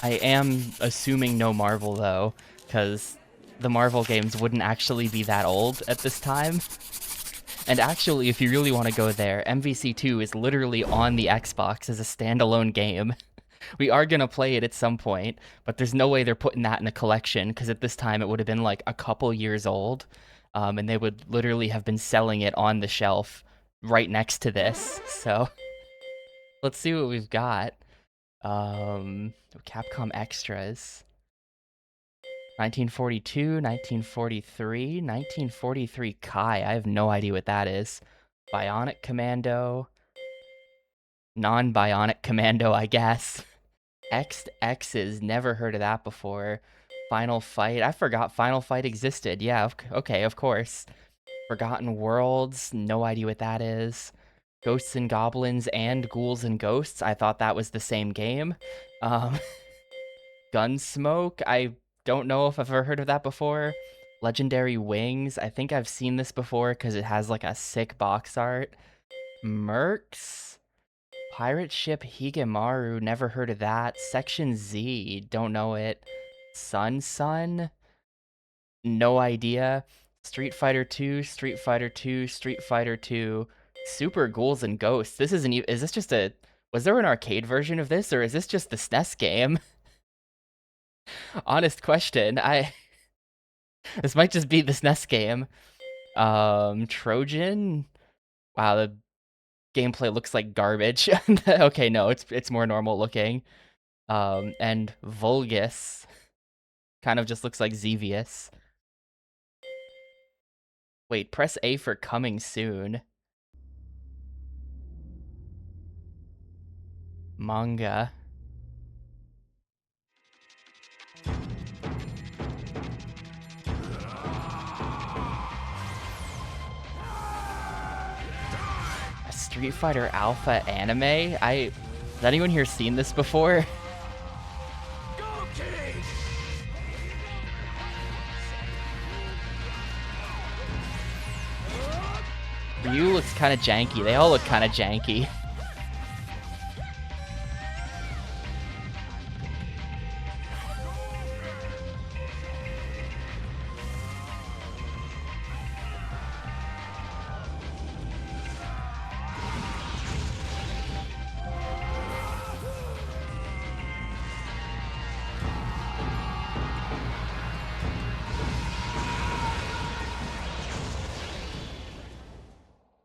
I am assuming no Marvel, though, because the Marvel games wouldn't actually be that old at this time. And actually, if you really want to go there, MVC2 is literally on the Xbox as a standalone game. We are going to play it at some point, but there's no way they're putting that in a collection, because at this time it would have been like a couple years old, and they would literally have been selling it on the shelf right next to this. So let's see what we've got. Capcom Extras. 1942, 1943, 1943 Kai. I have no idea what that is. Bionic Commando. Non-Bionic Commando, I guess. X's, never heard of that before. Final Fight. I forgot Final Fight existed. Yeah, okay, of course. Forgotten Worlds. No idea what that is. Ghosts and Goblins and Ghouls and Ghosts. I thought that was the same game. Um, Gunsmoke. I don't know if I've ever heard of that before. Legendary Wings. I think I've seen this before because it has like a sick box art. Mercs. Pirate Ship Higemaru. Never heard of that. Section Z. Don't know it. Sun. No idea. Street Fighter 2, Street Fighter 2, Street Fighter 2, Super Ghouls and Ghosts. This isn't even. Is this just a. Was there an arcade version of this, or is this just the SNES game? Honest question. This might just be the SNES game. Trojan. Wow, the gameplay looks like garbage. Okay, no, it's more normal looking. And Vulgus kind of just looks like Xevious. Wait, press A for coming soon. Manga. A Street Fighter Alpha anime? Has anyone here seen this before? Ryu looks kind of janky. They all look kind of janky.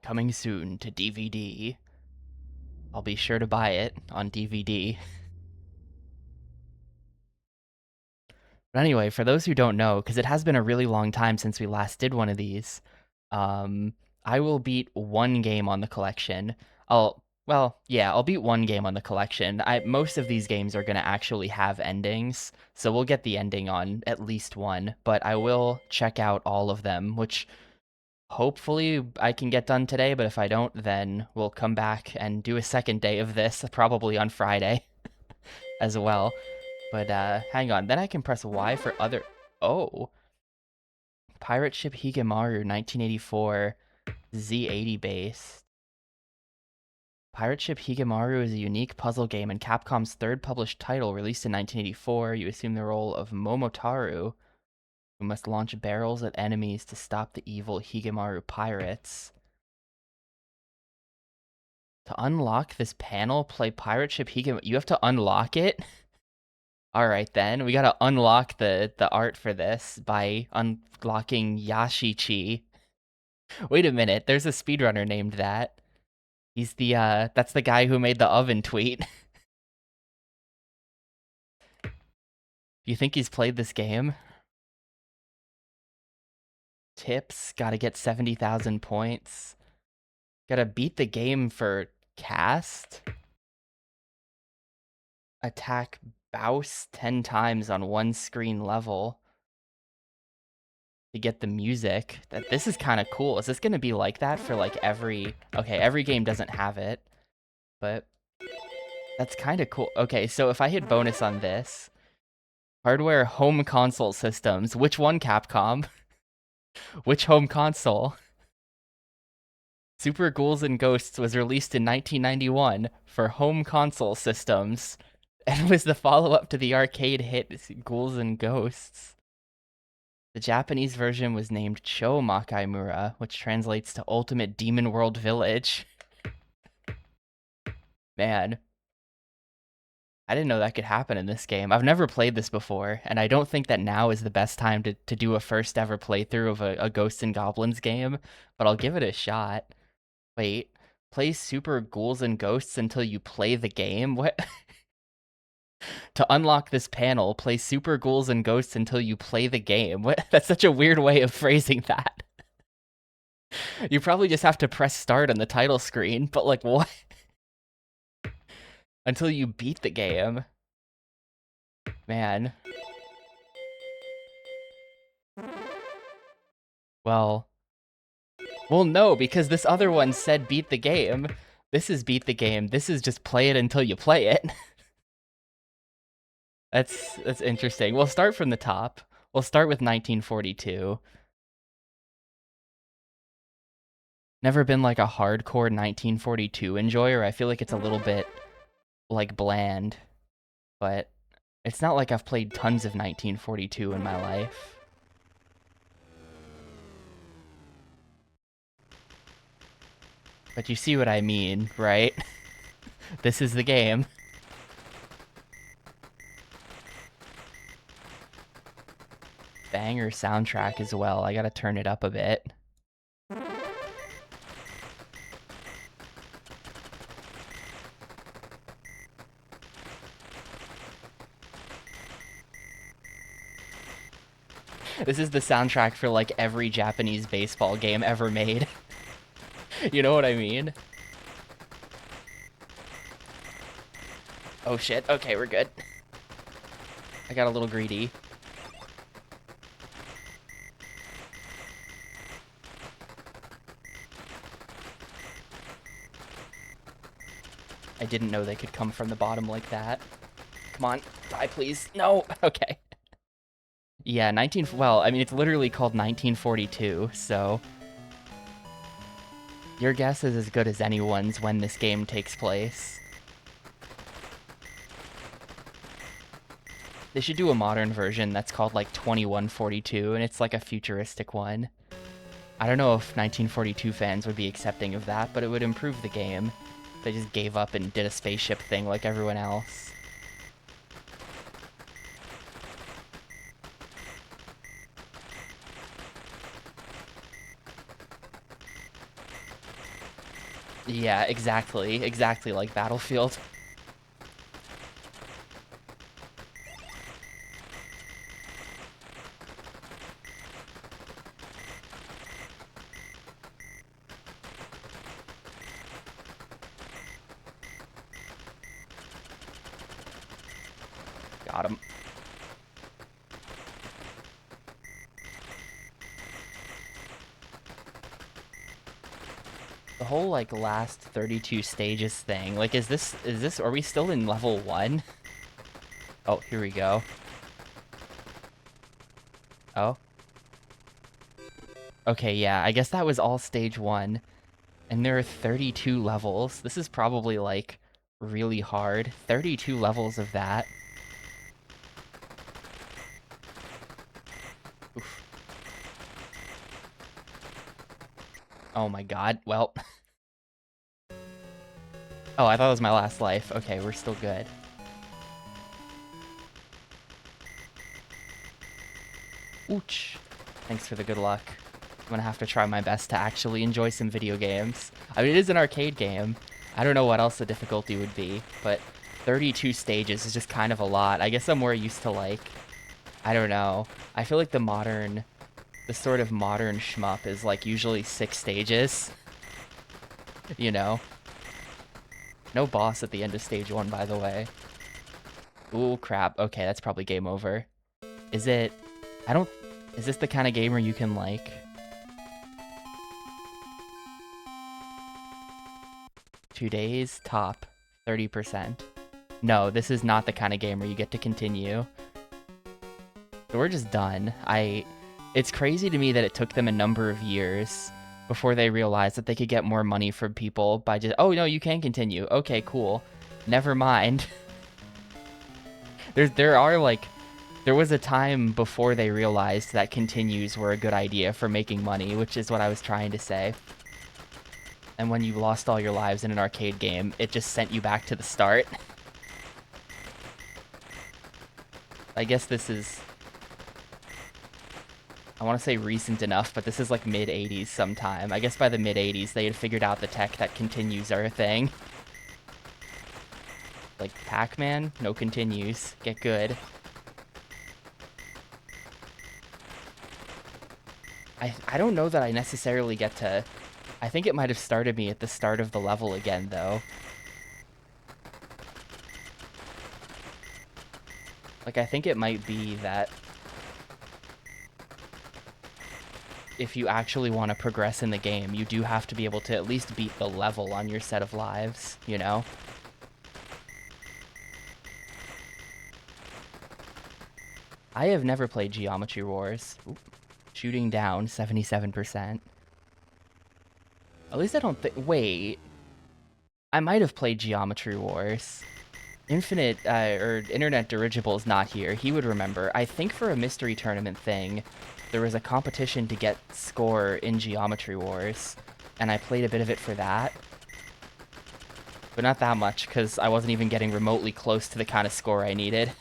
Coming soon to DVD. I'll be sure to buy it on DVD. But anyway, for those who don't know, because it has been a really long time since we last did one of these, I will beat one game on the collection. I'll beat one game on the collection. Most of these games are going to actually have endings, so we'll get the ending on at least one, but I will check out all of them, which hopefully I can get done today, but if I don't, then we'll come back and do a second day of this, probably on Friday as well. But hang on, then I can press Y for other. Oh, Pirate Ship Higemaru 1984 Z80 base. Pirate Ship Higemaru is a unique puzzle game and Capcom's third published title, released in 1984. You assume the role of Momotaru, who must launch barrels at enemies to stop the evil Higemaru pirates. To unlock this panel, play Pirate Ship Higemaru. You have to unlock it? Alright then, we gotta unlock the art for this by unlocking Yashichi. Wait a minute, there's a speedrunner named that. He's that's the guy who made the oven tweet. Do you think he's played this game? Tips, gotta get 70,000 points. Gotta beat the game for cast. Attack Baus 10 times on one screen level to get the music. This is kind of cool. Is this going to be like that for like every... Okay, every game doesn't have it, but that's kind of cool. Okay, so if I hit bonus on this, hardware home console systems, which one, Capcom? Which home console? Super Ghouls and Ghosts was released in 1991 for home console systems. And was the follow-up to the arcade hit Ghouls and Ghosts. The Japanese version was named Cho Makaimura, which translates to Ultimate Demon World Village. Man, I didn't know that could happen in this game. I've never played this before, and I don't think that now is the best time to do a first ever playthrough of a Ghosts and Goblins game, but I'll give it a shot. Wait, play Super Ghouls and Ghosts until you play the game? What? To unlock this panel, play Super Ghouls and Ghosts until you play the game. What? That's such a weird way of phrasing that. You probably just have to press start on the title screen, but like what? Until you beat the game. Man. Well, no, because this other one said beat the game. This is beat the game. This is just play it until you play it. That's interesting. We'll start from the top. We'll start with 1942. Never been like a hardcore 1942 enjoyer. I feel like it's a little bit like bland, but it's not like I've played tons of 1942 in my life. But you see what I mean, right? This is the game. Banger soundtrack as well. I gotta turn it up a bit. This is the soundtrack for like every Japanese baseball game ever made. You know what I mean? Oh shit, okay, we're good. I got a little greedy. I didn't know they could come from the bottom like that. Come on, die please. No, okay. Yeah, well, I mean, it's literally called 1942, so your guess is as good as anyone's when this game takes place. They should do a modern version that's called like 2142, and it's like a futuristic one. I don't know if 1942 fans would be accepting of that, but it would improve the game. They just gave up and did a spaceship thing like everyone else. Yeah, exactly. Exactly like Battlefield. Got him. The whole like last 32 stages thing, like are we still in level 1? Oh, here we go. Oh. Okay, yeah, I guess that was all stage 1. And there are 32 levels. This is probably like really hard. 32 levels of that. Oof. Oh my god, well. Oh, I thought it was my last life. Okay, we're still good. Ooch. Thanks for the good luck. I'm gonna have to try my best to actually enjoy some video games. I mean, it is an arcade game. I don't know what else the difficulty would be, but 32 stages is just kind of a lot. I guess I'm more used to like, I don't know. I feel like the sort of modern shmup is like usually 6 stages. You know? No boss at the end of stage 1, by the way. Ooh, crap. Okay, that's probably game over. Is it... Is this the kind of game where you can, like... 2 days? Top. 30%. No, this is not the kind of game where you get to continue. So we're just done. It's crazy to me that it took them a number of years before they realized that they could get more money from people by just... Oh, no, you can continue. Okay, cool. Never mind. There are like there was a time before they realized that continues were a good idea for making money, which is what I was trying to say. And when you lost all your lives in an arcade game, it just sent you back to the start. I guess this is, I want to say recent enough, but this is like mid-80s sometime. I guess by the mid-80s, they had figured out the tech that continues are a thing. Like Pac-Man, no continues. Get good. I don't know that I necessarily get to... I think it might have started me at the start of the level again, though. Like, I think it might be that if you actually want to progress in the game, you do have to be able to at least beat the level on your set of lives, you know? I have never played Geometry Wars. Oop. Shooting down, 77%. At least I don't think... Wait. I might have played Geometry Wars. Infinite, or Internet Dirigible is not here. He would remember. I think for a mystery tournament thing, there was a competition to get score in Geometry Wars, and I played a bit of it for that. But not that much, because I wasn't even getting remotely close to the kind of score I needed.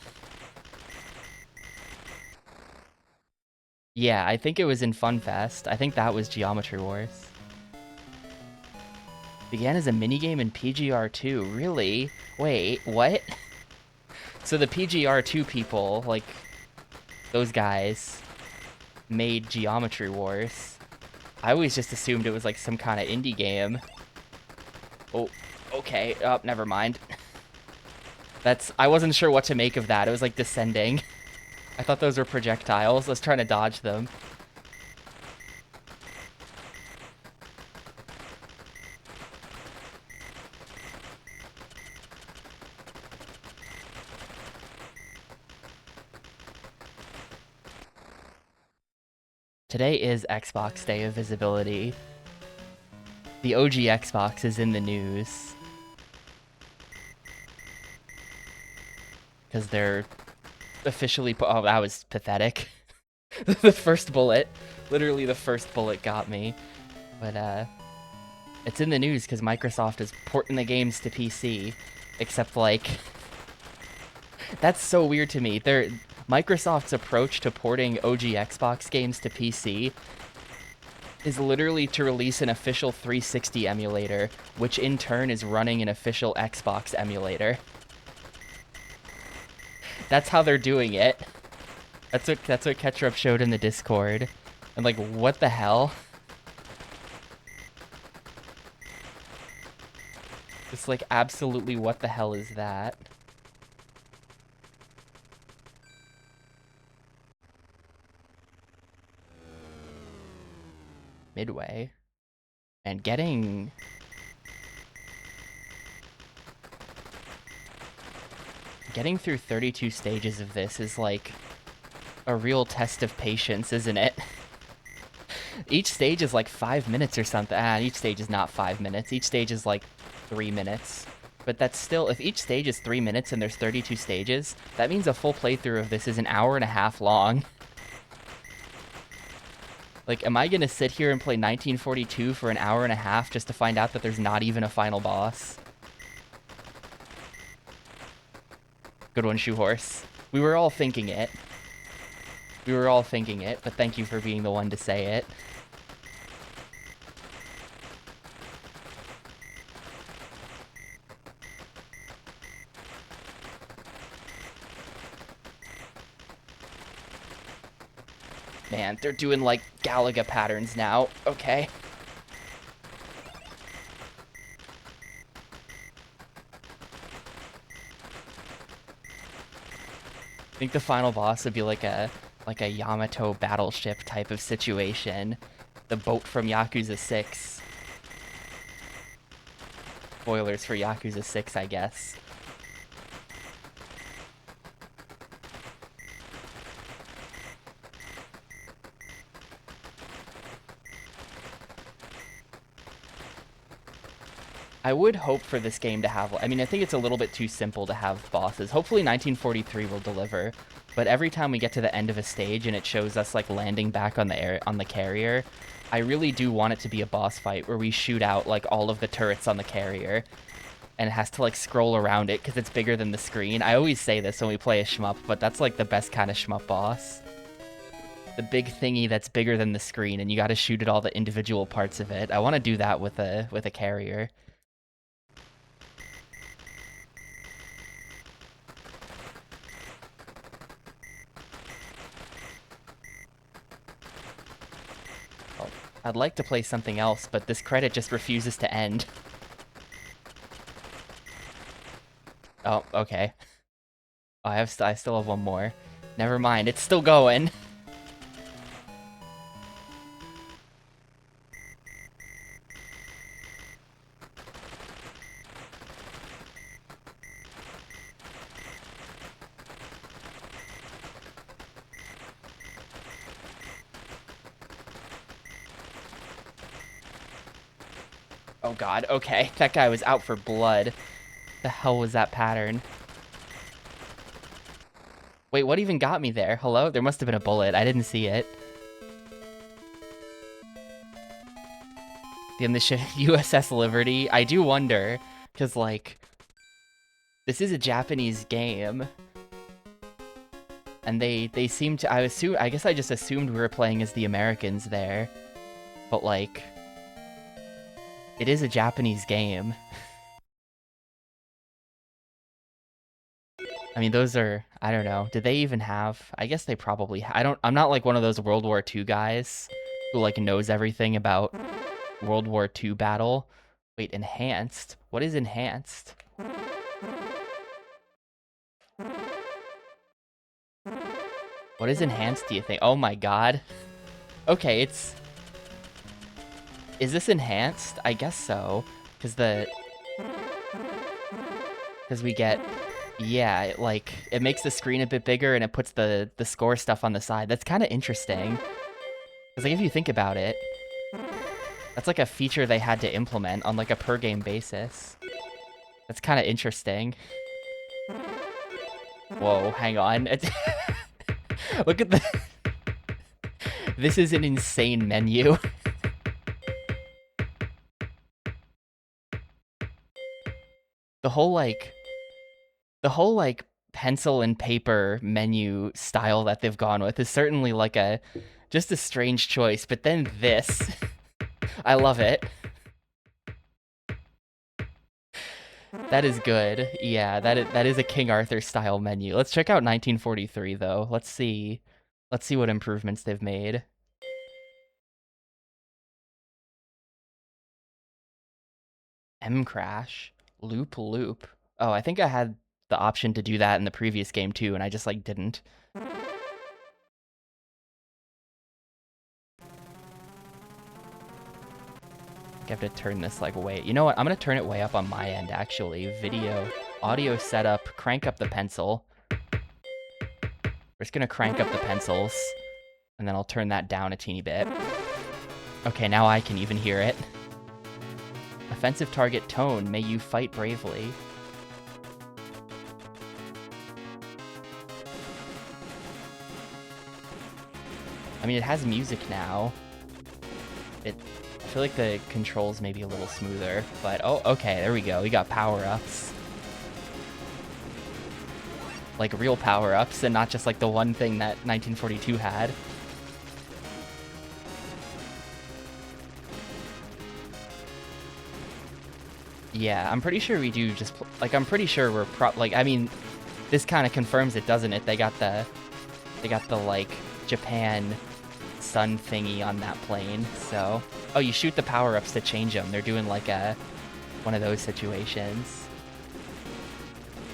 Yeah, I think it was in FunFest. I think that was Geometry Wars. Began as a minigame in PGR2. Really? Wait, what? So the PGR2 people, like, those guys, made Geometry Wars. I always just assumed it was like some kind of indie game. Oh, okay. Oh, never mind. I wasn't sure what to make of that. It was like descending. I thought those were projectiles. I was trying to dodge them. Today is Xbox Day of Visibility. The OG Xbox is in the news. Because they're officially... Oh, that was pathetic. The first bullet. Literally the first bullet got me. But, it's in the news because Microsoft is porting the games to PC. Except, like... That's so weird to me. Microsoft's approach to porting OG Xbox games to PC is literally to release an official 360 emulator, which in turn is running an official Xbox emulator. That's how they're doing it. That's what Ketchup showed in the Discord. And like, what the hell? Just like, absolutely what the hell is that? Midway. And getting through 32 stages of this is like a real test of patience, isn't it? Each stage is like 5 minutes or something. Each stage is not 5 minutes. Each stage is like 3 minutes. But that's still, if each stage is 3 minutes and there's 32 stages, that means a full playthrough of this is an hour and a half long. Like, am I gonna sit here and play 1942 for an hour and a half just to find out that there's not even a final boss? Good one, Shoehorse. We were all thinking it. We were all thinking it, but thank you for being the one to say it. Man, they're doing, like, Galaga patterns now. Okay. I think the final boss would be like a Yamato battleship type of situation. The boat from Yakuza 6. Spoilers for Yakuza 6, I guess. I would hope for this game to have... I mean, I think it's a little bit too simple to have bosses. Hopefully 1943 will deliver, but every time we get to the end of a stage and it shows us, like, landing back on the carrier, I really do want it to be a boss fight where we shoot out, like, all of the turrets on the carrier, and it has to, like, scroll around it because it's bigger than the screen. I always say this when we play a shmup, but that's, like, the best kind of shmup boss. The big thingy that's bigger than the screen, and you gotta shoot at all the individual parts of it. I want to do that with a carrier. I'd like to play something else, but this credit just refuses to end. Oh, okay. Oh, I still have one more. Never mind, it's still going. Oh god, okay. That guy was out for blood. The hell was that pattern? Wait, what even got me there? Hello? There must have been a bullet. I didn't see it. The USS Liberty. I do wonder, because, like, this is a Japanese game. And they seem to... I guess I just assumed we were playing as the Americans there. But, like... It is a Japanese game. I mean, those are... I don't know. Did they even have... I guess they probably... I'm not, like, one of those World War II guys who, like, knows everything about World War II battle. Wait, enhanced? What is enhanced? What is enhanced, do you think? Oh my god. Okay, it's... Is this enhanced? I guess so. Because we get... Yeah, it makes the screen a bit bigger and it puts the score stuff on the side. That's kind of interesting. Because, like, if you think about it, that's, like, a feature they had to implement on, like, a per-game basis. That's kind of interesting. Whoa, hang on. Look at the... This is an insane menu. The whole, like, pencil and paper menu style that they've gone with is certainly, like, just a strange choice. But then this... I love it. That is good. Yeah, that is a King Arthur style menu. Let's check out 1943 though. Let's see what improvements they've made. M-Crash, Loop. Oh, I think I had the option to do that in the previous game too, and I just, like, didn't. I have to turn this, like, way... You know what? I'm gonna turn it way up on my end, actually. Video, audio setup, crank up the pencil. We're just gonna crank up the pencils, and then I'll turn that down a teeny bit. Okay, now I can even hear it. Offensive target tone, may you fight bravely. I mean, it has music now. I feel like the controls may be a little smoother, but oh, okay, there we go. We got power-ups. Like, real power-ups, and not just, like, the one thing that 1942 had. Yeah, I'm pretty sure we do just... Like, I'm pretty sure we're like, I mean, this kind of confirms it, doesn't it? They got the, like, Japan sun thingy on that plane, so... Oh, you shoot the power-ups to change them. They're doing, like, one of those situations.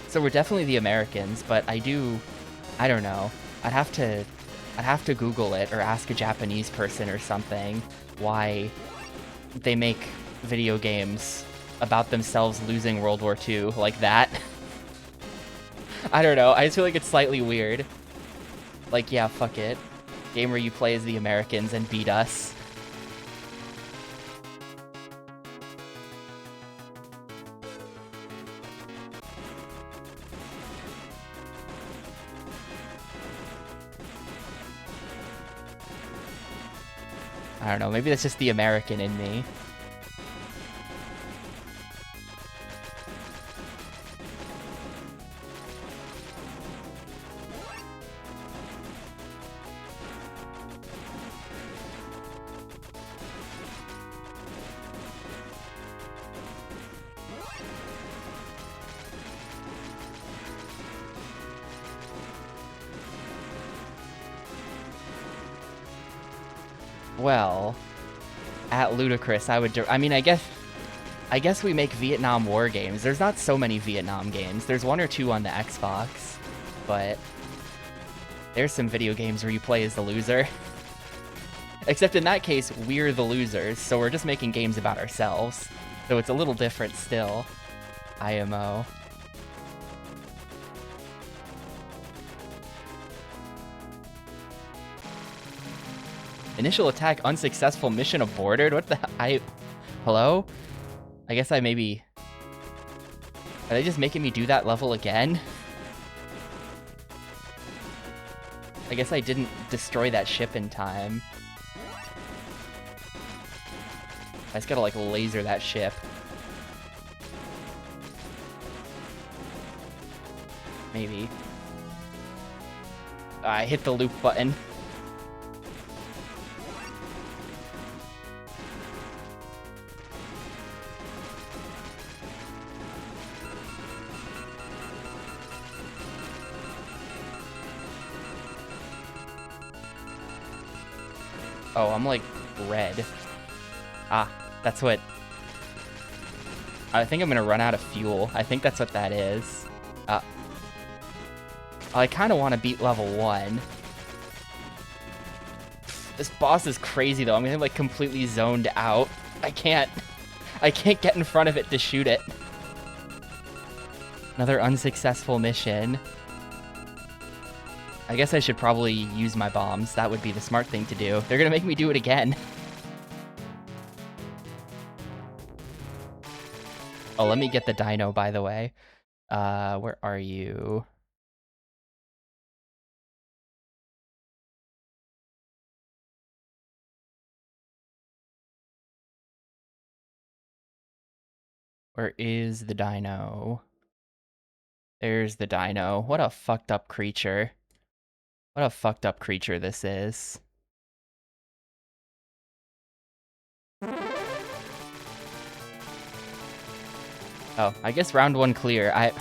So we're definitely the Americans, but I don't know. I'd have to Google it or ask a Japanese person or something why they make video games about themselves losing World War II like that. I don't know. I just feel like it's slightly weird. Like, yeah, fuck it. Game where you play as the Americans and beat us. I don't know, maybe that's just the American in me. Well, at Ludicrous, I would... I mean, I guess we make Vietnam War games. There's not so many Vietnam games. There's 1 or 2 on the Xbox, but there's some video games where you play as the loser. Except in that case, we're the losers, so we're just making games about ourselves. So it's a little different still. IMO. Initial attack unsuccessful, mission aborted? What the... Hello? I guess I maybe... Are they just making me do that level again? I guess I didn't destroy that ship in time. I just gotta, like, laser that ship. Maybe. I hit the loop button. Oh, I'm like red. Ah, that's what... I think I'm gonna run out of fuel. I think that's what that is. I kind of want to beat level 1. This boss is crazy though. I'm gonna like completely zoned out. I can't get in front of it to shoot it. Another unsuccessful mission. I guess I should probably use my bombs. That would be the smart thing to do. They're gonna make me do it again. Oh, let me get the dino, by the way. Where are you? Where is the dino? There's the dino. What a fucked up creature. What a fucked up creature this is. Oh, I guess round 1 clear. I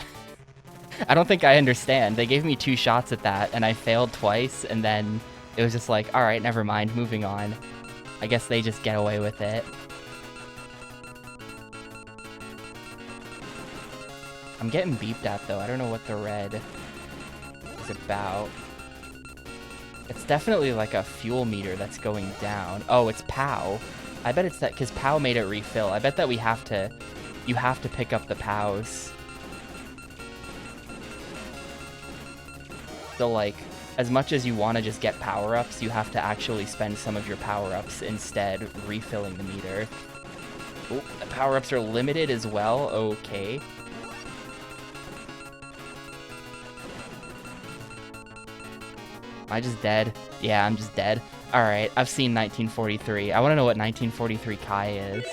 don't think I understand. They gave me 2 shots at that, and I failed twice, and then it was just like, alright, never mind, moving on. I guess they just get away with it. I'm getting beeped at, though. I don't know what the red is about. It's definitely like a fuel meter that's going down. Oh, it's POW. I bet it's that, because POW made it refill. I bet that you have to pick up the POWs. So, like, as much as you want to just get power-ups, you have to actually spend some of your power-ups instead refilling the meter. Oh, the power-ups are limited as well? Okay. Am I just dead? Yeah, I'm just dead. Alright, I've seen 1943. I want to know what 1943 Kai is.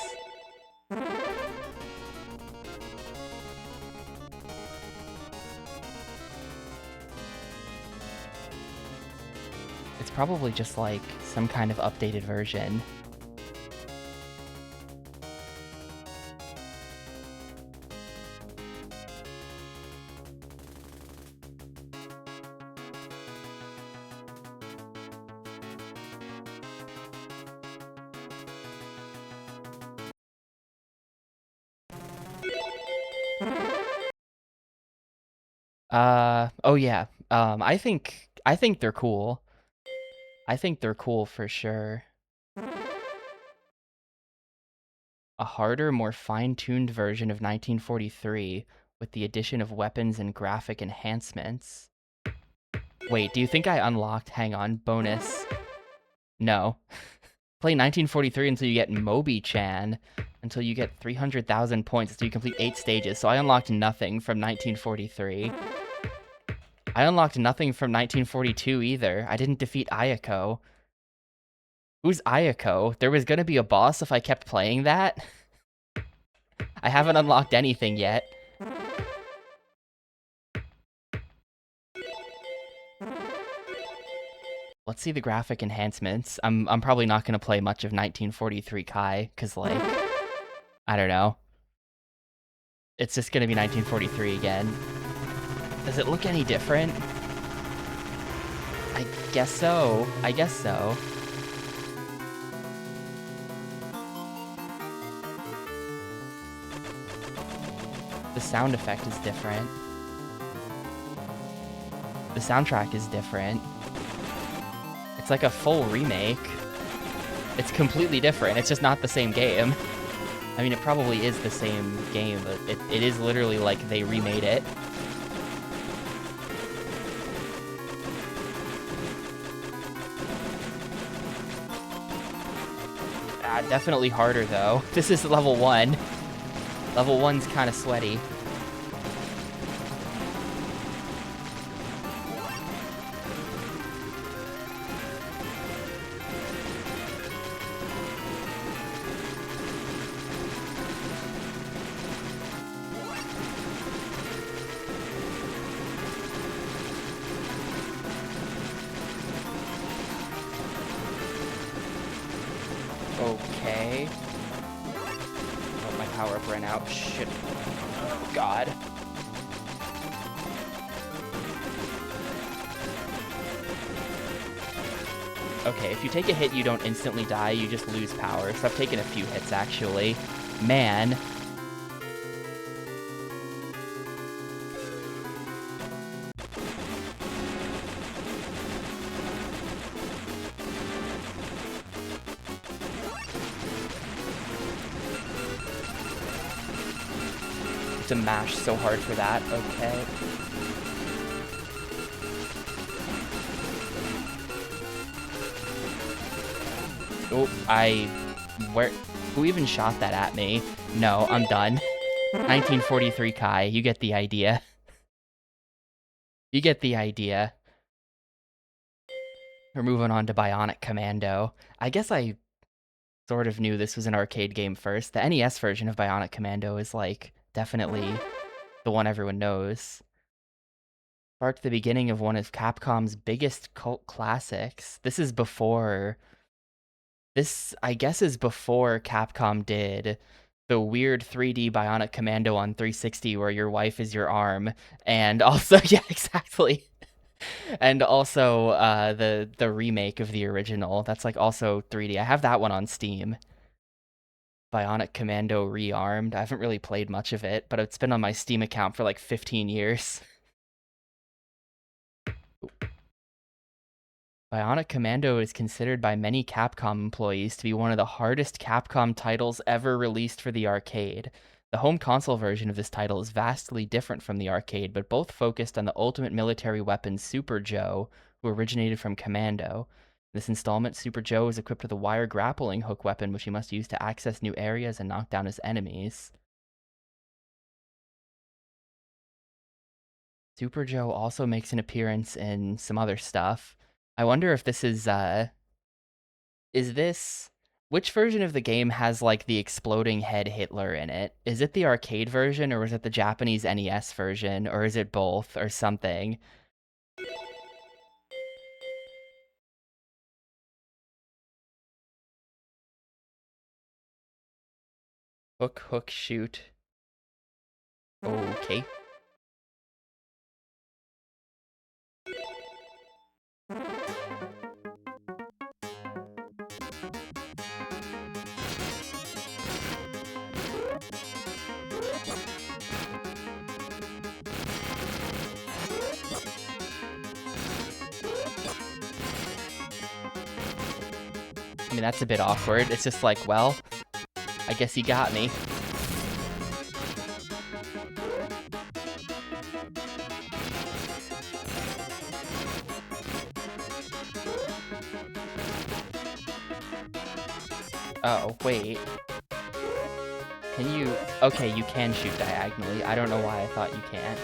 It's probably just like some kind of updated version. Oh yeah. I think they're cool. I think they're cool for sure. A harder, more fine-tuned version of 1943 with the addition of weapons and graphic enhancements. Wait, do you think I unlocked, hang on, bonus? No. Play 1943 until you get Moby-chan, until you get 300,000 points, until you complete 8 stages. So I unlocked nothing from 1943. I unlocked nothing from 1942 either. I didn't defeat Ayako. Who's Ayako? There was gonna be a boss if I kept playing that? I haven't unlocked anything yet. Let's see the graphic enhancements. I'm probably not gonna play much of 1943 Kai, cause like, I don't know. It's just gonna be 1943 again. Does it look any different? I guess so. I guess so. The sound effect is different. The soundtrack is different. It's like a full remake. It's completely different. It's just not the same game. I mean, it probably is the same game, but it is literally like they remade it. Definitely harder, though. This is level 1. Level 1's kind of sweaty. Okay. Oh, my power-up ran out. Shit. Oh, God. Okay, if you take a hit, you don't instantly die, you just lose power. So I've taken a few hits, actually. Man. To mash so hard for that, okay. Oh, who even shot that at me? No, I'm done. 1943 Kai, you get the idea. You get the idea. We're moving on to Bionic Commando. I guess I sort of knew this was an arcade game first. The NES version of Bionic Commando is, like, definitely the one everyone knows. Sparked the beginning of one of Capcom's biggest cult classics. This, I guess, is before Capcom did the weird 3D Bionic Commando on 360 where your wife is your arm. And also, yeah, exactly. And also the remake of the original. That's like also 3D. I have that one on Steam. Bionic Commando Rearmed. I haven't really played much of it, but it's been on my Steam account for like 15 years. Bionic Commando is considered by many Capcom employees to be one of the hardest Capcom titles ever released for the arcade. The home console version of this title is vastly different from the arcade, but both focused on the ultimate military weapon Super Joe, who originated from Commando. In this installment, Super Joe is equipped with a wire grappling hook weapon, which he must use to access new areas and knock down his enemies. Super Joe also makes an appearance in some other stuff. I wonder if this is this... Which version of the game has, like, the exploding head Hitler in it? Is it the arcade version, or is it the Japanese NES version, or is it both, or something? Hook, hook, shoot. Okay. I mean, that's a bit awkward. It's just like, well, I guess he got me. Oh, wait. Can you... Okay, you can shoot diagonally. I don't know why I thought you can't.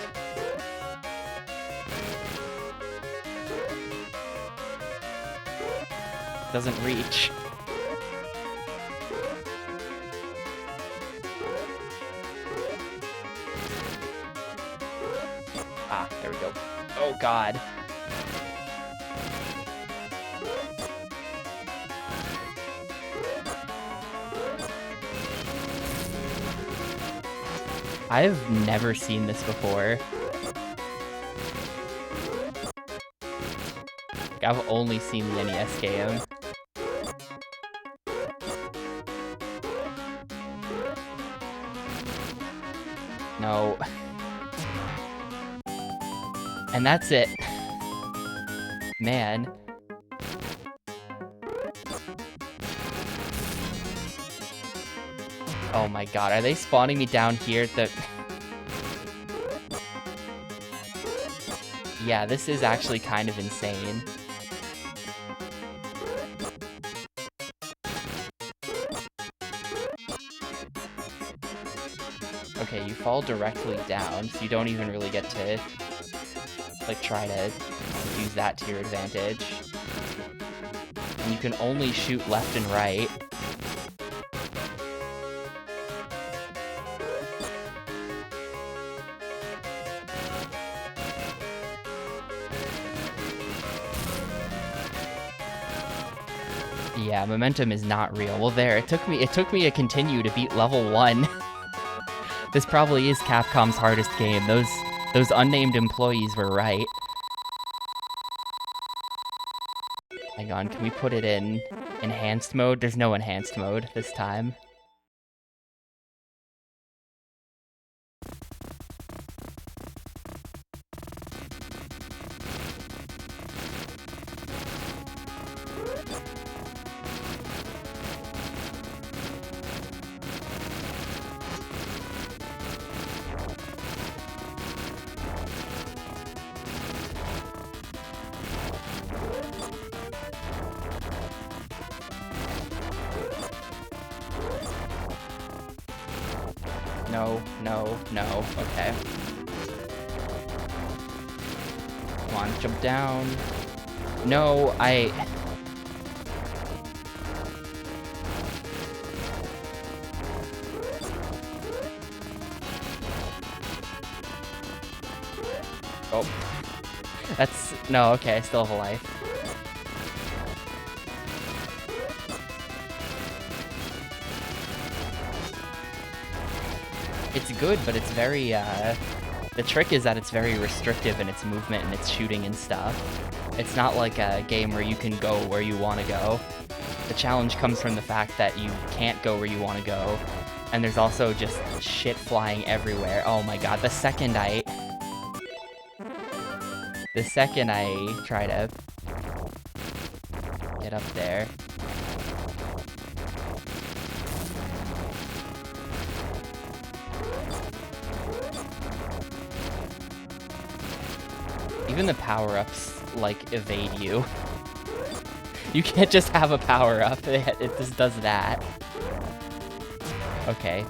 Doesn't reach. There we go. Oh god. I've never seen this before. I've only seen the NES game. No. And that's it. Man. Oh my god, are they spawning me down here at the... Yeah, this is actually kind of insane. Okay, you fall directly down, so you don't even really get to, like, try to use that to your advantage. And you can only shoot left and right. Yeah, momentum is not real. Well, there, it took me a continue to beat level 1. This probably is Capcom's hardest game. Those unnamed employees were right. Hang on, can we put it in enhanced mode? There's no enhanced mode this time. No, no, no. Okay. Come on, jump down. No, Oh. That's... No, okay, I still have a life. It's good, but it's very, the trick is that it's very restrictive in its movement and its shooting and stuff. It's not like a game where you can go where you want to go. The challenge comes from the fact that you can't go where you want to go, and there's also just shit flying everywhere. Oh my god, the second I try to get up there... Even the power-ups, like, evade you. You can't just have a power-up, it just does that. Okay.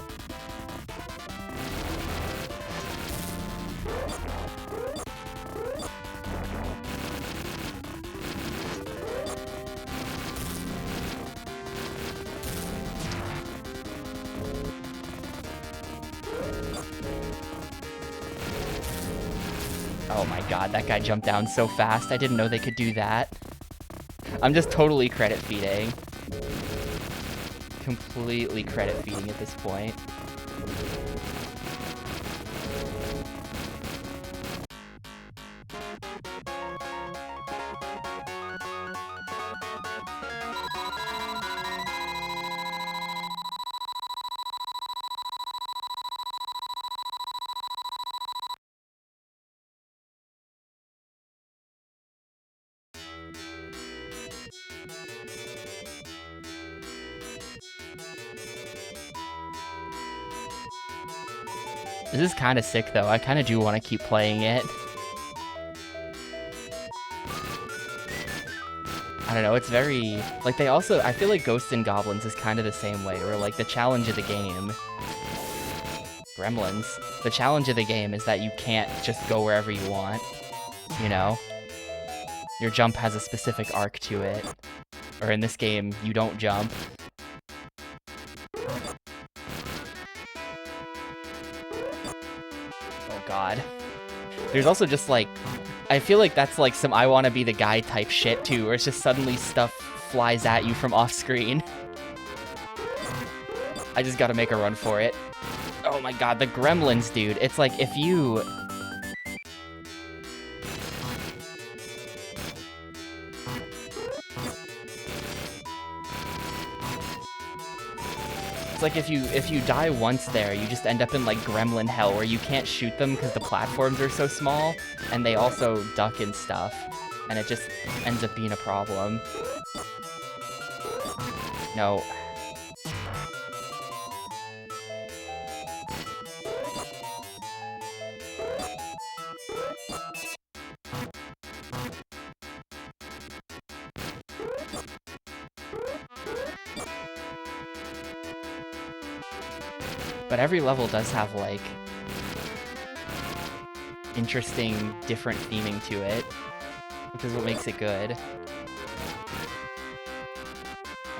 Oh my god, that guy jumped down so fast. I didn't know they could do that. I'm just totally credit feeding. Completely credit feeding at this point. This is kind of sick, though. I kind of do want to keep playing it. I don't know, it's very... Like, they also... I feel like Ghosts and Goblins is kind of the same way, where, like, the challenge of the game... Gremlins. The challenge of the game is that you can't just go wherever you want, you know? Your jump has a specific arc to it. Or in this game, you don't jump. Oh god. There's also just, like... I feel like that's, like, some I wanna be the guy type shit, too, where it's just suddenly stuff flies at you from off-screen. I just gotta make a run for it. Oh my god, the gremlins, dude. It's like, if you... It's like if you die once there, you just end up in, like, gremlin hell, where you can't shoot them because the platforms are so small, and they also duck and stuff, and it just ends up being a problem. No. But every level does have, like, interesting, different theming to it, which is what makes it good. Am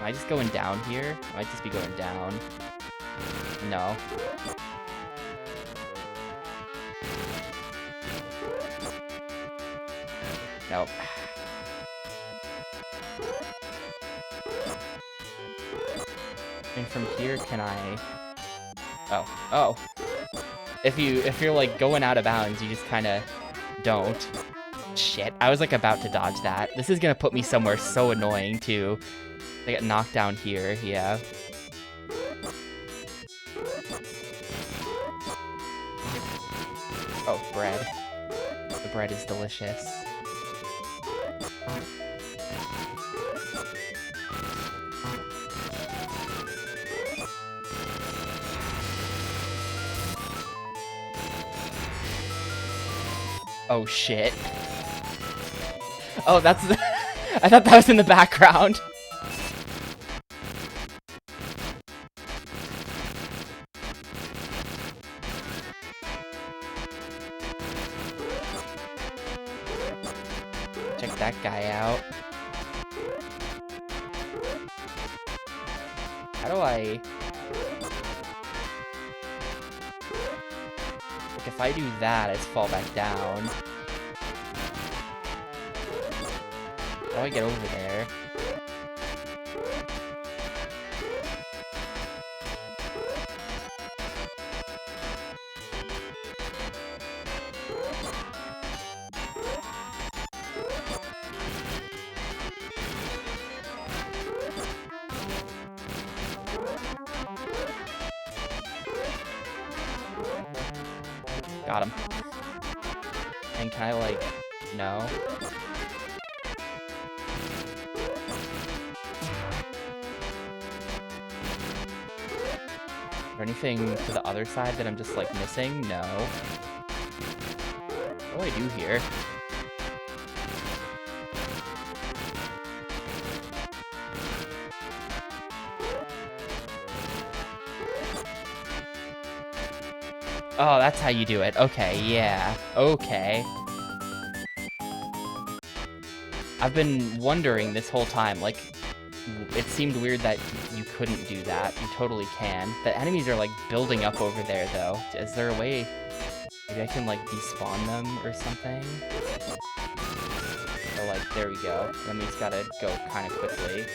I just going down here? I might just be going down. No. Nope. And from here, can I... Oh. If you're, like, going out of bounds, you just kinda don't. Shit, I was, like, about to dodge that. This is gonna put me somewhere so annoying, too. I get knocked down here, yeah. Oh, bread. The bread is delicious. Oh, shit. Oh, that's... I thought that was in the background. Check that guy out. How do I... Like, if I do that, I just fall back down. How do I get over there? Got him. And can I, like... No. Is there anything to the other side that I'm just, like, missing? No. What do I do here? Oh, that's how you do it. Okay, yeah. Okay. I've been wondering this whole time, like, it seemed weird that you couldn't do that. You totally can. The enemies are, like, building up over there, though. Is there a way... Maybe I can, like, despawn them or something? So, like, there we go. Then we just gotta go kind of quickly.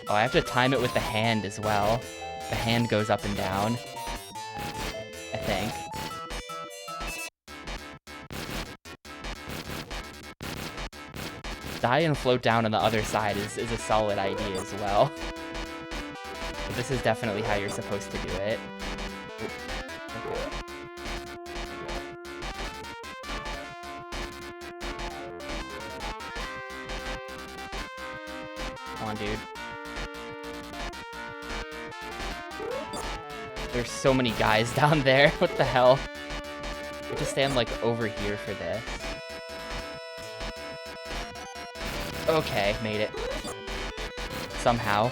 Oh, I have to time it with the hand as well. The hand goes up and down. I think. Die and float down on the other side is a solid idea as well. But this is definitely how you're supposed to do it. Okay. Come on, dude. There's so many guys down there. What the hell? I have to stand, like, over here for this. Okay, made it. Somehow.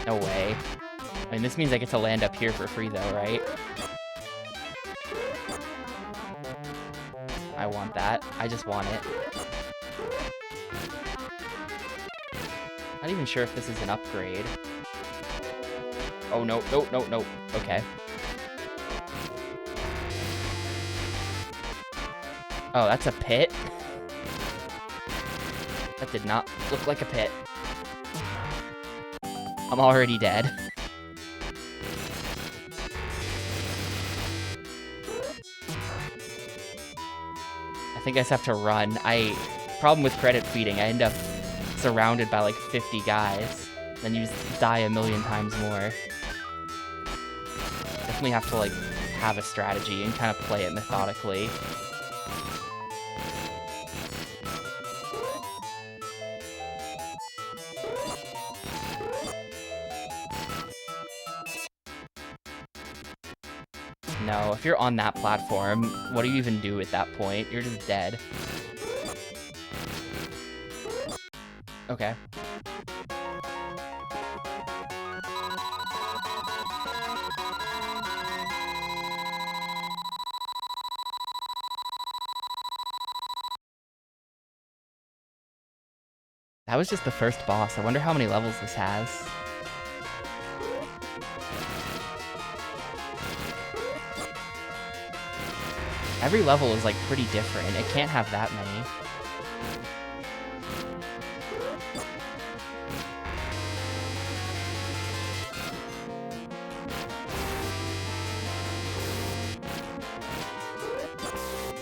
No way. I mean, this means I get to land up here for free, though, right? I want that. I just want it. Not even sure if this is an upgrade. Oh, no, no, no, no. Okay. Oh, that's a pit? That did not look like a pit. I'm already dead. I think I just have to run. Problem with credit feeding, I end up surrounded by like 50 guys. Then you just die a million times more. Definitely have to like have a strategy and kind of play it methodically. No, if you're on that platform, what do you even do at that point? You're just dead. Okay. That was just the first boss. I wonder how many levels this has. Every level is like pretty different. It can't have that many.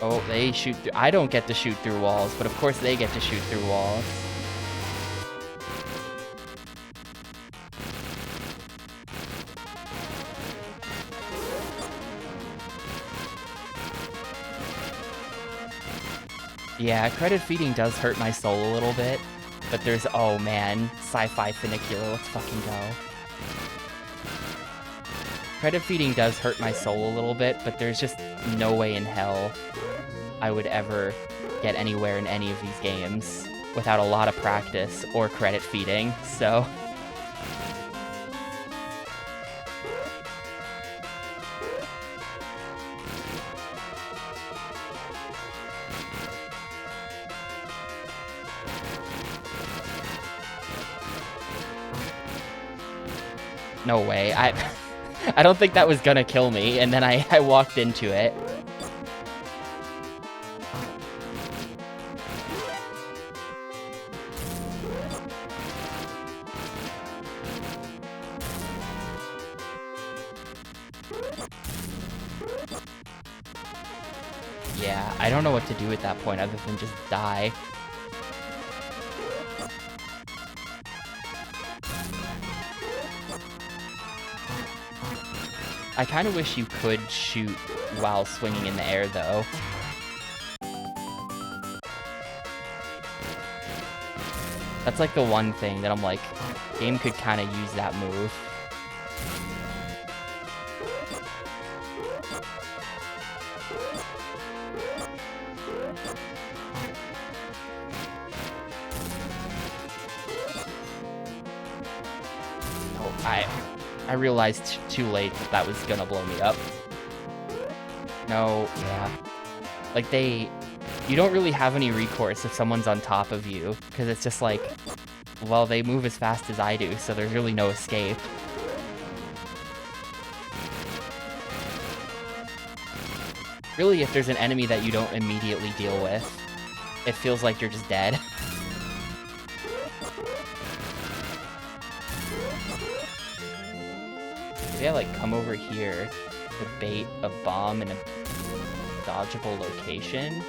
Oh, they shoot through. I don't get to shoot through walls, but of course they get to shoot through walls. Yeah, credit feeding does hurt my soul a little bit, but there's, oh man, sci-fi funicular, let's fucking go. Credit feeding does hurt my soul a little bit, but there's just no way in hell I would ever get anywhere in any of these games without a lot of practice or credit feeding, so... No way. I don't think that was gonna kill me, and then I walked into it. Yeah, I don't know what to do at that point other than just die. I kind of wish you could shoot while swinging in the air, though. That's like the one thing that I'm like, game could kind of use that move. Oh, I realized too late that that was gonna blow me up. No, yeah. Like, you don't really have any recourse if someone's on top of you, because it's just like, well, they move as fast as I do, so there's really no escape. Really, if there's an enemy that you don't immediately deal with, it feels like you're just dead. Maybe I, like, come over here to bait a bomb in a dodgeable location.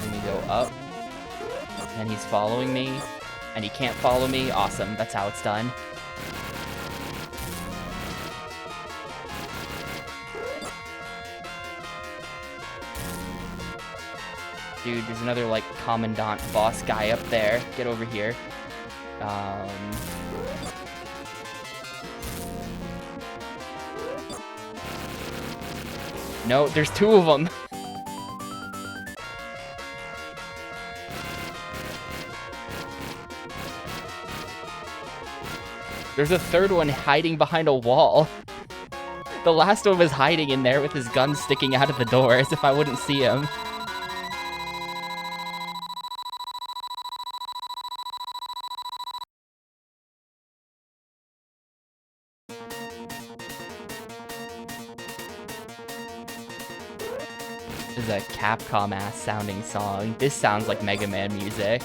And we go up. And he's following me. And he can't follow me. Awesome. That's how it's done. Dude, there's another, like, commandant boss guy up there. Get over here. No, there's two of them. There's a third one hiding behind a wall. The last one was hiding in there with his gun sticking out of the door as if I wouldn't see him. a Capcom-ass sounding song. This sounds like Mega Man music.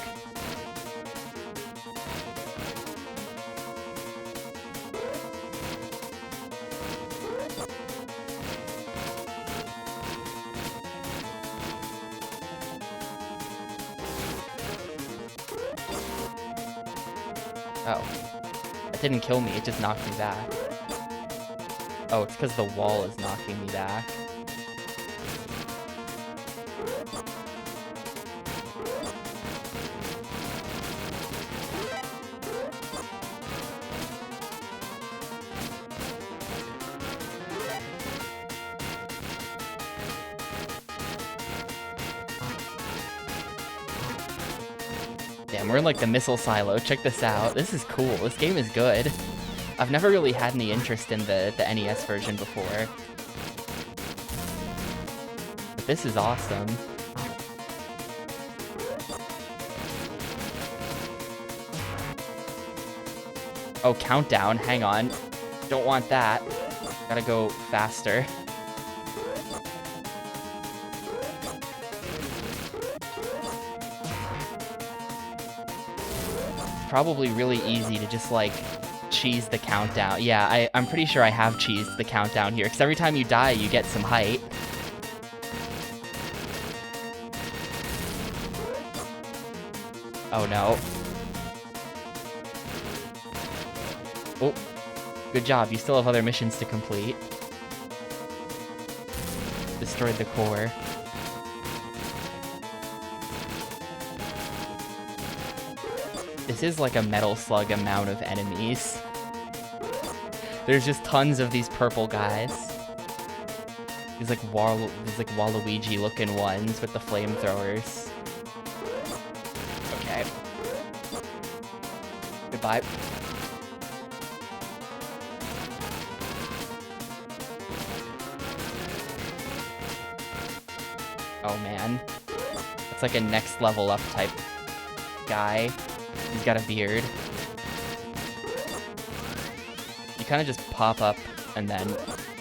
Oh. It didn't kill me, it just knocked me back. Oh, it's because the wall is knocking me back. Damn, we're in like the missile silo. Check this out. This is cool. This game is good. I've never really had any interest in the NES version before. But this is awesome. Oh, countdown. Hang on. Don't want that. Gotta go faster. Probably really easy to just, like, cheese the countdown. Yeah, I'm pretty sure I have cheesed the countdown here, because every time you die, you get some height. Oh, no. Oh, good job. You still have other missions to complete. Destroyed the core. This is like a Metal Slug amount of enemies. There's just tons of these purple guys. These like Waluigi looking ones with the flamethrowers. Okay. Goodbye. Oh man. It's like a next level up type guy. He's got a beard. You kind of just pop up and then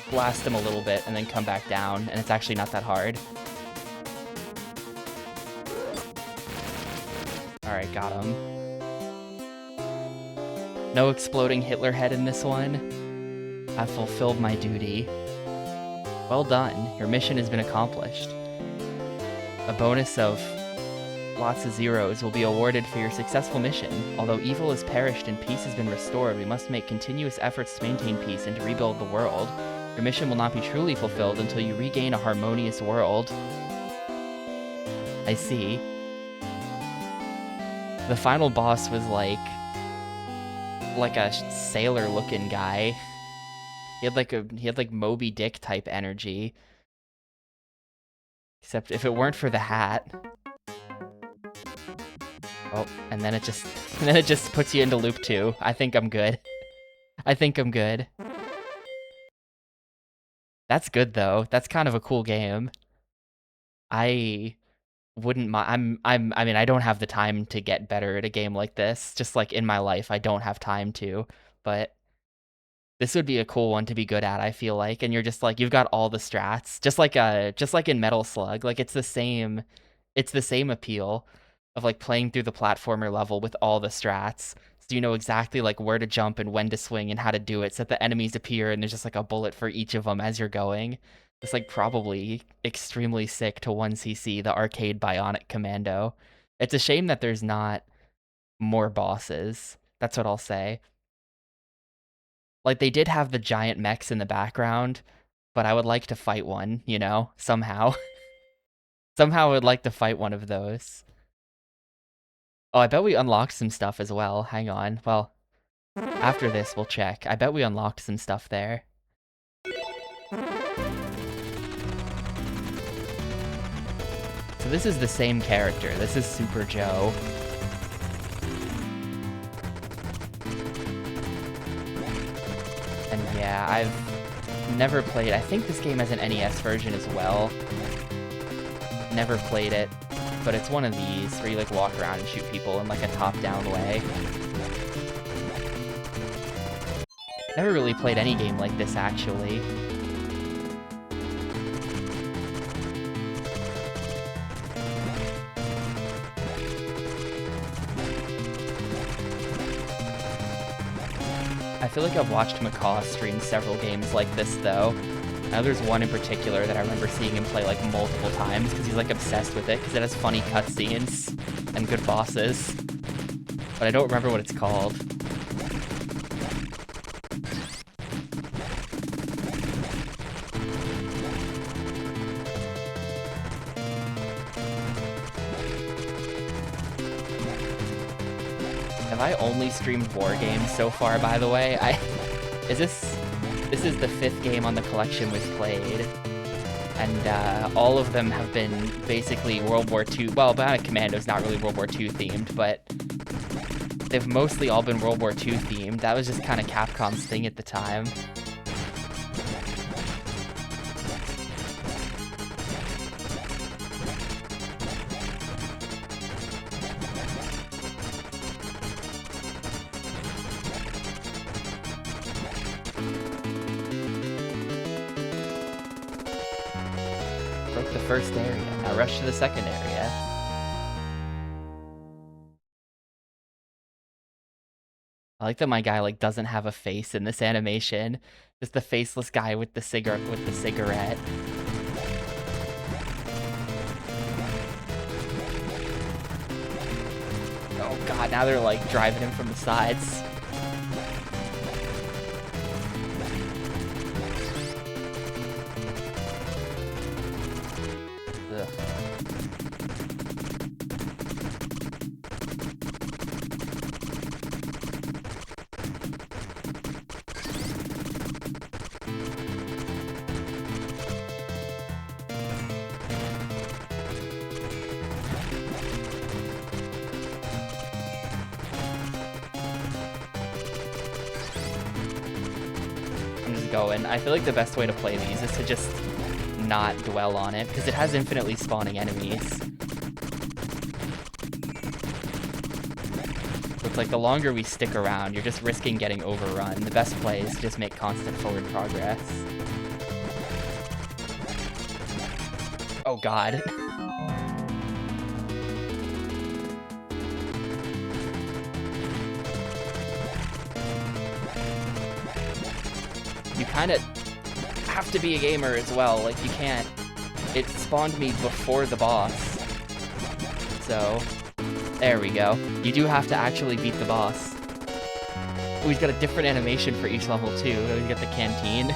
blast him a little bit and then come back down, and it's actually not that hard. Alright, got him. No exploding Hitler head in this one. I've fulfilled my duty. Well done. Your mission has been accomplished. A bonus of lots of zeros will be awarded for your successful mission. Although evil has perished and peace has been restored, we must make continuous efforts to maintain peace and to rebuild the world. Your mission will not be truly fulfilled until you regain a harmonious world. I see. The final boss was like a sailor-looking guy. He had like Moby Dick type energy. Except if it weren't for the hat. Oh, and then it just puts you into loop 2. I think I'm good. I think I'm good. That's good though. That's kind of a cool game. I wouldn't mind. I mean, I don't have the time to get better at a game like this. Just like in my life, I don't have time to. But this would be a cool one to be good at, I feel like. And you're just like, you've got all the strats. Just like in Metal Slug. Like it's the same appeal of like playing through the platformer level with all the strats. So you know exactly like where to jump and when to swing and how to do it so that the enemies appear and there's just like a bullet for each of them as you're going. It's like probably extremely sick to 1cc, the arcade Bionic Commando. It's a shame that there's not more bosses. That's what I'll say. Like they did have the giant mechs in the background, but I would like to fight one, you know, somehow. Somehow I would like to fight one of those. Oh, I bet we unlocked some stuff as well. Hang on. Well, after this, we'll check. I bet we unlocked some stuff there. So this is the same character. This is Super Joe. And yeah, I've never played... I think this game has an NES version as well. Never played it. But it's one of these where you like walk around and shoot people in like a top-down way. Never really played any game like this, actually. I feel like I've watched Macaw stream several games like this, though. Now there's one in particular that I remember seeing him play like multiple times because he's like obsessed with it because it has funny cutscenes and good bosses. But I don't remember what it's called. Have I only streamed war games so far, by the way? This is the 5th game on the collection we've played, and all of them have been basically World War II. Well, Bionic Commando's not really World War II themed, but they've mostly all been World War II themed. That was just kind of Capcom's thing at the time. First area. Now rush to the second area. I like that my guy like doesn't have a face in this animation. Just the faceless guy with the cigarette. Oh god, now they're like driving him from the sides. Going. I feel like the best way to play these is to just not dwell on it, because it has infinitely spawning enemies. So it's like the longer we stick around, you're just risking getting overrun. The best play is to just make constant forward progress. Oh god. You kind of have to be a gamer as well. Like, you can't... It spawned me before the boss. So, there we go. You do have to actually beat the boss. Oh, he's got a different animation for each level, too. He's got the canteen.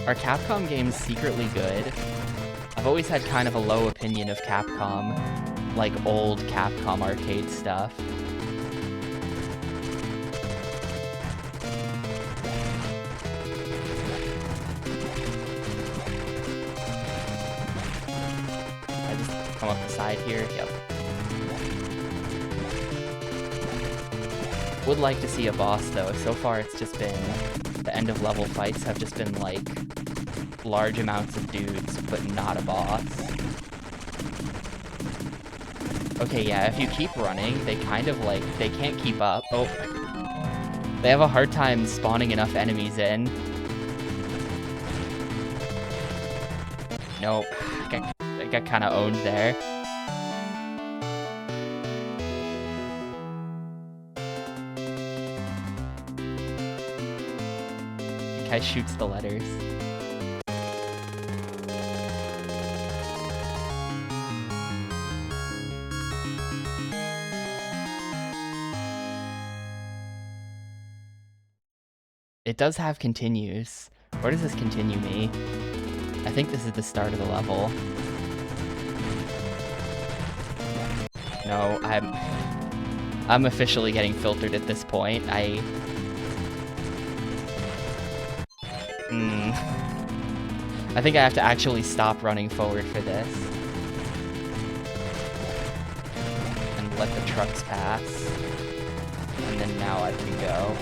Are Capcom games secretly good? I've always had kind of a low opinion of Capcom, like old Capcom arcade stuff. I just come up the side here, yep. Would like to see a boss though. So far it's just been, the end of level fights have just been like, large amounts of dudes, but not a boss. Okay, yeah, if you keep running, they kind of like, they can't keep up. Oh. They have a hard time spawning enough enemies in. Nope. I got kind of owned there. The guy shoots the letters. It does have continues. Where does this continue me? I think this is the start of the level. No, I'm officially getting filtered at this point. I think I have to actually stop running forward for this. And let the trucks pass. And then now I can go.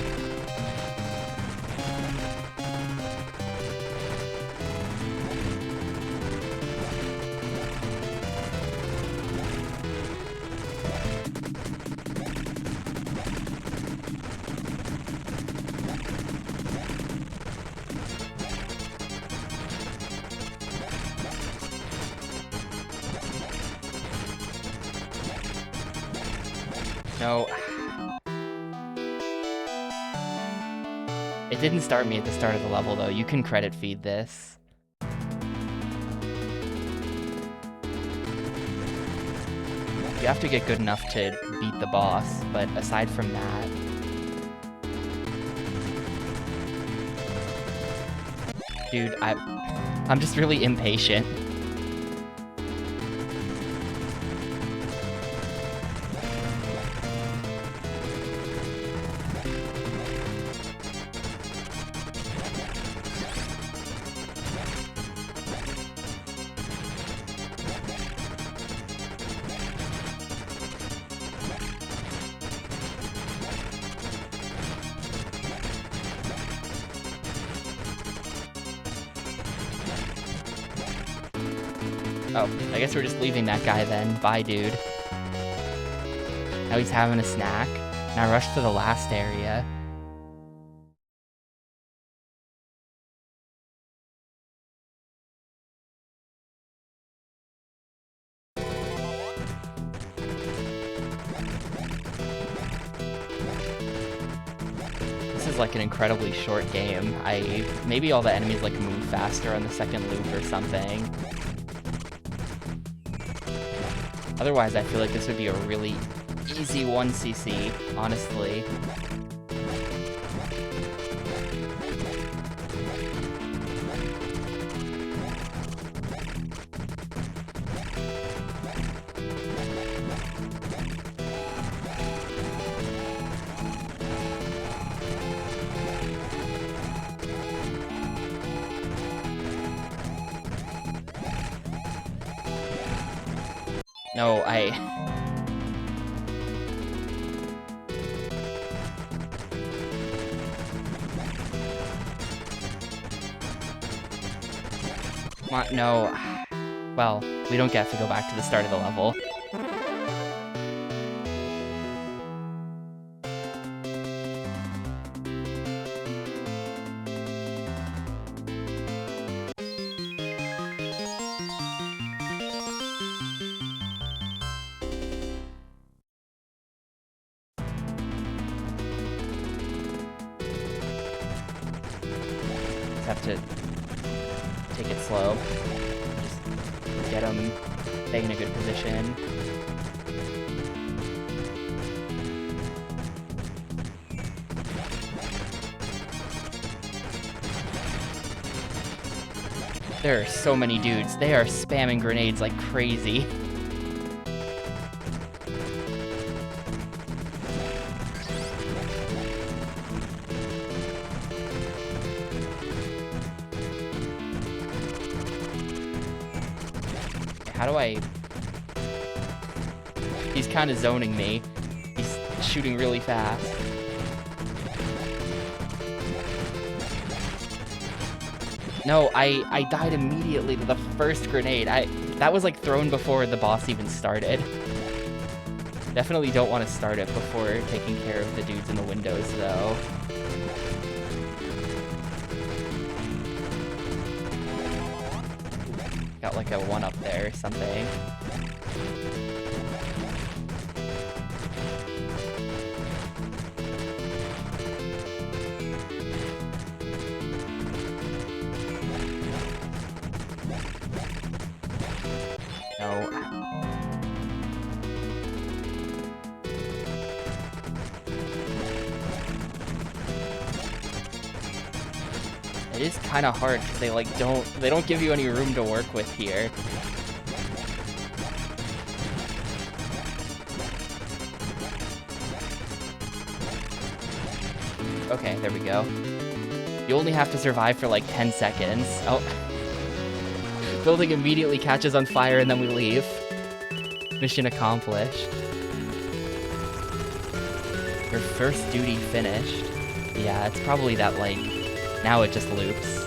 No. It didn't start me at the start of the level, though. You can credit feed this. You have to get good enough to beat the boss, but aside from that... Dude, I'm just really impatient. Oh, I guess we're just leaving that guy then. Bye, dude. Now he's having a snack. Now rush to the last area. This is like an incredibly short game. Maybe all the enemies like move faster on the second loop or something. Otherwise, I feel like this would be a really easy 1cc, honestly. No, no. Well, we don't get to go back to the start of the level. Just have to take it slow. Just get him stay in a good position. There are so many dudes. They are spamming grenades like crazy. How do I... He's kind of zoning me. He's shooting really fast. No, I died immediately to the first grenade. That was like thrown before the boss even started. Definitely don't want to start it before taking care of the dudes in the windows, though. Got like a 1 up there or something. No. It is kind of hard because they like they don't give you any room to work with here. Okay, there we go. You only have to survive for like 10 seconds. Oh. Building immediately catches on fire and then we leave. Mission accomplished. Your first duty finished. Yeah, it's probably that like, now it just loops.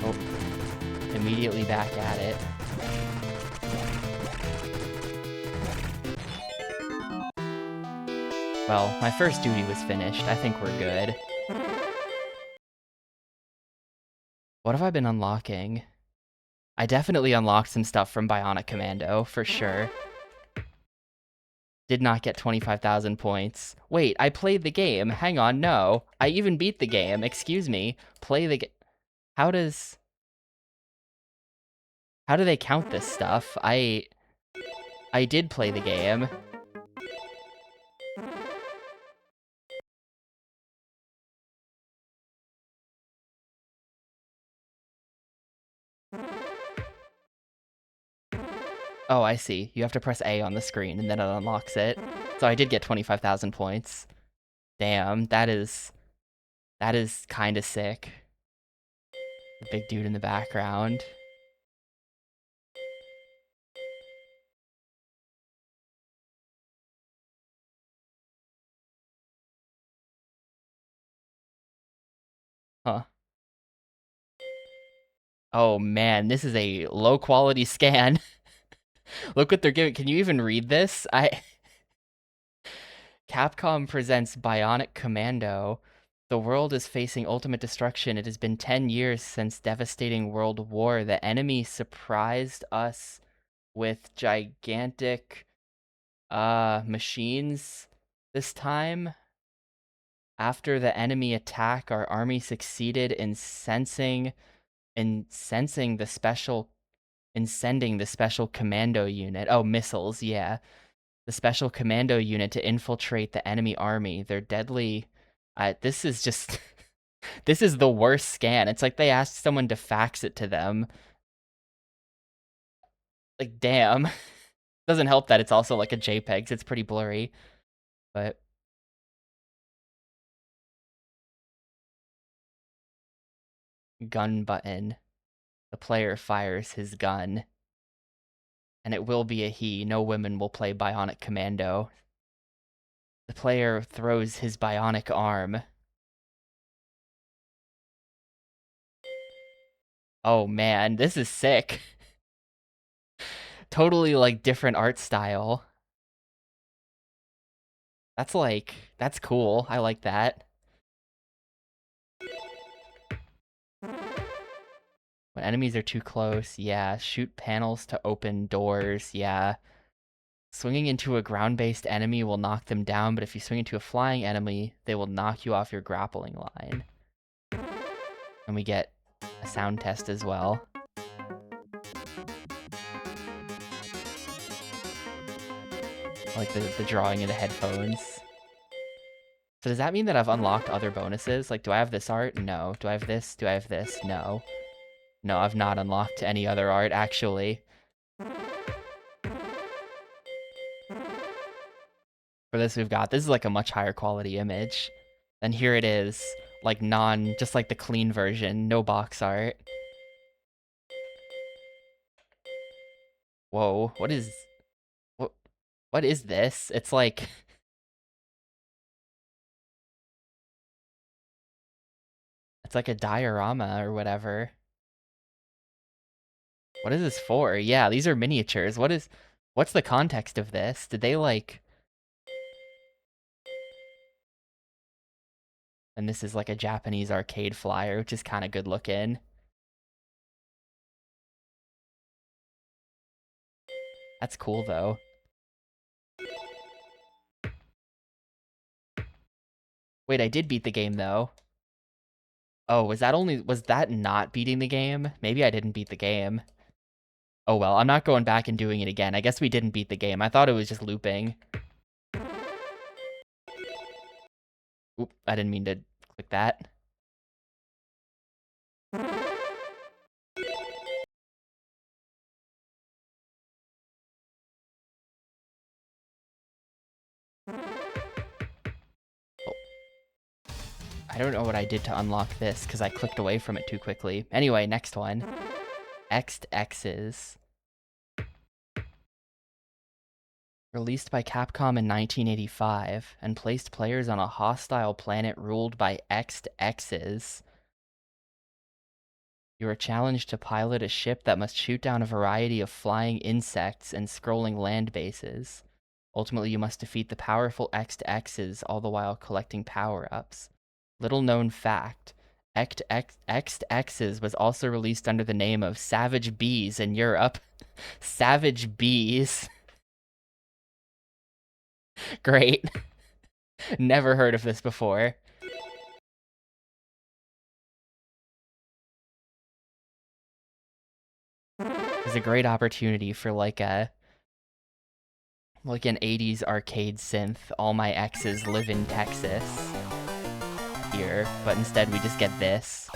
Oh, immediately back at it. Well, my first duty was finished. I think we're good. What have I been unlocking? I definitely unlocked some stuff from Bionic Commando, for sure. Did not get 25,000 points. Wait, I played the game. Hang on, no. I even beat the game. Excuse me. Play the game. How does... How do they count this stuff? I did play the game. Oh, I see. You have to press A on the screen and then it unlocks it. So I did get 25,000 points. Damn, that is kind of sick. The big dude in the background. Huh. Oh man, this is a low quality scan. Look what they're giving. Can you even read this? Capcom presents Bionic Commando. The world is facing ultimate destruction. It has been 10 years since devastating World War. The enemy surprised us with gigantic machines this time. After the enemy attack, our army succeeded in sending the special commando unit. Oh, missiles, yeah. The special commando unit to infiltrate the enemy army. They're deadly. This is just this is the worst scan. It's like they asked someone to fax it to them. Like, damn. Doesn't help that it's also like a JPEG, so it's pretty blurry. But gun button. The player fires his gun. And it will be a he. No women will play Bionic Commando. The player throws his bionic arm. Oh man, this is sick. Totally like different art style. That's cool. I like that. When enemies are too close, yeah. Shoot panels to open doors, yeah. Swinging into a ground-based enemy will knock them down, but if you swing into a flying enemy, they will knock you off your grappling line. And we get a sound test as well. Like the drawing in the headphones. So does that mean that I've unlocked other bonuses? Like, do I have this art? No. Do I have this? Do I have this? No. No, I've not unlocked any other art, actually. For this this is like a much higher quality image. And here it is, like just like the clean version, no box art. Whoa, what, what is this? It's like, it's like a diorama or whatever. What is this for? Yeah, these are miniatures. What's the context of this? Did they like... And this is like a Japanese arcade flyer, which is kind of good looking. That's cool, though. Wait, I did beat the game, though. Oh, was that not beating the game? Maybe I didn't beat the game. Oh well, I'm not going back and doing it again. I guess we didn't beat the game. I thought it was just looping. Oop, I didn't mean to click that. Oh. I don't know what I did to unlock this, because I clicked away from it too quickly. Anyway, next one. X'd X's. Released by Capcom in 1985, and placed players on a hostile planet ruled by X'd X's. You are challenged to pilot a ship that must shoot down a variety of flying insects and scrolling land bases. Ultimately, you must defeat the powerful X'd X's, all the while collecting power-ups. Little known fact, X's was also released under the name of Savage Bees in Europe. Savage Bees. Great. Never heard of this before. It's a great opportunity for like an 80s arcade synth. All my exes live in Texas here, but instead we just get this.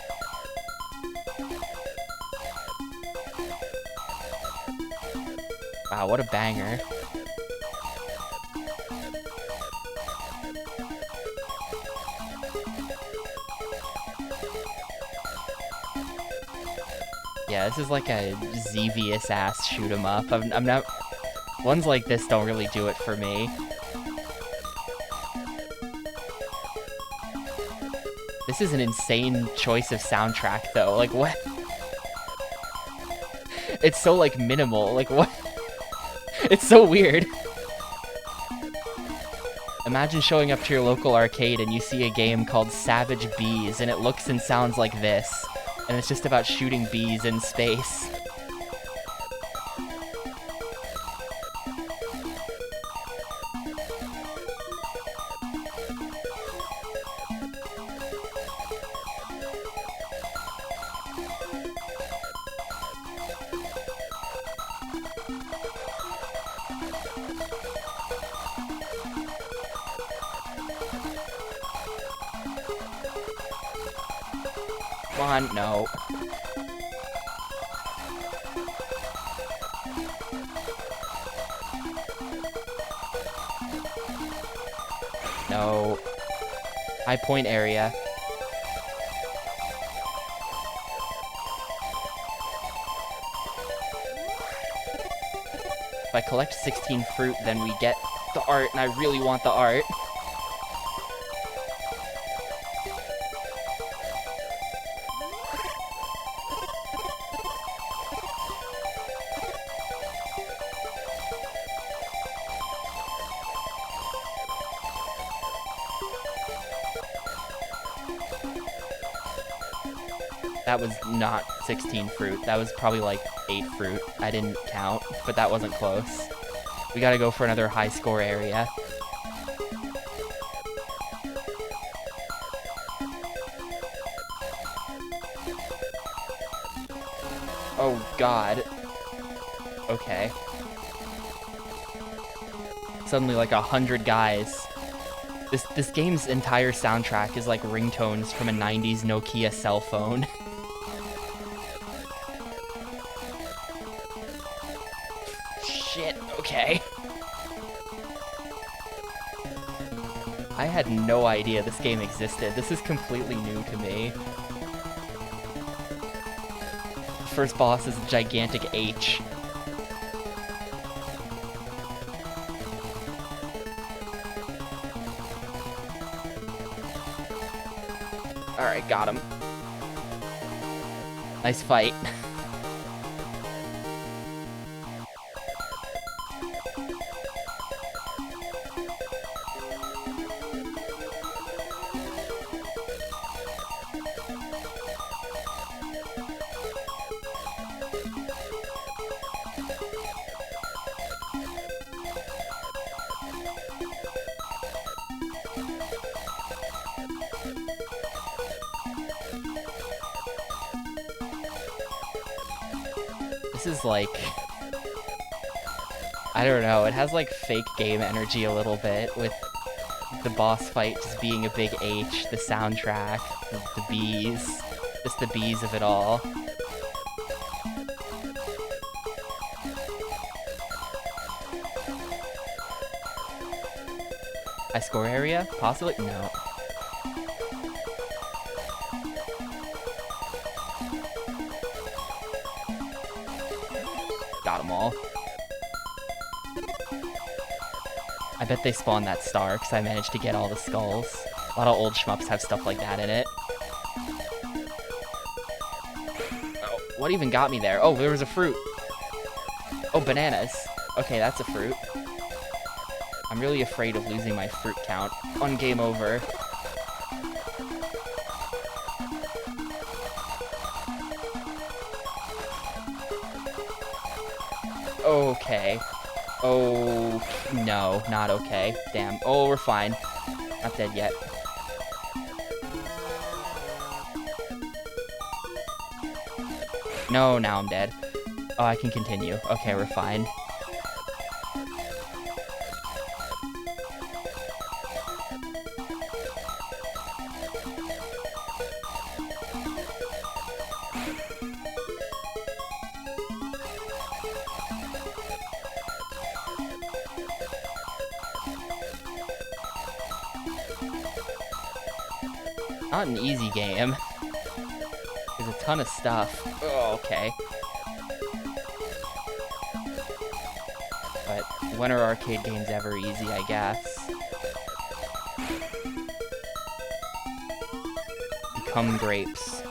Wow, what a banger. Yeah, this is like a Xevious ass shoot 'em up. I'm not. Ones like this don't really do it for me. This is an insane choice of soundtrack, though. Like, what? It's so, like, minimal. Like, what? It's so weird. Imagine showing up to your local arcade and you see a game called Savage Bees, and it looks and sounds like this. And it's just about shooting bees in space. Come on, no. No. High point area. If I collect 16 fruit, then we get the art, and I really want the art. That was not 16 fruit. That was probably like 8 fruit. I didn't count, but that wasn't close. We gotta go for another high score area. Oh god. Okay. Suddenly like 100 guys. This game's entire soundtrack is like ringtones from a 90s Nokia cell phone. Shit, okay. I had no idea this game existed. This is completely new to me. The first boss is a gigantic H. Alright, got him. Nice fight. This is like, I don't know, it has like fake game energy a little bit with the boss fight just being a big H, the soundtrack, the bees, just the bees of it all. High score area? Possibly? No. Got them all. I bet they spawned that star, because I managed to get all the skulls. A lot of old shmups have stuff like that in it. Oh, what even got me there? Oh, there was a fruit. Oh, bananas. Okay, that's a fruit. I'm really afraid of losing my fruit count on game over. Okay. Oh, no, not okay. Damn. Oh, we're fine. Not dead yet. No, now I'm dead. Oh, I can continue. Okay, we're fine. Not an easy game. There's a ton of stuff. Oh, okay. But when are arcade games ever easy, I guess? Become grapes.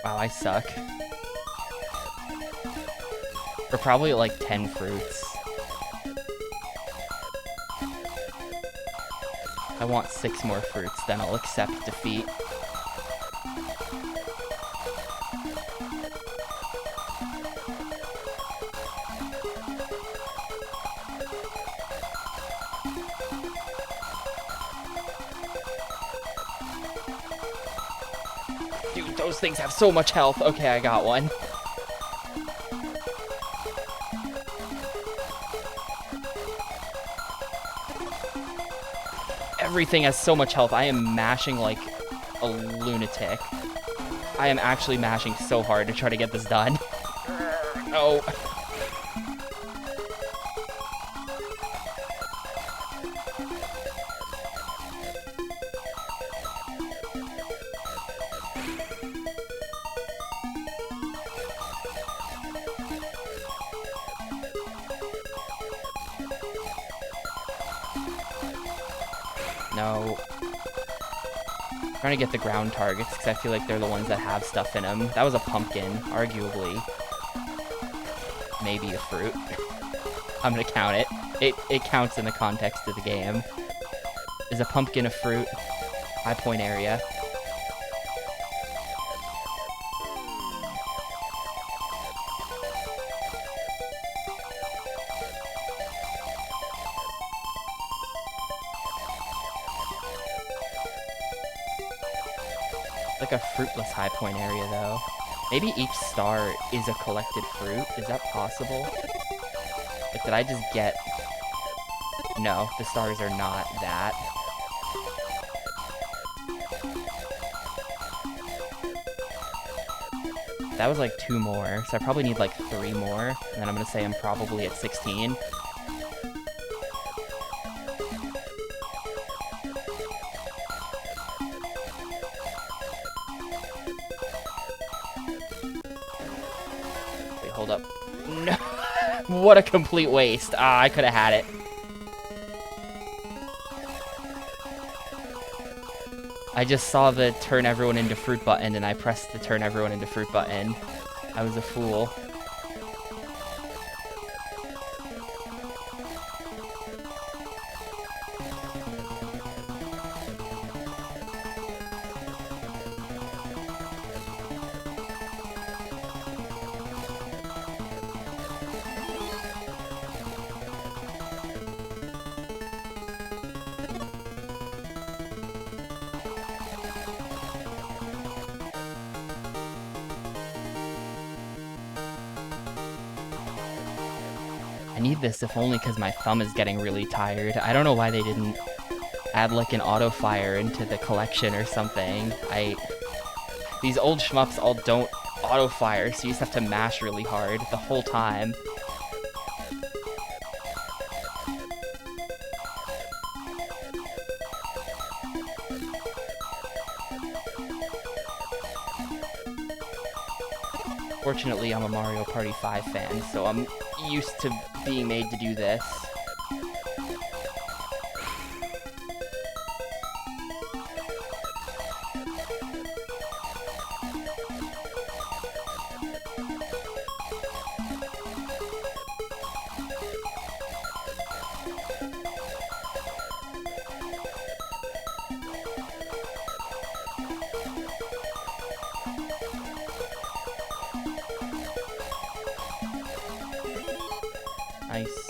Wow, I suck. We're probably at like 10 fruits. I want 6 more fruits, then I'll accept defeat. Dude, those things have so much health. Okay, I got one. Everything has so much health. I am mashing like a lunatic. I am actually mashing so hard to try to get this done. No. No. I'm trying to get the ground targets because I feel like they're the ones that have stuff in them. That was a pumpkin, arguably. Maybe a fruit. I'm gonna count it. It counts in the context of the game. Is a pumpkin a fruit? High point area. Like a fruitless high point area, though. Maybe each star is a collected fruit? Is that possible? Like, did I just get... No, the stars are not that. That was like 2 more, so I probably need like 3 more, and then I'm gonna say I'm probably at 16. Wait, hold up. No! What a complete waste. Ah, I could have had it. I just saw the turn everyone into fruit button, and I pressed the turn everyone into fruit button. I was a fool. I need this if only because my thumb is getting really tired. I don't know why they didn't add like an auto fire into the collection or something. These old shmups all don't auto fire, so you just have to mash really hard the whole time. Fortunately, I'm a Mario Party 5 fan, so I'm used to being made to do this. Nice.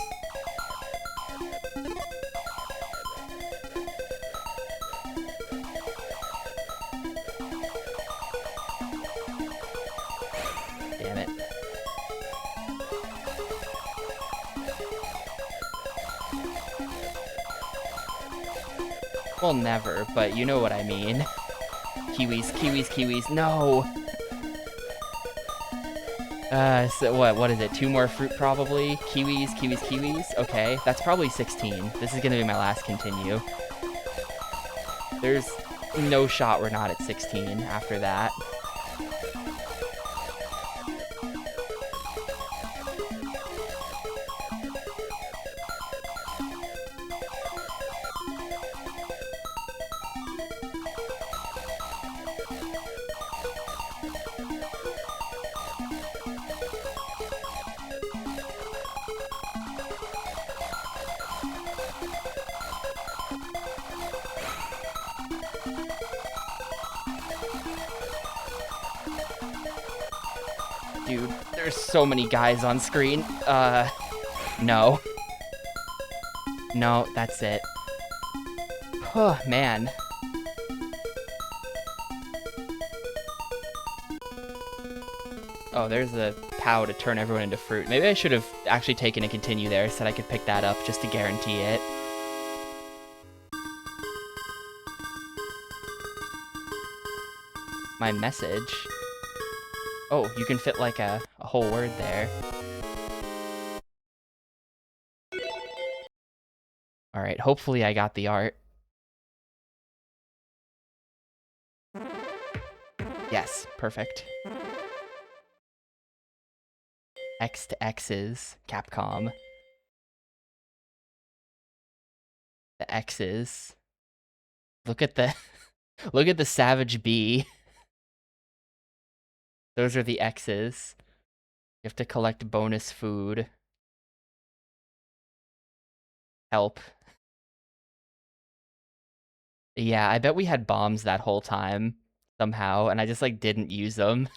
Damn it. Well, never, but you know what I mean. Kiwis, kiwis, kiwis. No! So what is it? 2 more fruit probably? Kiwis, kiwis, kiwis? Okay, that's probably 16. This is gonna be my last continue. There's no shot we're not at 16 after that. Dude, there's so many guys on screen. No. No, that's it. Oh, man. Oh, there's the POW to turn everyone into fruit. Maybe I should have actually taken a continue there so that I could pick that up just to guarantee it. My message. Oh, you can fit like a whole word there. Alright, hopefully I got the art. Yes, perfect. X to X's, Capcom. The X's. Look at the look at the Savage Bee. Those are the X's. You have to collect bonus food. Help. Yeah, I bet we had bombs that whole time somehow, and I just like didn't use them.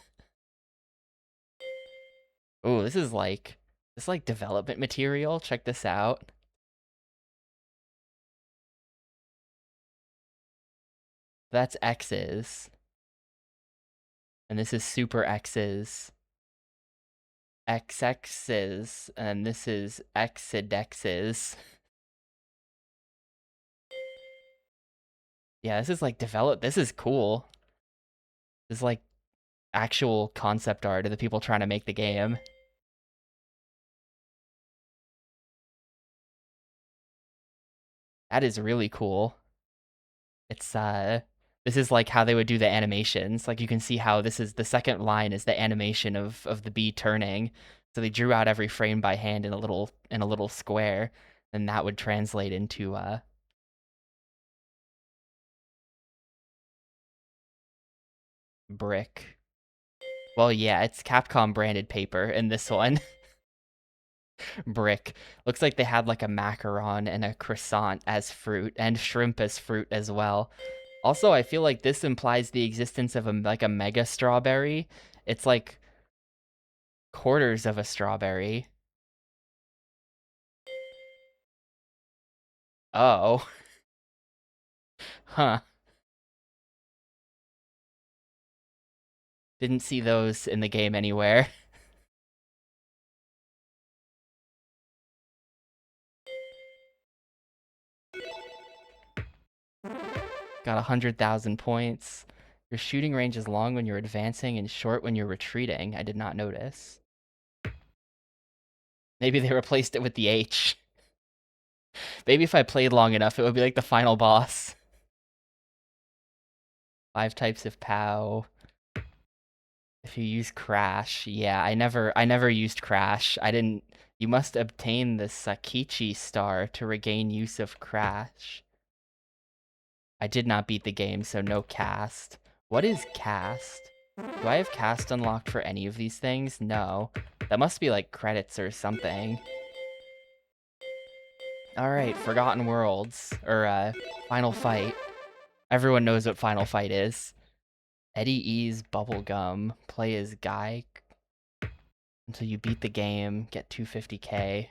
Ooh, this is like development material. Check this out. That's X's. And this is super X's. XX's, and this is Xidex's. Yeah, this is like this is cool. This is like actual concept art of the people trying to make the game. That is really cool. It's this is like how they would do the animations. Like you can see how this is the second line is the animation of the bee turning. So they drew out every frame by hand in a little square, and that would translate into brick. Well, yeah, it's Capcom branded paper in this one. Brick. Looks like they had like a macaron and a croissant as fruit, and shrimp as fruit as well. Also, I feel like this implies the existence of a mega strawberry. It's like quarters of a strawberry. Oh. Huh. Didn't see those in the game anywhere. Got 100,000 points. Your shooting range is long when you're advancing and short when you're retreating. I did not notice. Maybe they replaced it with the H. Maybe if I played long enough, it would be like the final boss. 5 types of POW. If you use Crash, yeah, I never used Crash. I didn't. You must obtain the Sakichi star to regain use of Crash. I did not beat the game, so no cast. What is cast? Do I have cast unlocked for any of these things? No. That must be like credits or something. Alright, Forgotten Worlds. Or, Final Fight. Everyone knows what Final Fight is. Eddie E's Bubblegum. Play as Guy until you beat the game. Get 250k.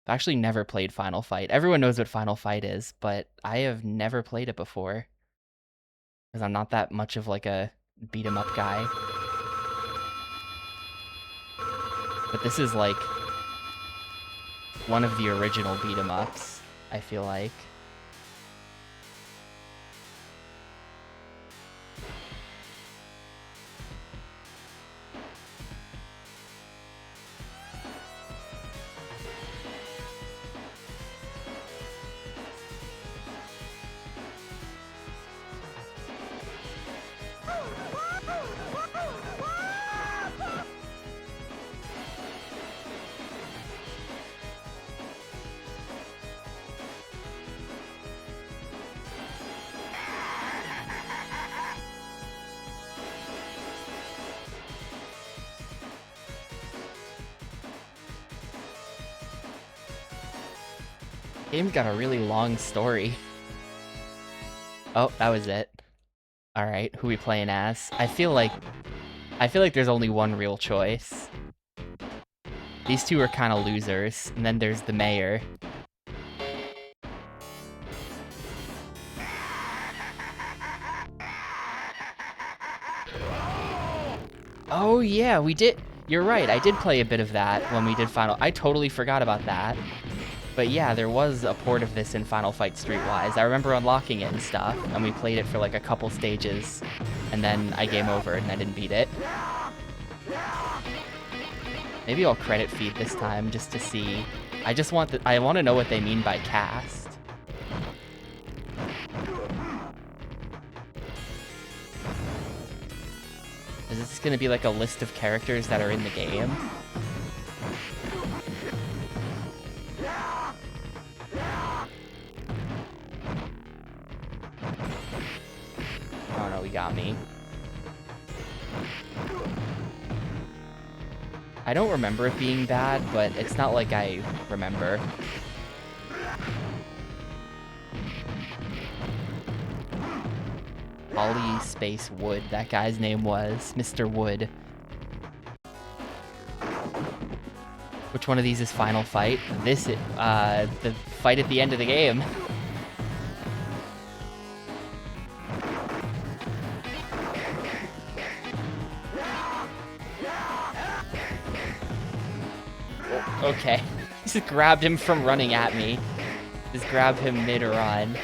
I've actually never played Final Fight. Everyone knows what Final Fight is, but I have never played it before. Because I'm not that much of like a beat-em-up guy. But this is like one of the original beat-em-ups, I feel like. Game's got a really long story. Oh, that was it. Alright, who we playing as? I feel like there's only one real choice. These two are kind of losers, and then there's the mayor. Oh yeah, we did. You're right, I did play a bit of that when we did Final. I totally forgot about that. But yeah, there was a port of this in Final Fight Streetwise. I remember unlocking it and stuff, and we played it for like a couple stages, and then I game over and I didn't beat it. Maybe I'll credit feed this time just to see. I want to know what they mean by cast. Is this gonna be like a list of characters that are in the game? Oh no, he got me. I don't remember it being bad, but it's not like I remember. Ollie Space Wood, that guy's name was Mr. Wood. Which one of these is Final Fight? This is, the fight at the end of the game. Okay. Just grabbed him from running at me. Just grab him mid-run.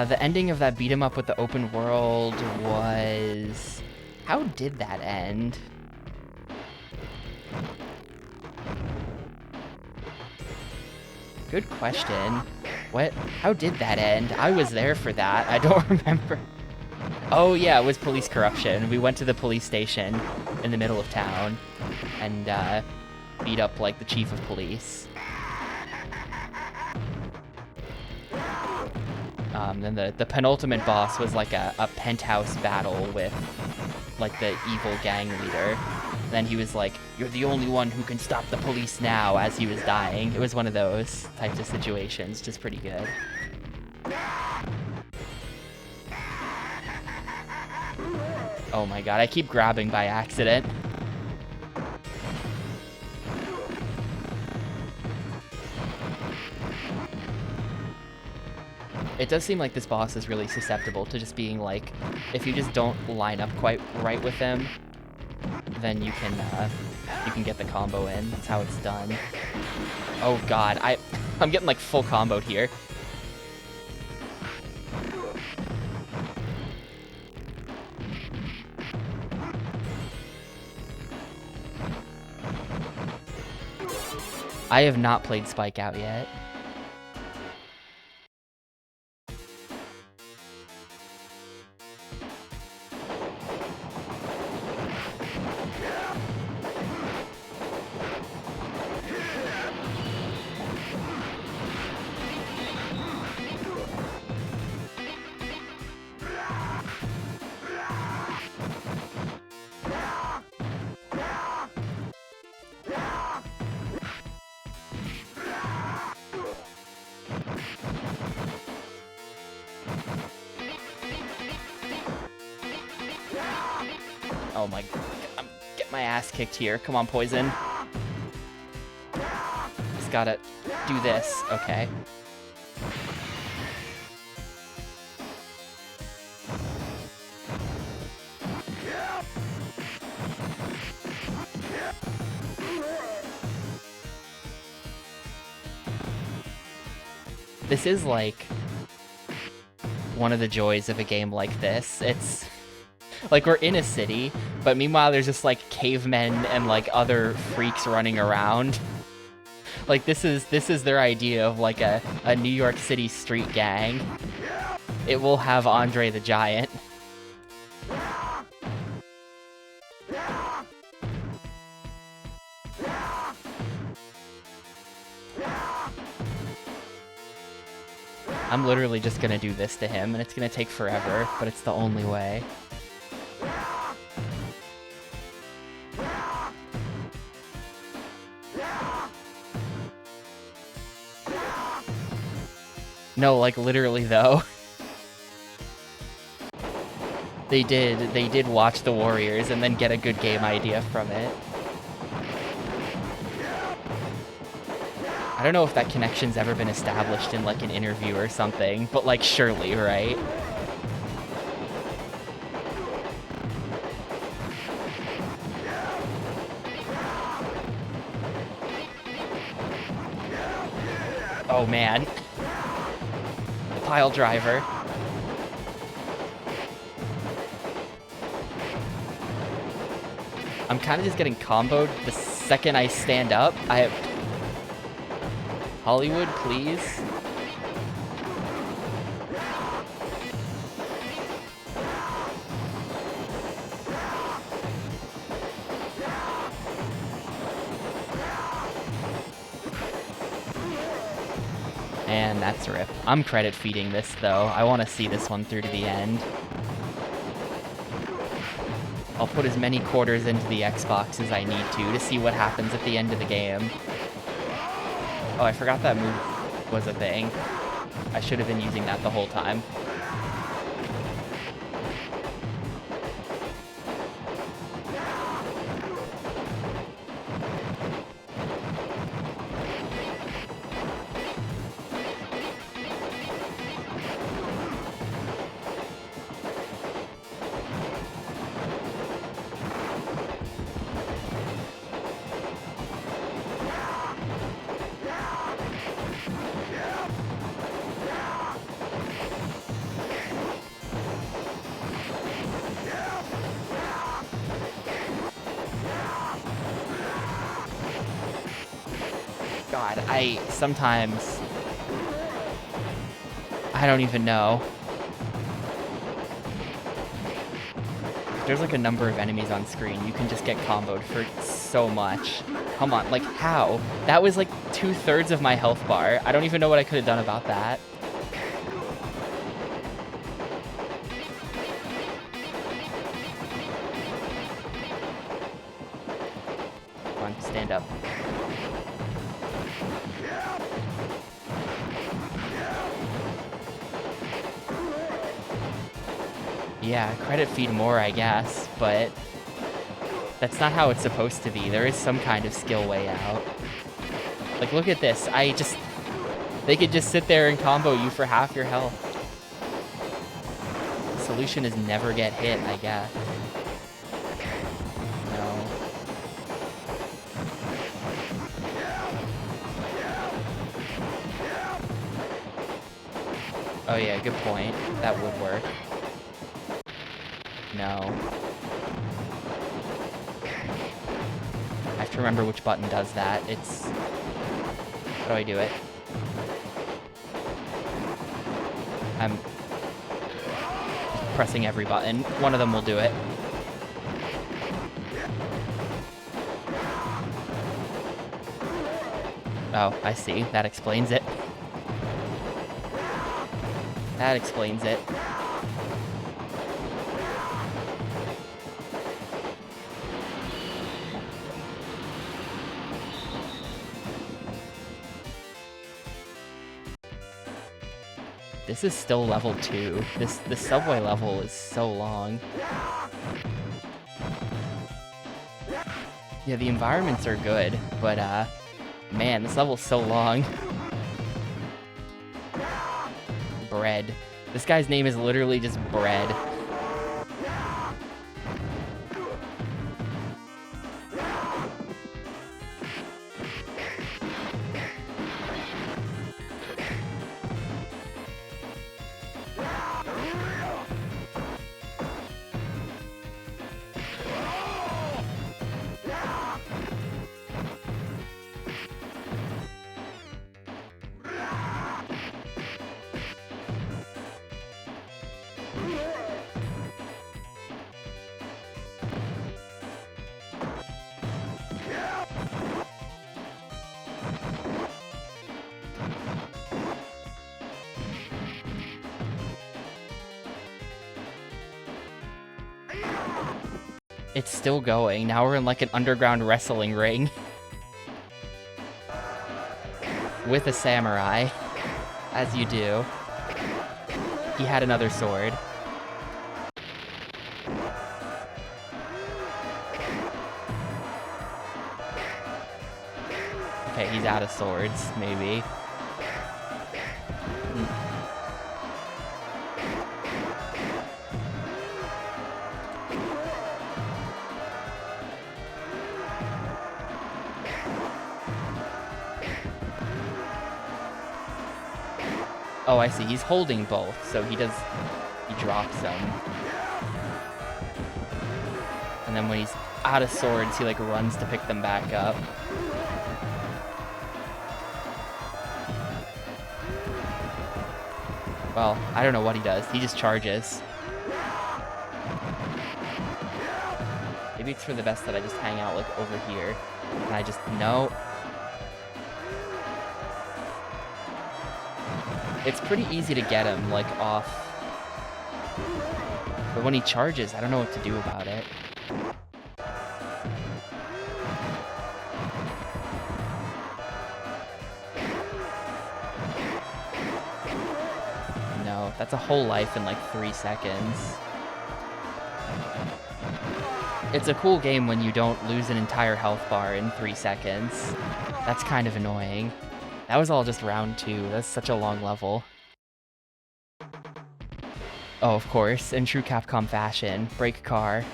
The ending of that beat 'em up with the open world was... How did that end? Good question. What? How did that end? I was there for that. I don't remember. Oh yeah, it was police corruption. We went to the police station in the middle of town and beat up like the chief of police. Then the penultimate boss was like a penthouse battle with like the evil gang leader. Then he was like, "You're the only one who can stop the police now," as he was dying. It was one of those types of situations, just pretty good. Oh my god, I keep grabbing by accident. It does seem like this boss is really susceptible to just being like, if you just don't line up quite right with him, then you can get the combo in. That's how it's done. Oh god, I'm getting like full comboed here. I have not played Spike Out yet. Oh my, I'm getting my ass kicked here. Come on, Poison. Just gotta do this. Okay. This is like one of the joys of a game like this. It's like we're in a city, but meanwhile there's just like cavemen and like other freaks running around. Like this is their idea of like a New York City street gang. It will have Andre the Giant. I'm literally just gonna do this to him, and it's gonna take forever, but it's the only way. No, like literally though. They did watch the Warriors and then get a good game idea from it. I don't know if that connection's ever been established in like an interview or something, but like surely, right? Oh man. Pile driver. I'm kind of just getting comboed the second I stand up. I have... Hollywood, please. And that's a rip. I'm credit feeding this though. I want to see this one through to the end. I'll put as many quarters into the Xbox as I need to see what happens at the end of the game. Oh, I forgot that move was a thing. I should have been using that the whole time. God, sometimes, I don't even know. There's like a number of enemies on screen. You can just get comboed for so much. Come on, like how? That was like 2/3 of my health bar. I don't even know what I could have done about that. Come on, stand up. Yeah, credit feed more, I guess, but that's not how it's supposed to be. There is some kind of skill way out. Like, look at this. They could just sit there and combo you for half your health. solution is never get hit, I guess. No. Oh yeah, good point. That would work. No. I have to remember which button does that. It's... How do I do it? I'm pressing every button. One of them will do it. Oh, I see. That explains it. That explains it. This is still level 2. This subway level is so long. Yeah, the environments are good, but man, this level's so long. Bread. This guy's name is literally just Bread. It's still going. Now we're in like an underground wrestling ring. With a samurai. As you do. He had another sword. Okay, he's out of swords, maybe. Oh, I see. He's holding both, so he drops them. And then when he's out of swords, he like runs to pick them back up. Well, I don't know what he does. He just charges. Maybe it's for the best that I just hang out like over here. And I just, no. It's pretty easy to get him, like, off. But when he charges, I don't know what to do about it. No, that's a whole life in, like, 3 seconds. It's a cool game when you don't lose an entire health bar in 3 seconds. That's kind of annoying. That was all just round 2. That's such a long level. Oh, of course, in true Capcom fashion. Break car.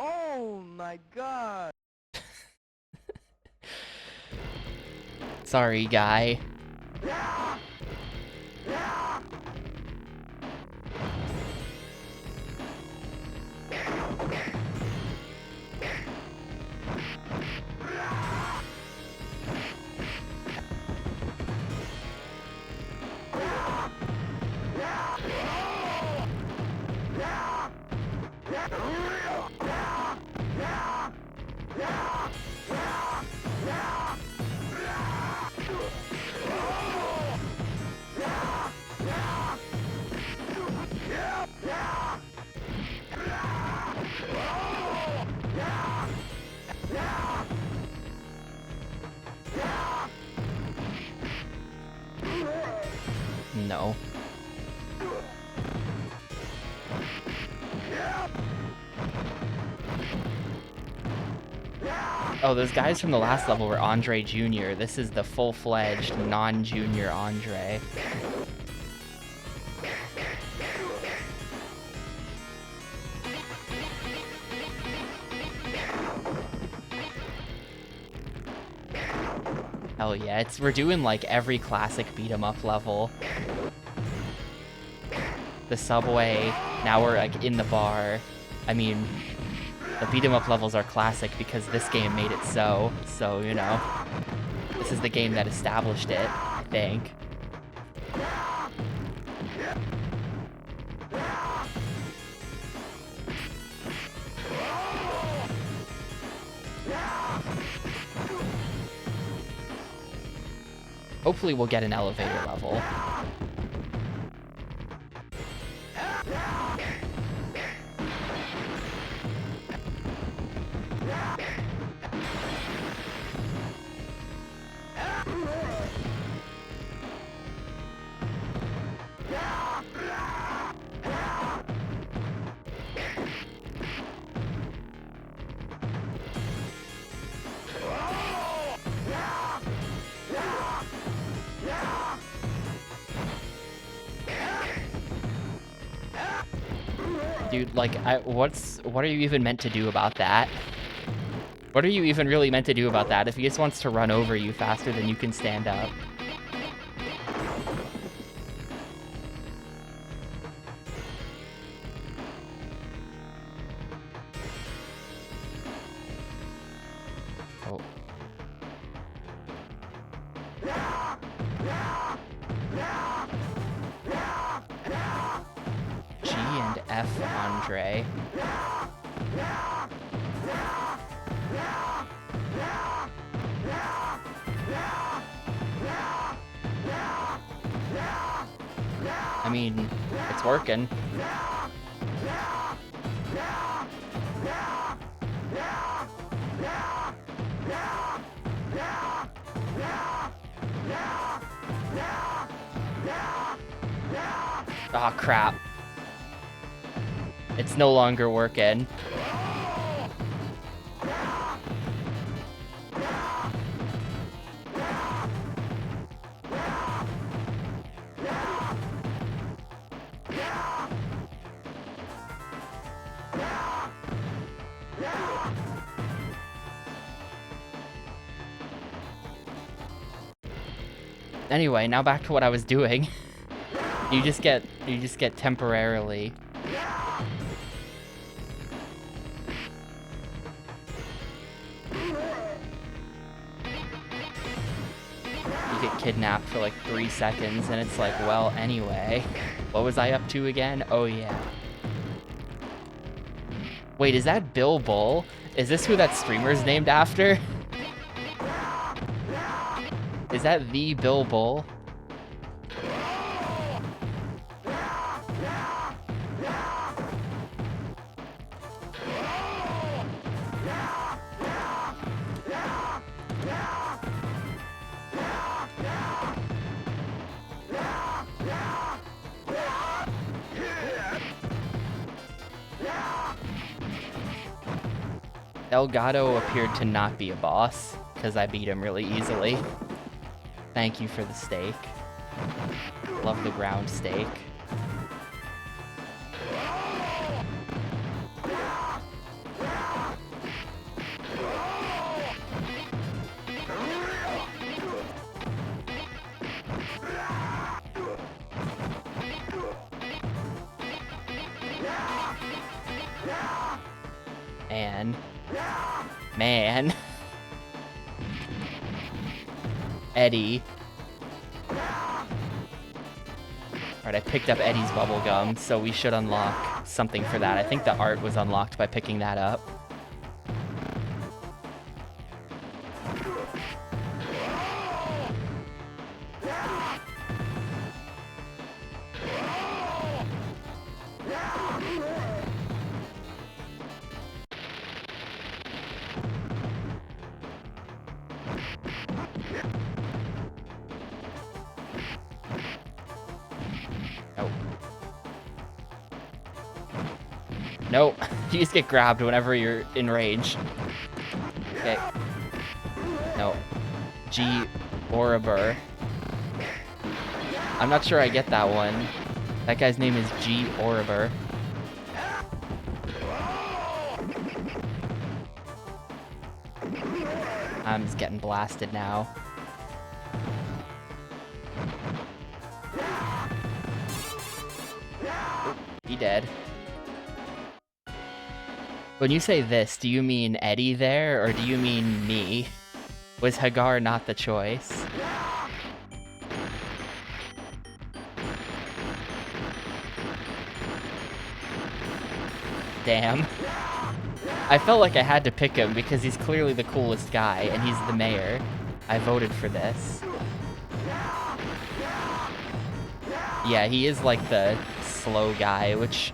Oh my god! Sorry, guy. though. Oh, those guys from the last level were Andre Jr. This is the full-fledged, non-junior Andre. Hell yeah, we're doing like every classic beat-em-up level. The subway, now we're like in the bar. I mean, the beat-em-up levels are classic because this game made it so, you know. This is the game that established it, I think. Hopefully we'll get an elevator level. Dude, like, what are you even meant to do about that? What are you even really meant to do about that if he just wants to run over you faster than you can stand up? Oh. G and F Andre. I mean, it's working. Ah, crap. It's no longer working. Anyway, now back to what I was doing. You just get temporarily. You get kidnapped for like 3 seconds and it's like, well, anyway. What was I up to again? Oh yeah. Wait, is that Bill Bull? Is this who that streamer's named after? Is that the Bill Bull? Elgato appeared to not be a boss, because I beat him really easily. Thank you for the steak. Love the ground steak. And... man. Eddie. Alright, I picked up Eddie's bubblegum, so we should unlock something for that. I think the art was unlocked by picking that up. Nope. You just get grabbed whenever you're in range. Okay. No. G. Oribur. I'm not sure I get that one. That guy's name is G. Oribur. I'm just getting blasted now. He dead. When you say this, do you mean Eddie there, or do you mean me? Was Hagar not the choice? Damn. I felt like I had to pick him because he's clearly the coolest guy, and he's the mayor. I voted for this. Yeah, he is like the slow guy, which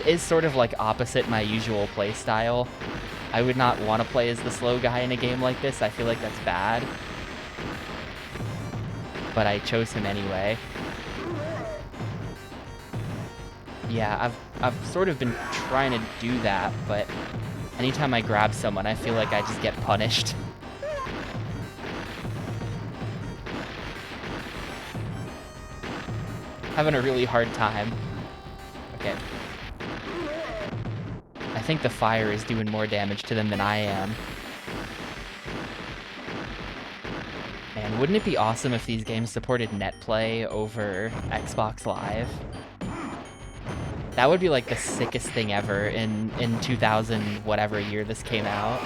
is sort of like opposite my usual play style. I would not want to play as the slow guy in a game like this. I feel like that's bad. But I chose him anyway. Yeah, I've sort of been trying to do that, but anytime I grab someone, I feel like I just get punished. Having a really hard time. Okay. I think the fire is doing more damage to them than I am. Man, wouldn't it be awesome if these games supported netplay over Xbox Live? That would be like the sickest thing ever in 2000 whatever year this came out.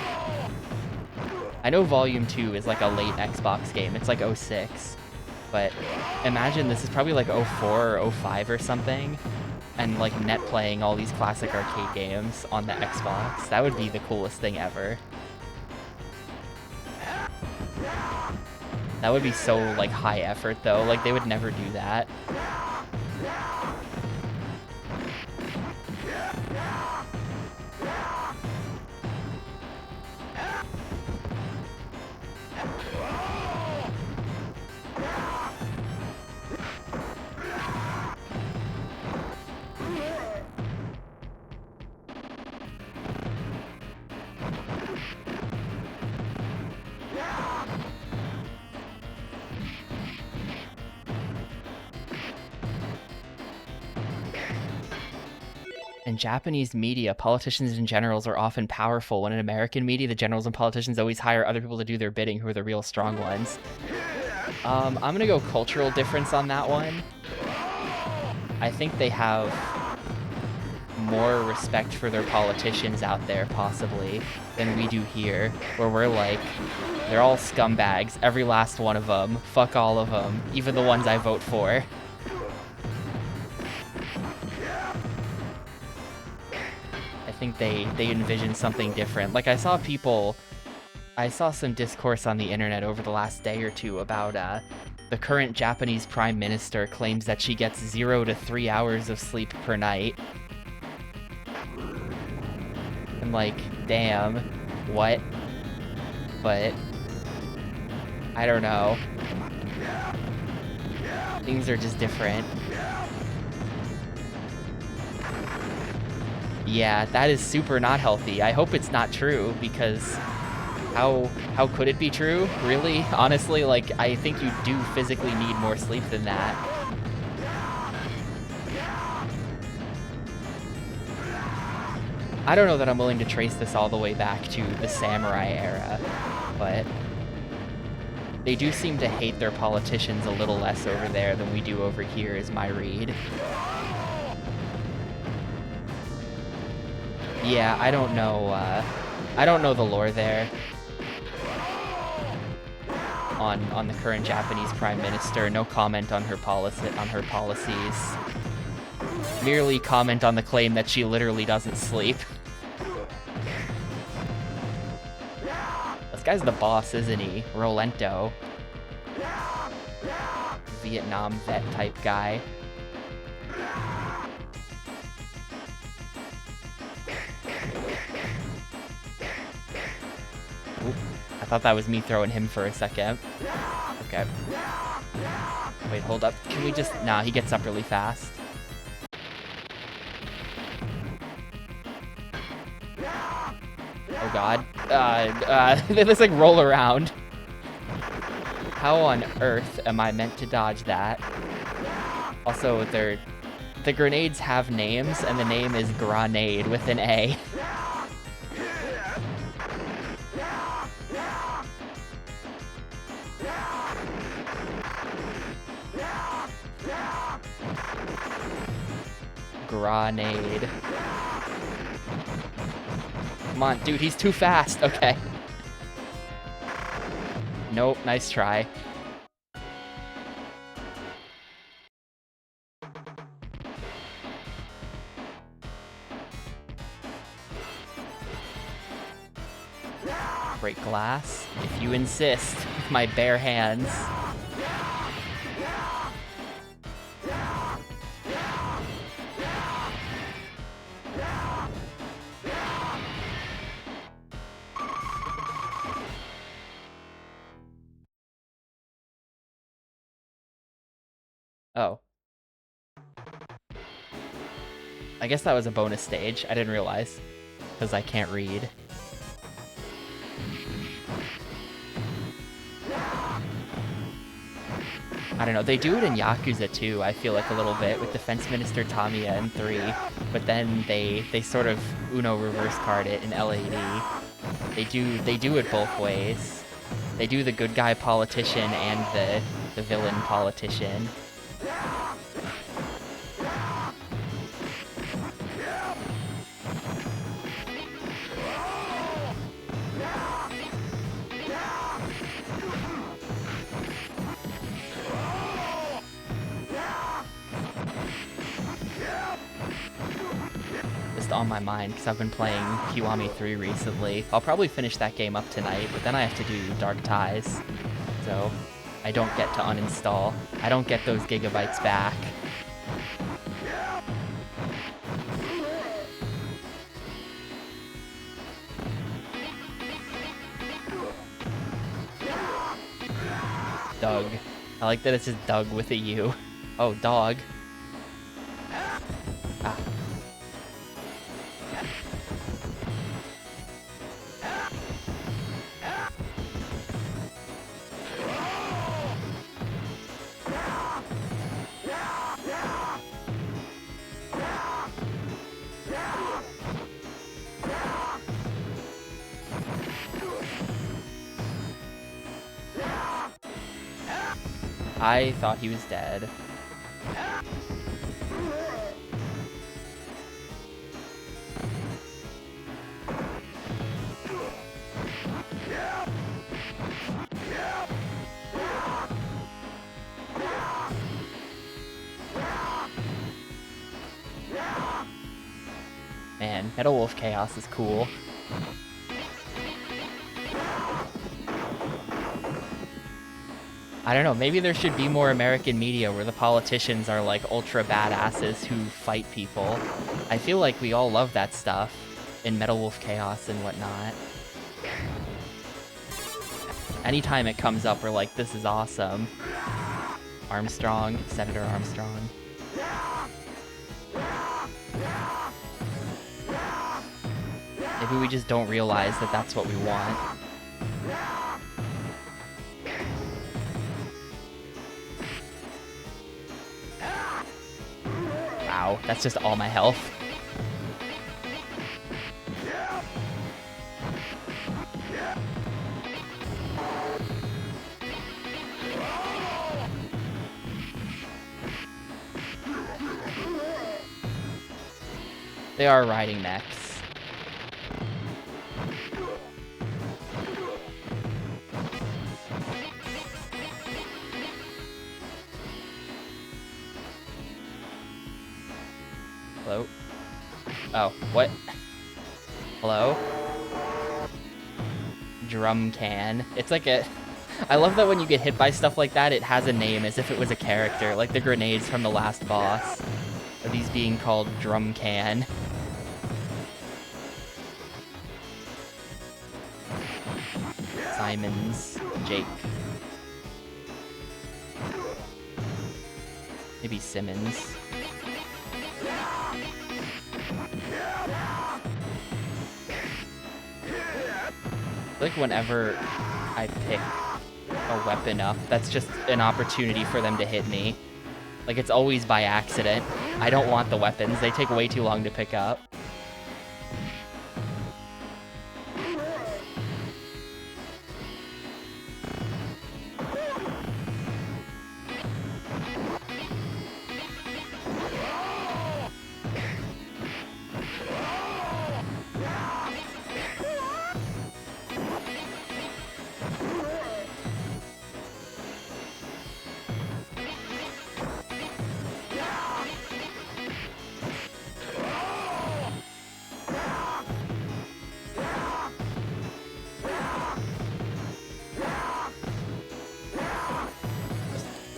I know Vol.2 is like a late Xbox game. It's like 06. But imagine this is probably like 04 or 05 or something. And like net playing all these classic arcade games on the Xbox. That would be the coolest thing ever. That would be so like high effort though. Like they would never do that. In Japanese media, politicians and generals are often powerful, when in American media, the generals and politicians always hire other people to do their bidding who are the real strong ones. I'm gonna go cultural difference on that one. I think they have more respect for their politicians out there, possibly, than we do here, where we're like, they're all scumbags, every last one of them, fuck all of them, even the ones I vote for. I think they envision something different. Like I saw some discourse on the internet over the last day or two about the current Japanese prime minister claims that she gets 0 to 3 hours of sleep per night. I'm like, damn, what? But I don't know. Things are just different. Yeah, that is super not healthy. I hope it's not true, because how could it be true? Really? Honestly, like, I think you do physically need more sleep than that. I don't know that I'm willing to trace this all the way back to the samurai era, but they do seem to hate their politicians a little less over there than we do over here, is my read. Yeah, I don't know the lore there on the current Japanese prime minister. No comment on her policies. Merely comment on the claim that she literally doesn't sleep. This guy's the boss, isn't he? Rolento. Vietnam vet type guy. Oop, I thought that was me throwing him for a second. Okay. Wait, hold up. Can we just... Nah, he gets up really fast. Oh god. They just like roll around. How on earth am I meant to dodge that? Also, the grenades have names, and the name is Grenade with an A. Grenade. Come on, dude, he's too fast. Okay. Nope, nice try. Break glass, if you insist, with my bare hands. Oh. I guess that was a bonus stage. I didn't realize, because I can't read. I don't know, they do it in Yakuza too, I feel like a little bit, with Defense Minister Tamiya in 3, but then they sort of Uno reverse card it in LAD. They do it both ways. They do the good guy politician and the villain politician. On my mind because I've been playing Kiwami 3 recently. I'll probably finish that game up tonight, but then I have to do Dark Ties, so I don't get to uninstall. I don't get those gigabytes back. Doug. I like that it's just Doug with a U. Oh, dog. Ah. I thought he was dead. Man, Metal Wolf Chaos is cool. I don't know, maybe there should be more American media where the politicians are like ultra badasses who fight people. I feel like we all love that stuff in Metal Wolf Chaos and whatnot. Anytime it comes up, we're like, this is awesome. Armstrong, Senator Armstrong. Maybe we just don't realize that that's what we want. Wow, that's just all my health. They are riding mechs. Hello? Oh, what? Hello? Drum can. It's like a... I love that when you get hit by stuff like that, it has a name as if it was a character, like the grenades from the last boss. Are these being called drum can? Simons, Jake. Maybe Simmons. Like whenever I pick a weapon up, that's just an opportunity for them to hit me. Like, it's always by accident. I don't want the weapons. They take way too long to pick up.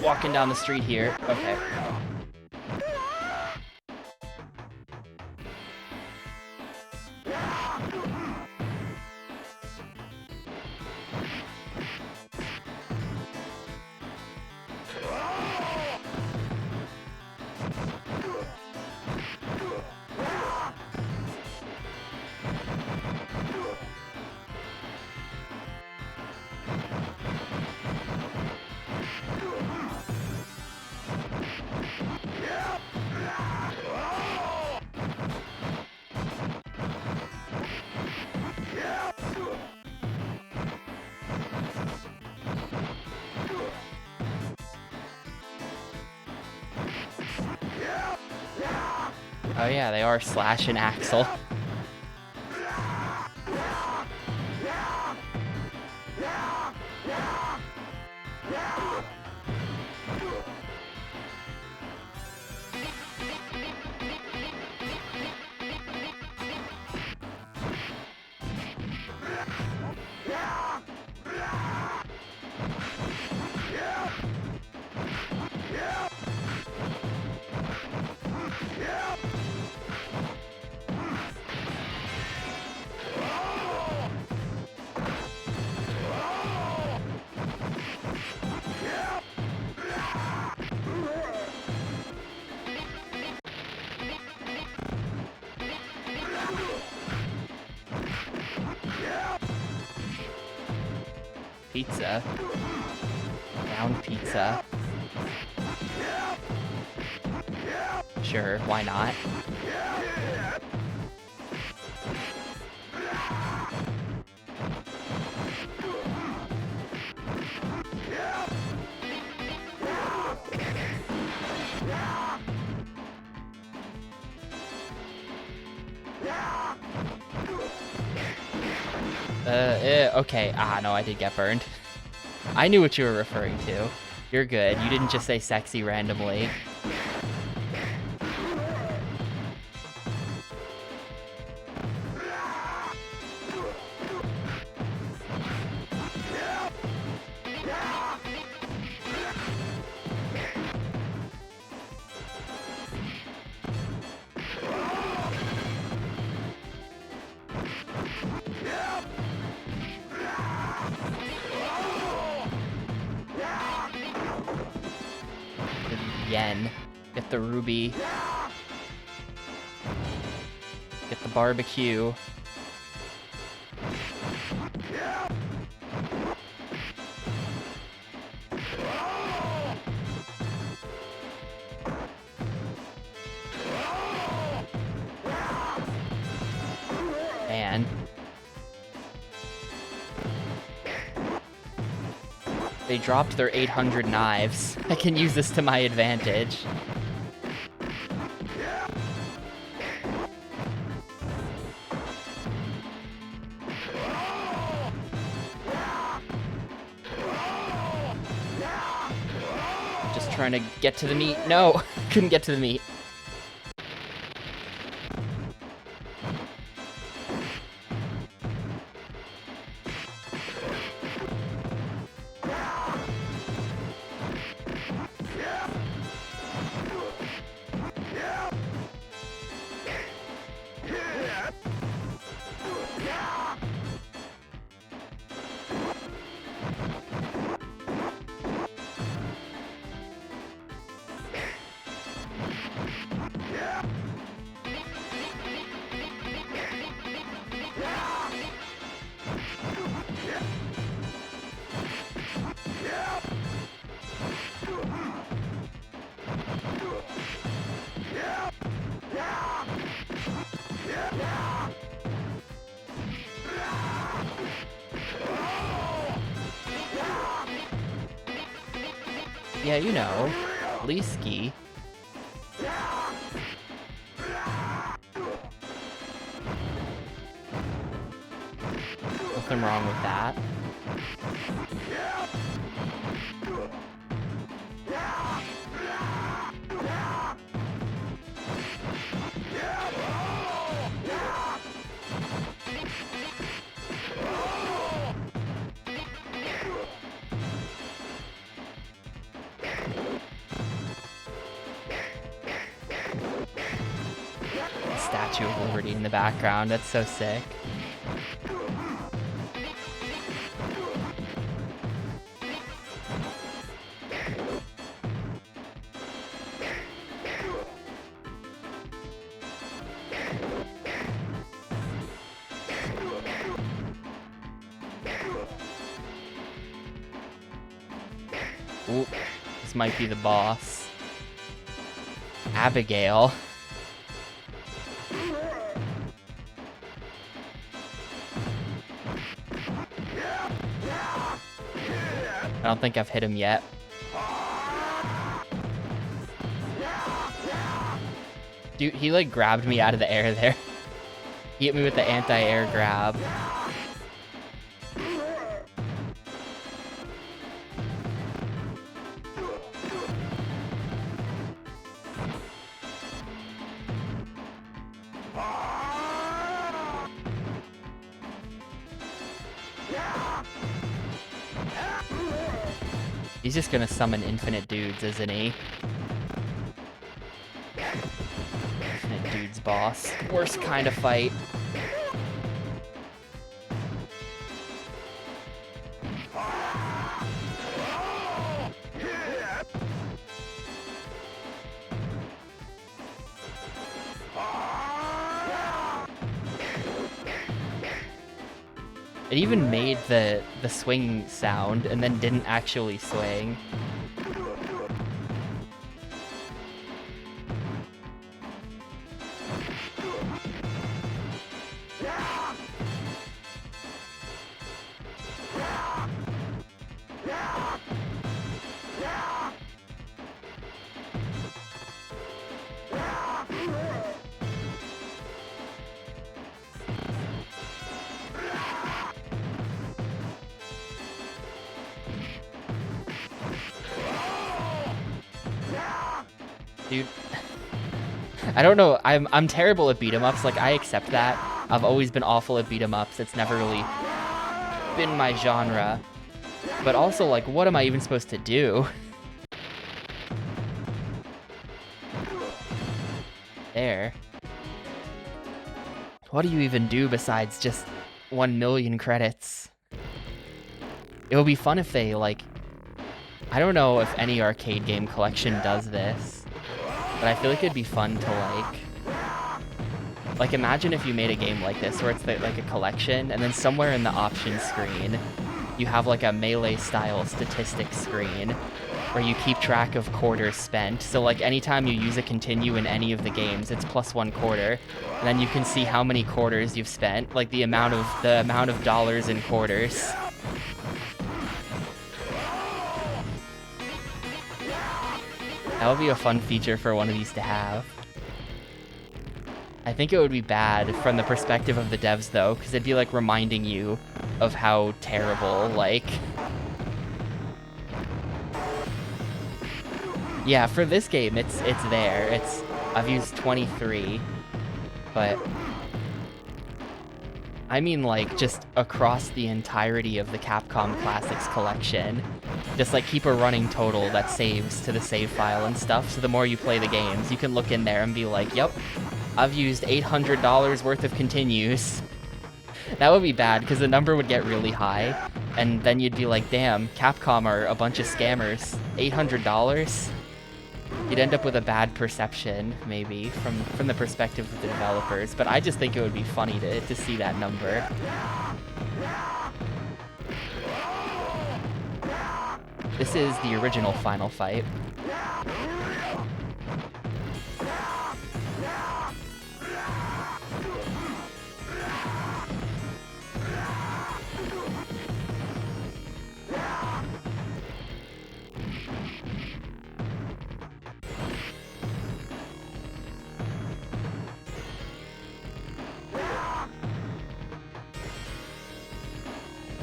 Walking down the street here. Okay. Oh yeah, they are Slash and Axel. Pizza. Round pizza. Sure, why not? Okay. Ah, no, I did get burned. I knew what you were referring to. You're good. You didn't just say sexy randomly. Yen. Get the ruby. Get the barbecue. Man. They dropped their 800 knives. I can use this to my advantage. Just trying to get to the meat. No, couldn't get to the meat. Yeah, you know, Leesky. Nothing wrong with that. Statue of Liberty in the background, that's so sick. Ooh, this might be the boss. Abigail. I don't think I've hit him yet. Dude, he like grabbed me out of the air there. He hit me with the anti-air grab. He's just gonna summon infinite dudes, isn't he? Infinite dudes boss. Worst kind of fight. It even made the swing sound and then didn't actually swing. Dude, I don't know. I'm terrible at beat 'em ups. Like, I accept that. I've always been awful at beat 'em ups. It's never really been my genre. But also, like, what am I even supposed to do? There. What do you even do besides just 1 million credits? It would be fun if they, like... I don't know if any arcade game collection does this, but I feel like it'd be fun to, like imagine if you made a game like this, where it's like a collection, and then somewhere in the options screen, you have like a Melee-style statistics screen, where you keep track of quarters spent. So like anytime you use a continue in any of the games, it's +1 quarter, and then you can see how many quarters you've spent, like the amount of dollars in quarters. That would be a fun feature for one of these to have. I think it would be bad from the perspective of the devs, though, because it'd be like reminding you of how terrible, like... Yeah, for this game, it's there. I've used 23, but... I mean, like, just across the entirety of the Capcom Classics collection. Just, like, keep a running total that saves to the save file and stuff, so the more you play the games, you can look in there and be like, yep, I've used $800 worth of continues. That would be bad, because the number would get really high, and then you'd be like, damn, Capcom are a bunch of scammers. $800? You'd end up with a bad perception, maybe, from the perspective of the developers, but I just think it would be funny to see that number. This is the original final fight.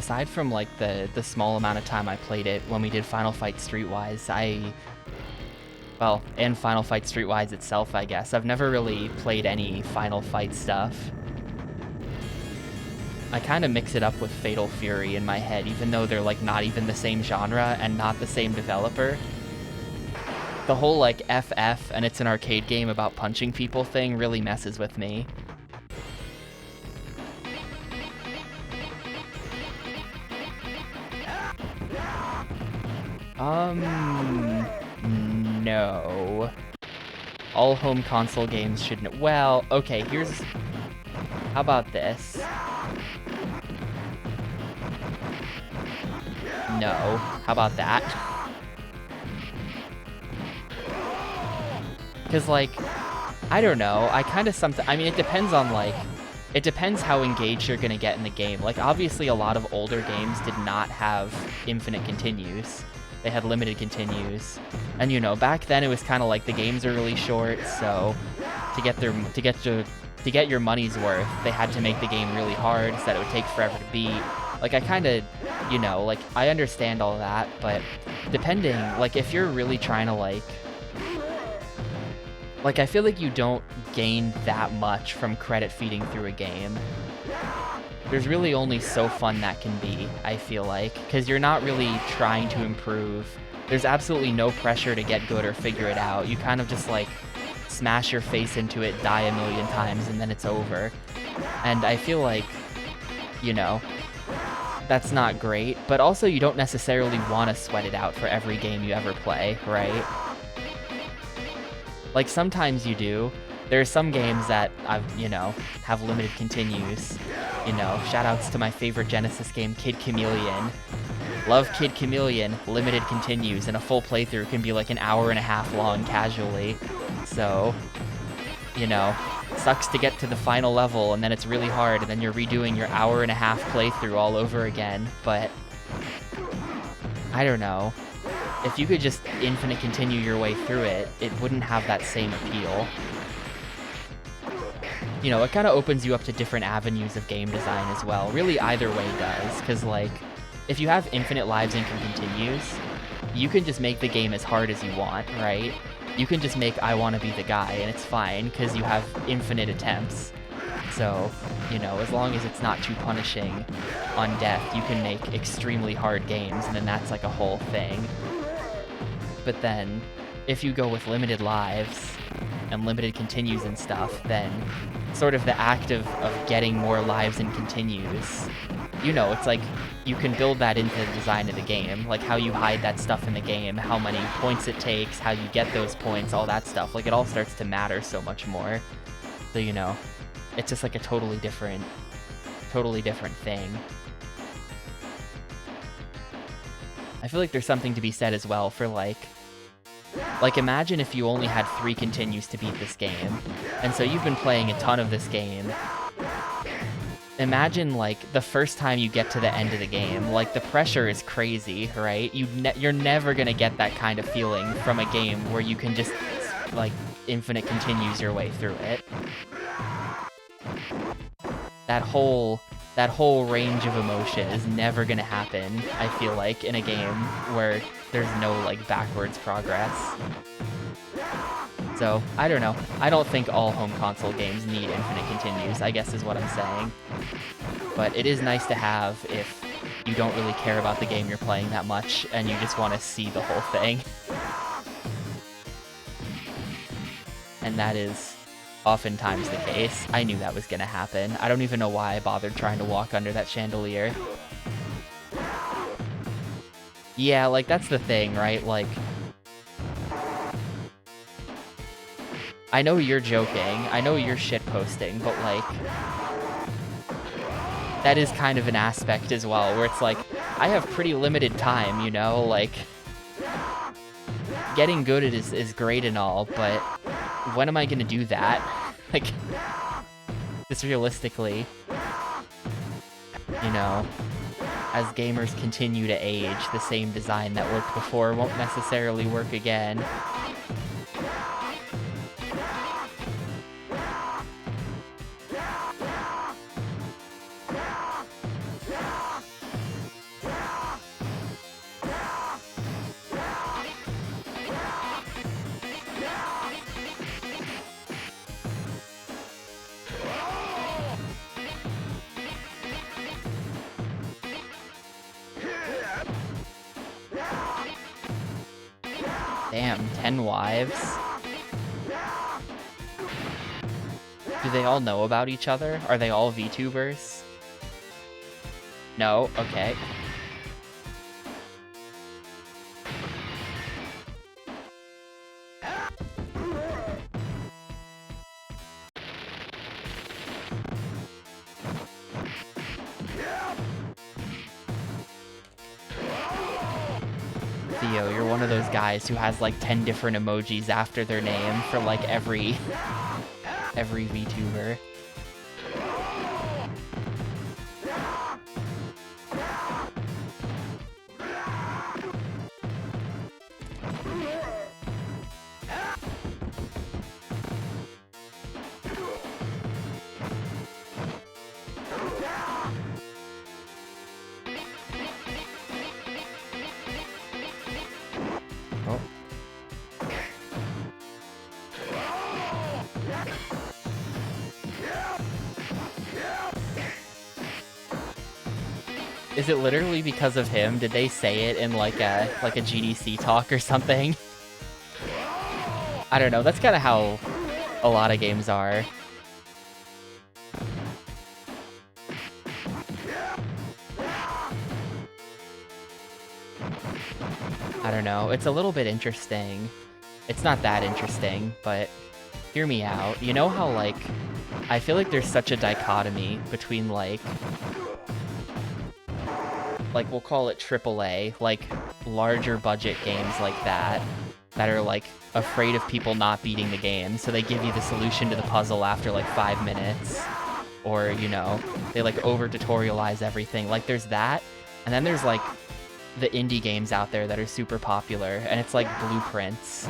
aside from like the small amount of time I played it when we did Final Fight Streetwise, well, and Final Fight Streetwise itself, I guess, I've never really played any Final Fight stuff. I kind of mix it up with Fatal Fury in my head, even though they're like not even the same genre and not the same developer. The whole like FF and it's an arcade game about punching people thing really messes with me. No. All home console games shouldn't. Well, okay, here's. How about this? No. How about that? Because, like, I don't know. I kind of sometimes. I mean, it depends on, like. It depends how engaged you're going to get in the game. Like, obviously, a lot of older games did not have infinite continues. They had limited continues. And, you know, back then it was kind of like the games are really short, so to get your money's worth, they had to make the game really hard so that it would take forever to beat. Like, I kind of, you know, like, I understand all that, but depending, like, if you're really trying to, like, I feel like you don't gain that much from credit feeding through a game. There's really only so fun that can be, I feel like, because you're not really trying to improve. There's absolutely no pressure to get good or figure it out. You kind of just, like, smash your face into it, die a million times, and then it's over. And I feel like, you know, that's not great, but also you don't necessarily want to sweat it out for every game you ever play, right? Like, sometimes you do. There are some games that you know, have limited continues. You know, shoutouts to my favorite Genesis game, Kid Chameleon. Love Kid Chameleon, limited continues, and a full playthrough can be like an hour and a half long casually. So, you know, sucks to get to the final level and then it's really hard and then you're redoing your hour and a half playthrough all over again, but I don't know. If you could just infinite continue your way through it, it wouldn't have that same appeal. You know, it kind of opens you up to different avenues of game design as well. Really, either way does, because, like, if you have infinite lives and continues, you can just make the game as hard as you want, right? You can just make I want to be the guy, and it's fine, because you have infinite attempts. So, you know, as long as it's not too punishing on death, you can make extremely hard games, and then that's like a whole thing. But then, if you go with limited lives and limited continues and stuff, then sort of the act of getting more lives and continues, you know, it's like you can build that into the design of the game, like how you hide that stuff in the game, how many points it takes, how you get those points, all that stuff. Like, it all starts to matter so much more. So, you know, it's just like a totally different thing. I feel like there's something to be said as well for, like, imagine if you only had 3 continues to beat this game, and so you've been playing a ton of this game. Imagine, like, the first time you get to the end of the game, like, the pressure is crazy, right? You're never gonna get that kind of feeling from a game where you can just, like, infinite continues your way through it. That whole range of emotion is never gonna happen, I feel like, in a game where there's no, like, backwards progress. So, I don't know. I don't think all home console games need infinite continues, I guess is what I'm saying. But it is nice to have if you don't really care about the game you're playing that much and you just want to see the whole thing. And that is oftentimes the case. I knew that was gonna happen. I don't even know why I bothered trying to walk under that chandelier. Yeah, like, that's the thing, right? Like, I know you're joking, I know you're shitposting, but, like, that is kind of an aspect as well, where it's like, I have pretty limited time, you know? Like, getting good is great and all, but when am I gonna do that? Like, just realistically, you know, as gamers continue to age, the same design that worked before won't necessarily work again. Damn, 10 wives? Do they all know about each other? Are they all VTubers? No? Okay. Theo, you're one of those guys who has like 10 different emojis after their name for like every VTuber. Oh. Is it literally because of him? Did they say it in like a GDC talk or something? I don't know. That's kind of how a lot of games are. I don't know. It's a little bit interesting. It's not that interesting, but hear me out. You know how, like, I feel like there's such a dichotomy between, like we'll call it AAA, like, larger budget games like that are, like, afraid of people not beating the game, so they give you the solution to the puzzle after, like, 5 minutes. Or, you know, they, like, over-tutorialize everything. Like, there's that, and then there's, like, the indie games out there that are super popular, and it's like Blueprints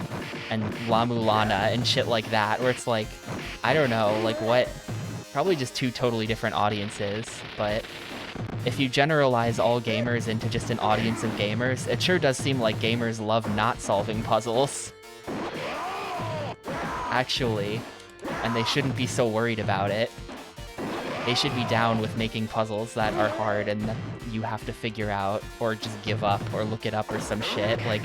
and La Mulana and shit like that, where it's like, I don't know, like what, probably just two totally different audiences, but if you generalize all gamers into just an audience of gamers, it sure does seem like gamers love not solving puzzles. Actually, and they shouldn't be so worried about it. They should be down with making puzzles that are hard and that you have to figure out, or just give up, or look it up or some shit, like...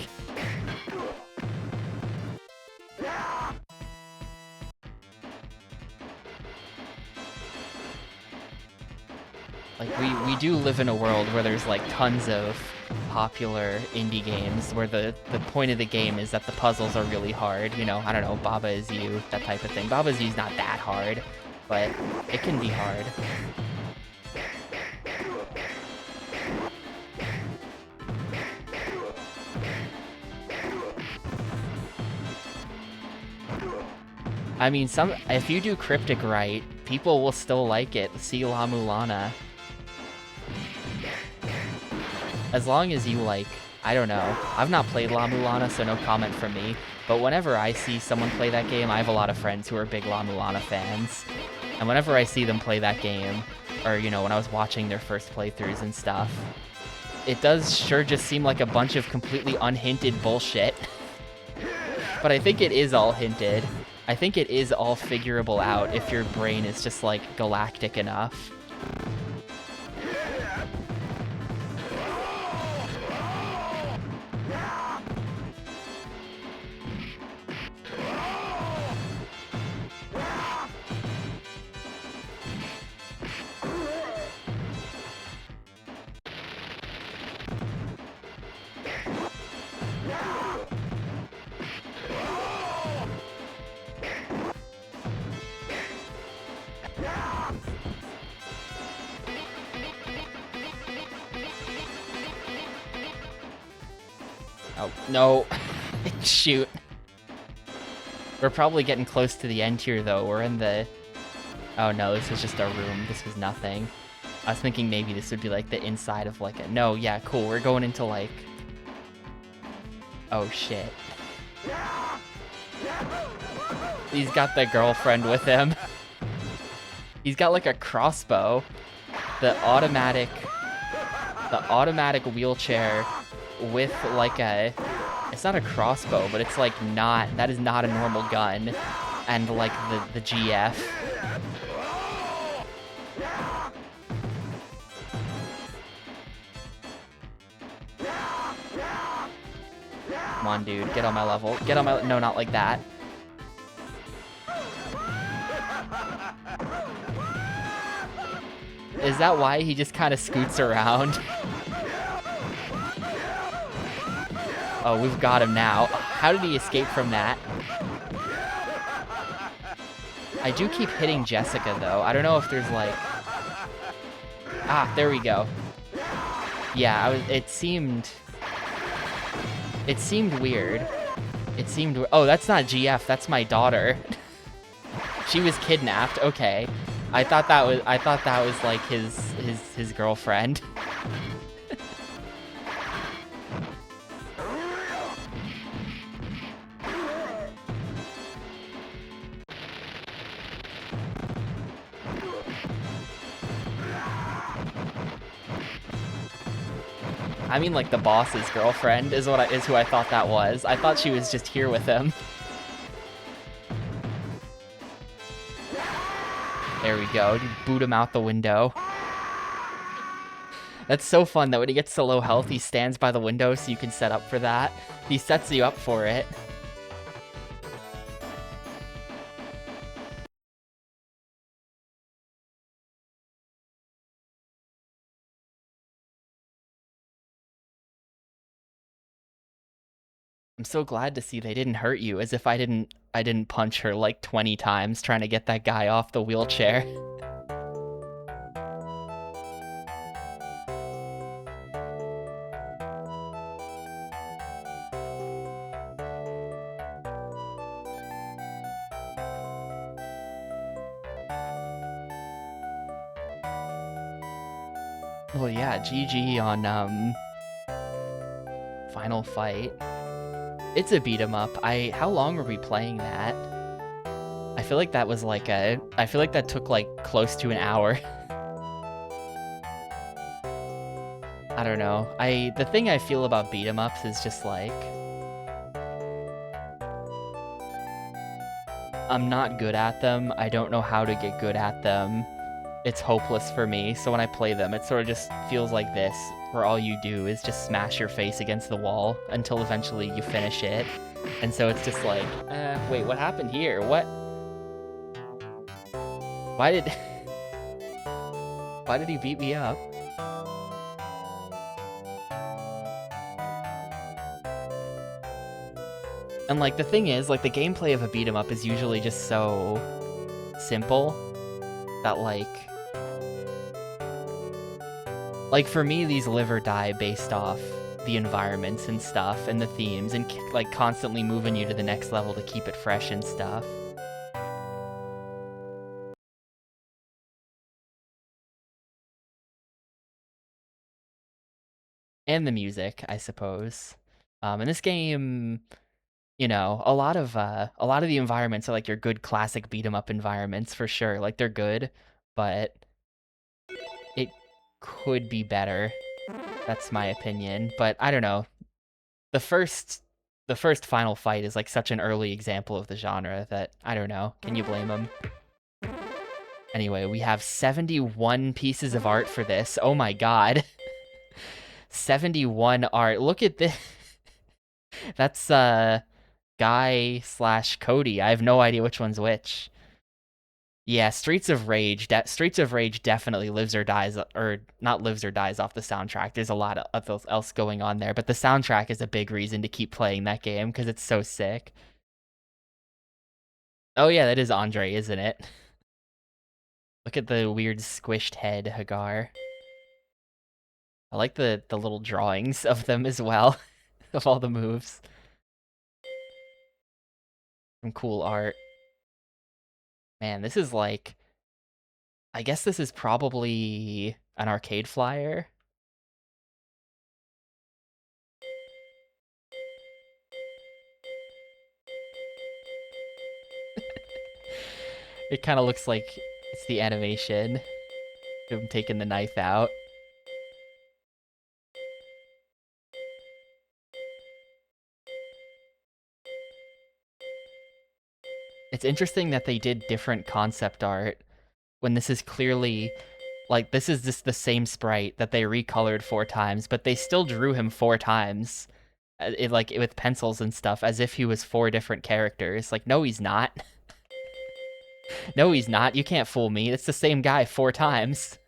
Like, we do live in a world where there's, like, tons of popular indie games where the point of the game is that the puzzles are really hard, you know, I don't know, Baba Is You, that type of thing. Baba Is You's not that hard, but it can be hard. I mean, if you do Cryptic right, people will still like it. See La Mulana. As long as you, like, I don't know. I've not played La Mulana, so no comment from me. But whenever I see someone play that game, I have a lot of friends who are big La Mulana fans. And whenever I see them play that game, or, you know, when I was watching their first playthroughs and stuff, it does sure just seem like a bunch of completely unhinted bullshit. But I think it is all hinted. I think it is all figurable out if your brain is just, like, galactic enough. Oh, no. Shoot. We're probably getting close to the end here, though. We're in the... Oh, no, this is just a room. This was nothing. I was thinking maybe this would be, like, the inside of, like, a... No, yeah, cool. We're going into, like... Oh, shit. He's got the girlfriend with him. He's got, like, a crossbow. The automatic wheelchair with, like, a... It's not a crossbow, but it's, like, not... That is not a normal gun. And, like, the GF. Come on, dude. Get on my level. Get on my... No, not like that. Is that why he just kind of scoots around? Oh, we've got him now. How did he escape from that? I do keep hitting Jessica, though. I don't know if there's, like... Ah, there we go. Yeah, it seemed... It seemed weird. It seemed... Oh, that's not GF. That's my daughter. She was kidnapped. Okay. I thought that was like his girlfriend. I mean, like the boss's girlfriend is who I thought that was. I thought she was just here with him. There we go. Boot him out the window. That's so fun that when he gets to low health, he stands by the window so you can set up for that. He sets you up for it. I'm so glad to see they didn't hurt you, as if I didn't punch her like 20 times trying to get that guy off the wheelchair. Well, yeah, GG on Final Fight. It's a beat 'em up. How long were we playing that? I feel like that was like I feel like that took like close to an hour. I don't know. The thing I feel about beat 'em ups is just like I'm not good at them. I don't know how to get good at them. It's hopeless for me. So when I play them, it sort of just feels like this, where all you do is just smash your face against the wall until eventually you finish it. And so it's just like, wait, what happened here? What? Why did... Why did he beat me up? And, like, the thing is, like, the gameplay of a beat 'em up is usually just so simple that, like, for me, these live or die based off the environments and stuff and the themes and, like, constantly moving you to the next level to keep it fresh and stuff. And the music, I suppose. In this game, you know, a lot of the environments are like your good classic beat 'em up environments for sure. Like they're good, but it could be better. That's my opinion. But I don't know. The first Final Fight is like such an early example of the genre that I don't know. Can you blame them? Anyway, we have 71 pieces of art for this. Oh my god. 71 art. Look at this. That's Guy / Cody. I have no idea which one's which. Yeah, Streets of Rage definitely lives or dies, or not lives or dies off the soundtrack. There's a lot of else going on there, but the soundtrack is a big reason to keep playing that game because it's so sick. Oh yeah, that is Andre, isn't it? Look at the weird squished head, Hagar. I like the little drawings of them as well, of all the moves. Some cool art. Man, this is like... I guess this is probably an arcade flyer. It kind of looks like it's the animation of him taking the knife out. It's interesting that they did different concept art when this is clearly, like, this is just the same sprite that they recolored 4 times, but they still drew him 4 times like with pencils and stuff, as if he was 4 different characters. Like, no, he's not. No, he's not. You can't fool me. It's the same guy 4 times.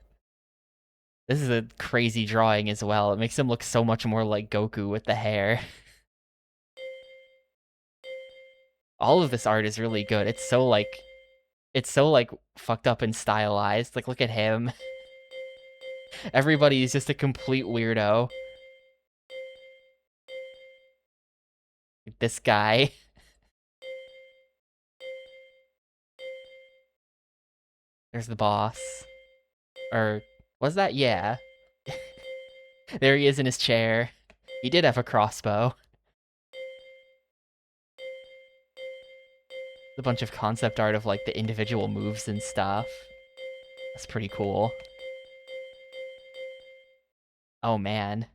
This is a crazy drawing as well. It makes him look so much more like Goku with the hair. All of this art is really good. It's so like fucked up and stylized. Like, look at him. Everybody is just a complete weirdo. This guy. There's the boss. Or was that? Yeah. There he is in his chair. He did have a crossbow. A bunch of concept art of like the individual moves and stuff. That's pretty cool. Oh man.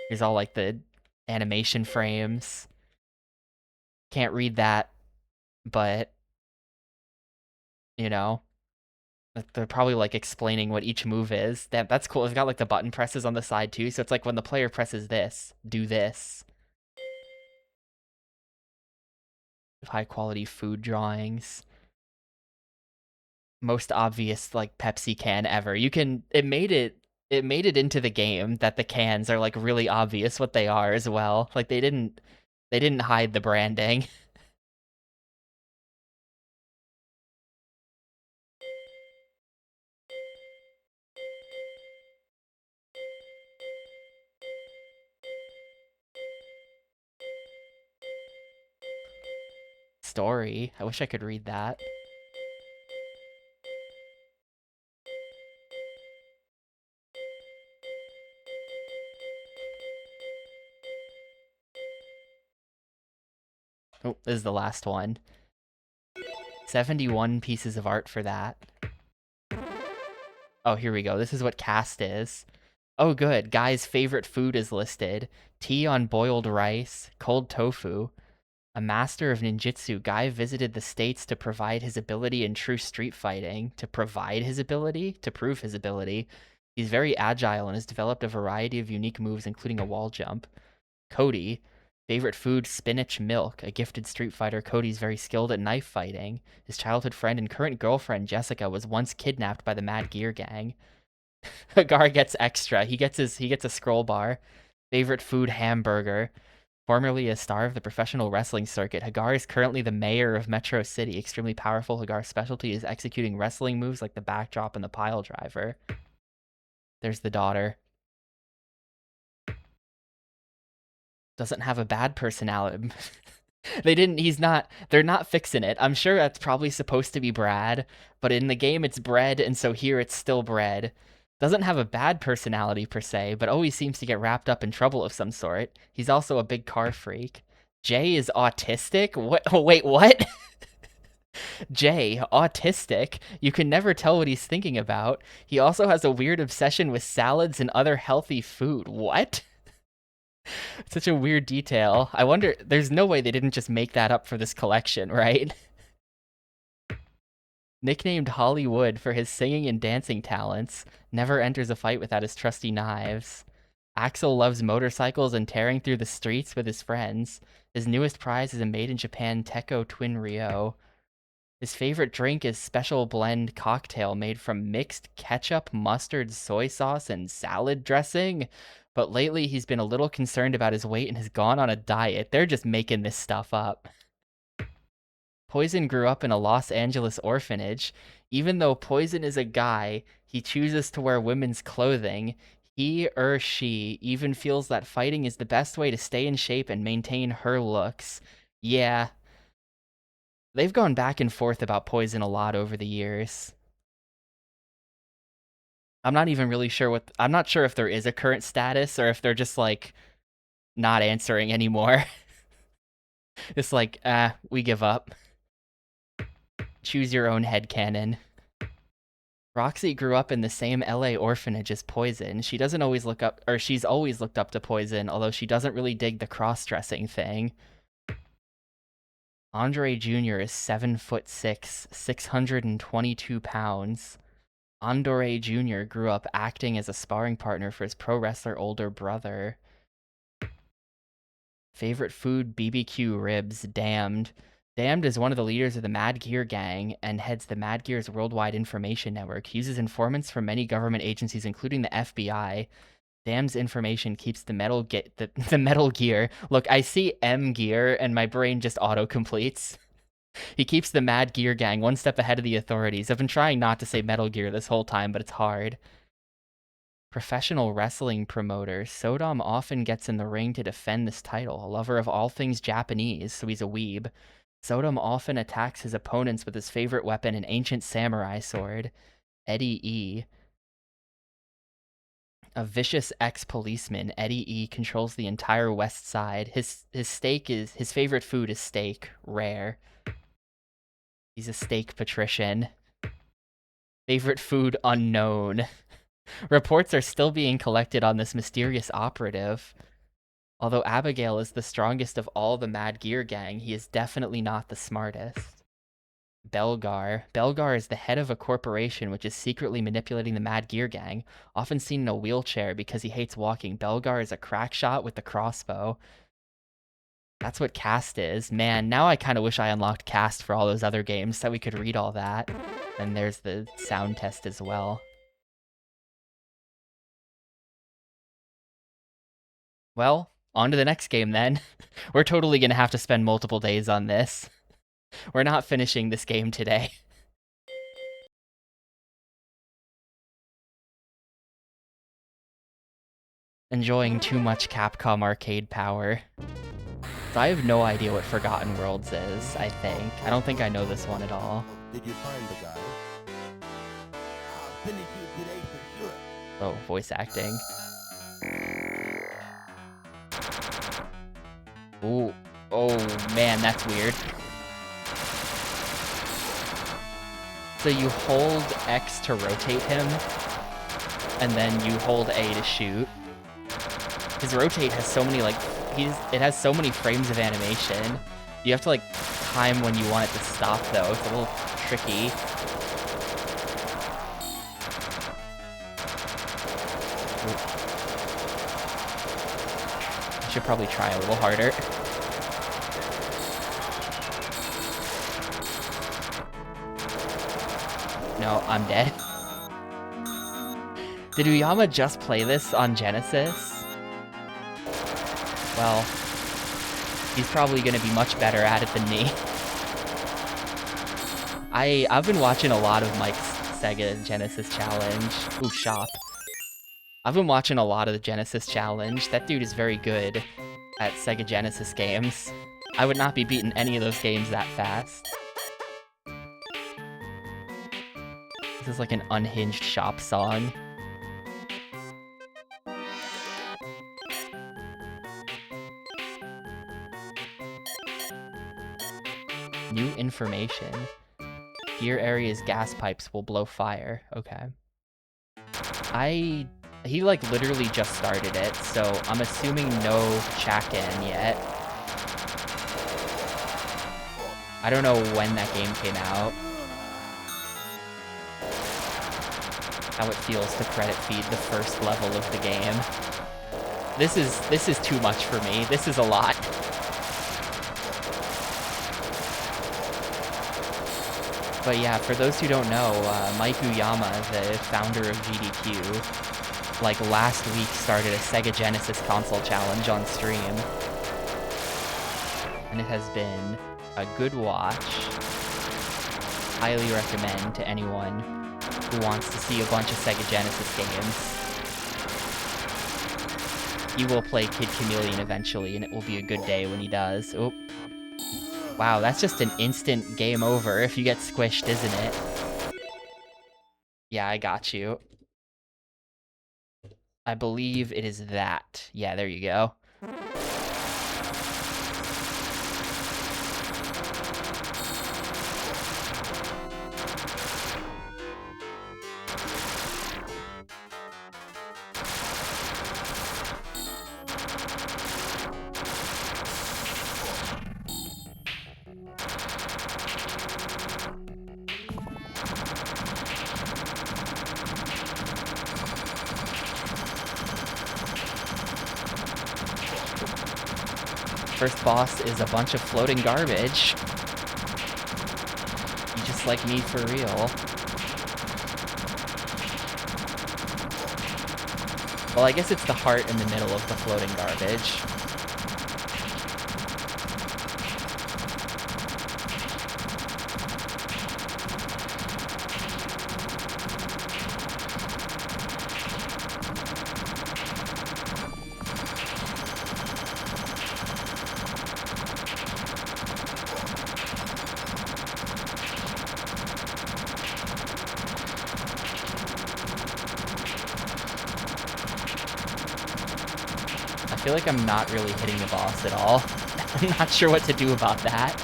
Here's all like the animation frames. Can't read that, but you know, they're probably like explaining what each move is. That's cool. It's got like the button presses on the side too, so it's like when the player presses this, do this. High quality food drawings. Most obvious like Pepsi can ever. It made it into the game that the cans are like really obvious what they are as well. Like they didn't hide the branding. Story. I wish I could read that. Oh, this is the last one. 71 pieces of art for that. Oh, here we go. This is what cast is. Oh, good. Guy's favorite food is listed. Tea on boiled rice, cold tofu. A master of ninjutsu, Guy visited the States to provide his ability in true street fighting. To provide his ability? To prove his ability. He's very agile and has developed a variety of unique moves, including a wall jump. Cody, favorite food, spinach milk. A gifted street fighter, Cody's very skilled at knife fighting. His childhood friend and current girlfriend, Jessica, was once kidnapped by the Mad Gear Gang. Hagar gets extra. He gets a scroll bar. Favorite food, hamburger. Formerly a star of the professional wrestling circuit, Hagar is currently the mayor of Metro City. Extremely powerful, Hagar's specialty is executing wrestling moves like the backdrop and the pile driver. There's the daughter. Doesn't have a bad personality. They're not fixing it. I'm sure that's probably supposed to be Brad, but in the game it's Bread, and so here it's still Bread. Doesn't have a bad personality per se, but always seems to get wrapped up in trouble of some sort. He's also a big car freak. Jay is autistic? What? Oh, wait, what? Jay, autistic? You can never tell what he's thinking about. He also has a weird obsession with salads and other healthy food. What? Such a weird detail. I wonder, there's no way they didn't just make that up for this collection, right? Nicknamed Hollywood for his singing and dancing talents, never enters a fight without his trusty knives. Axel loves motorcycles and tearing through the streets with his friends. His newest prize is a made in Japan Teco Twin Rio. His favorite drink is special blend cocktail made from mixed ketchup, mustard, soy sauce, and salad dressing. But lately he's been a little concerned about his weight and has gone on a diet. They're just making this stuff up. Poison grew up in a Los Angeles orphanage. Even though Poison is a guy, he chooses to wear women's clothing. He or she even feels that fighting is the best way to stay in shape and maintain her looks. Yeah, they've gone back and forth about Poison a lot over the years. I'm not even really sure what. I'm not sure if there is a current status or if they're just like not answering anymore. It's like, we give up. Choose your own headcanon. Roxy grew up in the same LA orphanage as Poison. She doesn't always look up, or she's always looked up to Poison, although she doesn't really dig the cross-dressing thing. Andre Jr. is 7'6", 622 pounds. Andore Jr. grew up acting as a sparring partner for his pro wrestler older brother. Favorite food, BBQ ribs, damned. Damned is one of the leaders of the Mad Gear Gang and heads the Mad Gear's worldwide information network. He uses informants from many government agencies, including the FBI. Damned's information keeps the the Metal Gear. Look, I see M Gear and my brain just auto-completes. He keeps the Mad Gear Gang one step ahead of the authorities. I've been trying not to say Metal Gear this whole time, but it's hard. Professional wrestling promoter. Sodom often gets in the ring to defend this title. A lover of all things Japanese, so he's a weeb. Sodom often attacks his opponents with his favorite weapon, an ancient samurai sword. Eddie E. A vicious ex-policeman, Eddie E. controls the entire West Side. His favorite food is steak, rare. He's a steak patrician. Favorite food unknown. Reports are still being collected on this mysterious operative. Although Abigail is the strongest of all the Mad Gear Gang, he is definitely not the smartest. Belgar. Belgar is the head of a corporation which is secretly manipulating the Mad Gear Gang, often seen in a wheelchair because he hates walking. Belgar is a crack shot with the crossbow. That's what Cast is. Man, now I kind of wish I unlocked Cast for all those other games so that we could read all that. And there's the sound test as well. Well, on to the next game then. We're totally going to have to spend multiple days on this. We're not finishing this game today. Enjoying too much Capcom arcade power. So I have no idea what Forgotten Worlds is, I think. I don't think I know this one at all. Did you find the guy? I'll finish you today for sure. Oh, voice acting. Ooh. Oh, man, that's weird. So you hold X to rotate him, and then you hold A to shoot. His rotate has so many, like, it has so many frames of animation. You have to, like, time when you want it to stop, though. It's a little tricky. I should probably try a little harder. No, I'm dead. Did Uyama just play this on Genesis? Well, he's probably going to be much better at it than me. I've been watching a lot of Mike's Sega Genesis Challenge. Ooh, shop. I've been watching a lot of the Genesis Challenge. That dude is very good at Sega Genesis games. I would not be beating any of those games that fast. This is like an unhinged shop song. New information. Gear area's gas pipes will blow fire. Okay. He like literally just started it, so I'm assuming no check-in yet. I don't know when that game came out. How it feels to credit feed the first level of the game. This is too much for me. This is a lot. But yeah, for those who don't know, Mike Uyama, the founder of GDQ, like last week started a Sega Genesis console challenge on stream. And it has been a good watch. Highly recommend to anyone who wants to see a bunch of Sega Genesis games. He will play Kid Chameleon eventually, and it will be a good day when he does. Oop. Wow, that's just an instant game over if you get squished, isn't it? Yeah, I got you. I believe it is that. Yeah, there you go. first boss is a bunch of floating garbage. You just like me for real. Well, I guess it's the heart in the middle of the floating garbage. I feel like I'm not really hitting the boss at all. I'm not sure what to do about that.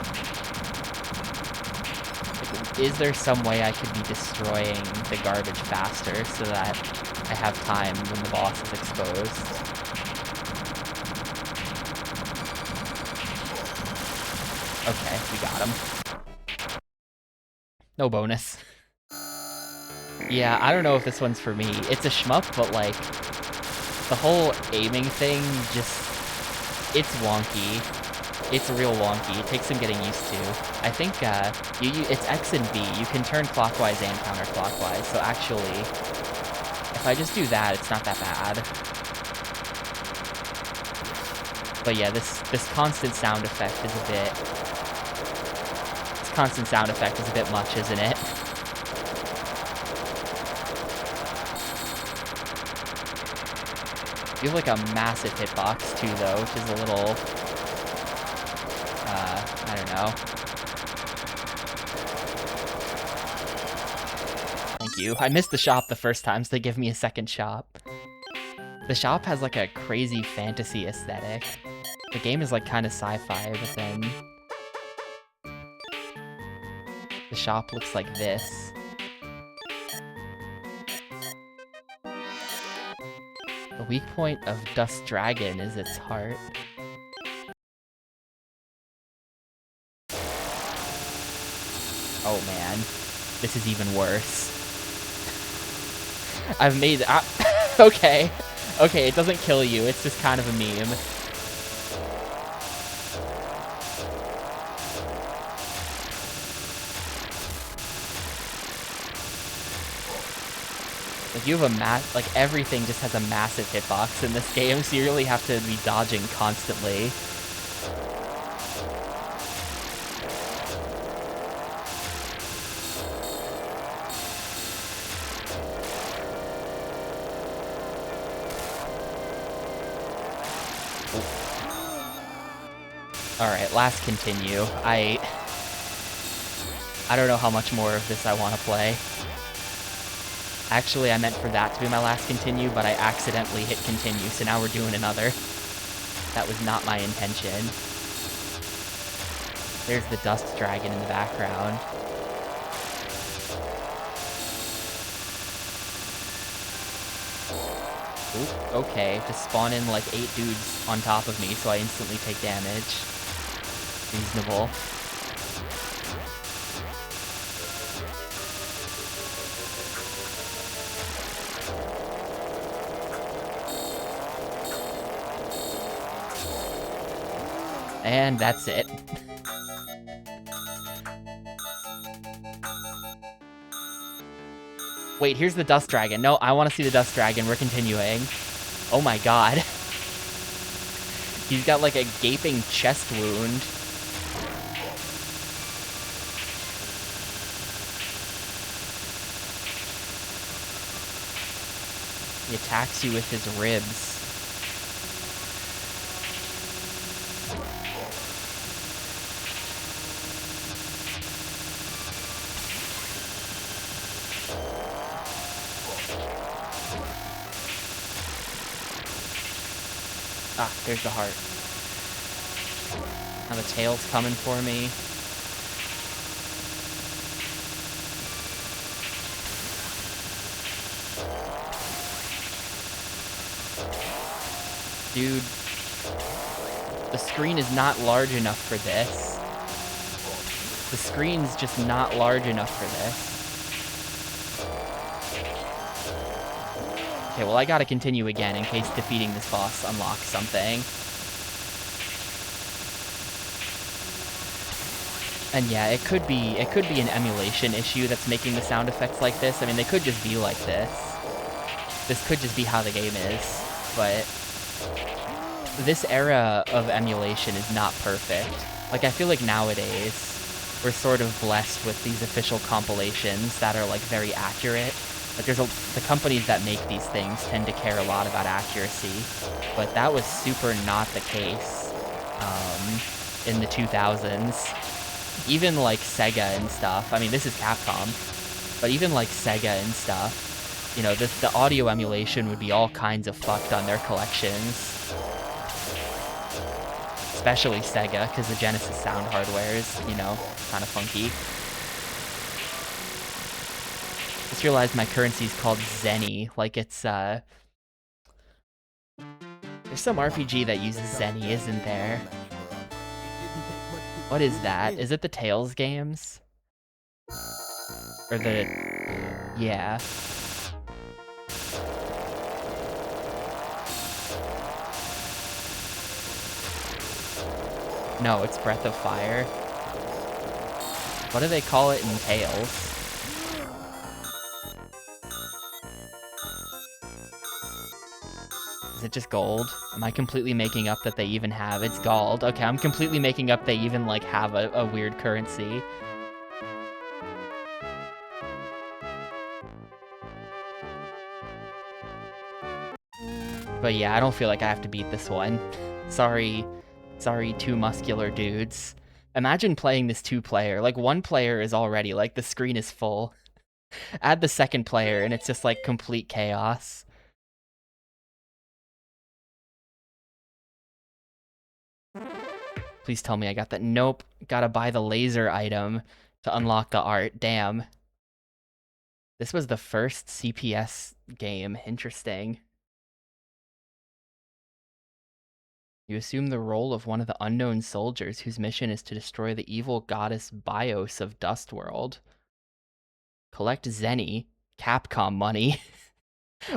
Like, is there some way I could be destroying the garbage faster so that I have time when the boss is exposed? Okay, we got him. No bonus. Yeah, I don't know if this one's for me. It's a shmup, but like, the whole aiming thing just... It's wonky. It's real wonky. It takes some getting used to. I think it's X and B. You can turn clockwise and counterclockwise, so actually, if I just do that, it's not that bad. But yeah, this constant sound effect is a bit... This constant sound effect is a bit much, isn't it? You have like a massive hitbox too, though, which is a little... I don't know. Thank you. I missed the shop the first time, so they give me a second shop. The shop has like a crazy fantasy aesthetic. The game is like kind of sci-fi, but then... The shop looks like this. The weak point of Dust Dragon is its heart. Oh man, this is even worse. I've made... okay. Okay, it doesn't kill you, it's just kind of a meme. Like, you have a like, everything just has a massive hitbox in this game, so you really have to be dodging constantly. Alright, last continue. I don't know how much more of this I want to play. Actually, I meant for that to be my last continue, but I accidentally hit continue, so now we're doing another. That was not my intention. There's the Dust Dragon in the background. Oop, okay, just spawn in like 8 dudes on top of me, so I instantly take damage. Reasonable. And that's it. Wait, here's the Dust Dragon. No, I want to see the Dust Dragon. We're continuing. Oh my god. He's got like a gaping chest wound. He attacks you with his ribs. Ah, there's the heart. Now the tail's coming for me. Dude, the screen is not large enough for this. The screen's just not large enough for this. Okay, well I gotta continue again in case defeating this boss unlocks something. And yeah, it could be an emulation issue that's making the sound effects like this. I mean, they could just be like this. This could just be how the game is, but this era of emulation is not perfect. Like, I feel like nowadays, we're sort of blessed with these official compilations that are, like, very accurate. Like, the companies that make these things tend to care a lot about accuracy, but that was super not the case in the 2000s. Even, like, Sega and stuff. I mean, this is Capcom, but even, like, Sega and stuff, you know, the audio emulation would be all kinds of fucked on their collections. Especially Sega, because the Genesis sound hardware is, you know, kind of funky. Just realized my currency is called Zenny. Like, it's, there's some RPG that uses Zenny, isn't there? What is that? Is it the Tales games? Or the... Yeah. No, it's Breath of Fire. What do they call it in Tales? Is it just gold? Am I completely making up that they even have... It's gold. Okay, I'm completely making up they even, like, have a weird currency. But yeah, I don't feel like I have to beat this one. Sorry, two muscular dudes. Imagine playing this 2-player. Like, 1 player is already, like, the screen is full. Add the 2nd player, and it's just, like, complete chaos. Please tell me I got that. Nope. Gotta buy the laser item to unlock the art. Damn. This was the first CPS game. Interesting. You assume the role of one of the unknown soldiers whose mission is to destroy the evil goddess Bios of Dustworld. Collect Zenny. Capcom money.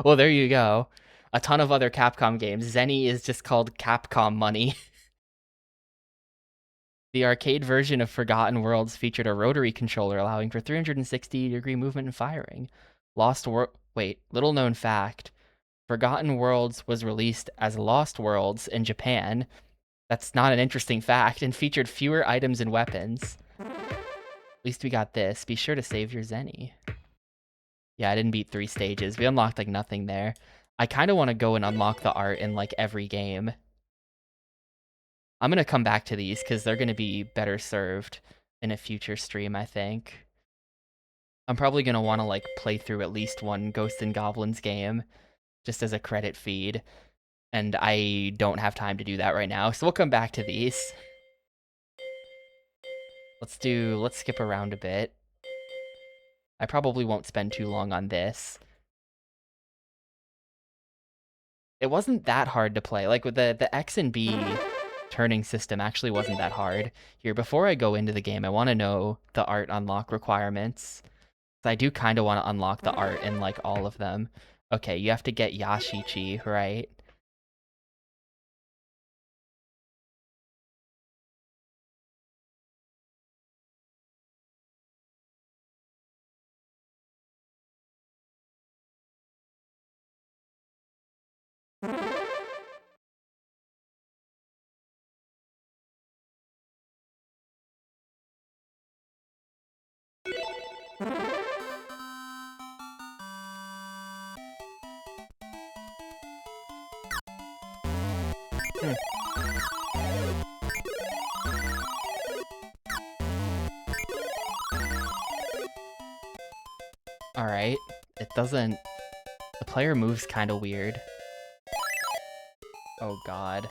Well, there you go. A ton of other Capcom games. Zenny is just called Capcom money. The arcade version of Forgotten Worlds featured a rotary controller allowing for 360-degree movement and firing. Little known fact. Forgotten Worlds was released as Lost Worlds in Japan. That's not an interesting fact, and featured fewer items and weapons. At least we got this. Be sure to save your Zenny. Yeah, I didn't beat 3 stages. We unlocked, like, nothing there. I kind of want to go and unlock the art in, like, every game. I'm going to come back to these because they're going to be better served in a future stream, I think. I'm probably going to want to, like, play through at least one Ghosts and Goblins game just as a credit feed. And I don't have time to do that right now, so we'll come back to these. Let's skip around a bit. I probably won't spend too long on this. It wasn't that hard to play. Like, with the X and B turning system actually wasn't that hard. Here, before I go into the game, I want to know the art unlock requirements. I do kind of want to unlock the art in, like, all of them. Okay, you have to get Yashichi, right? Alright. It doesn't... The player moves kind of weird. Oh god.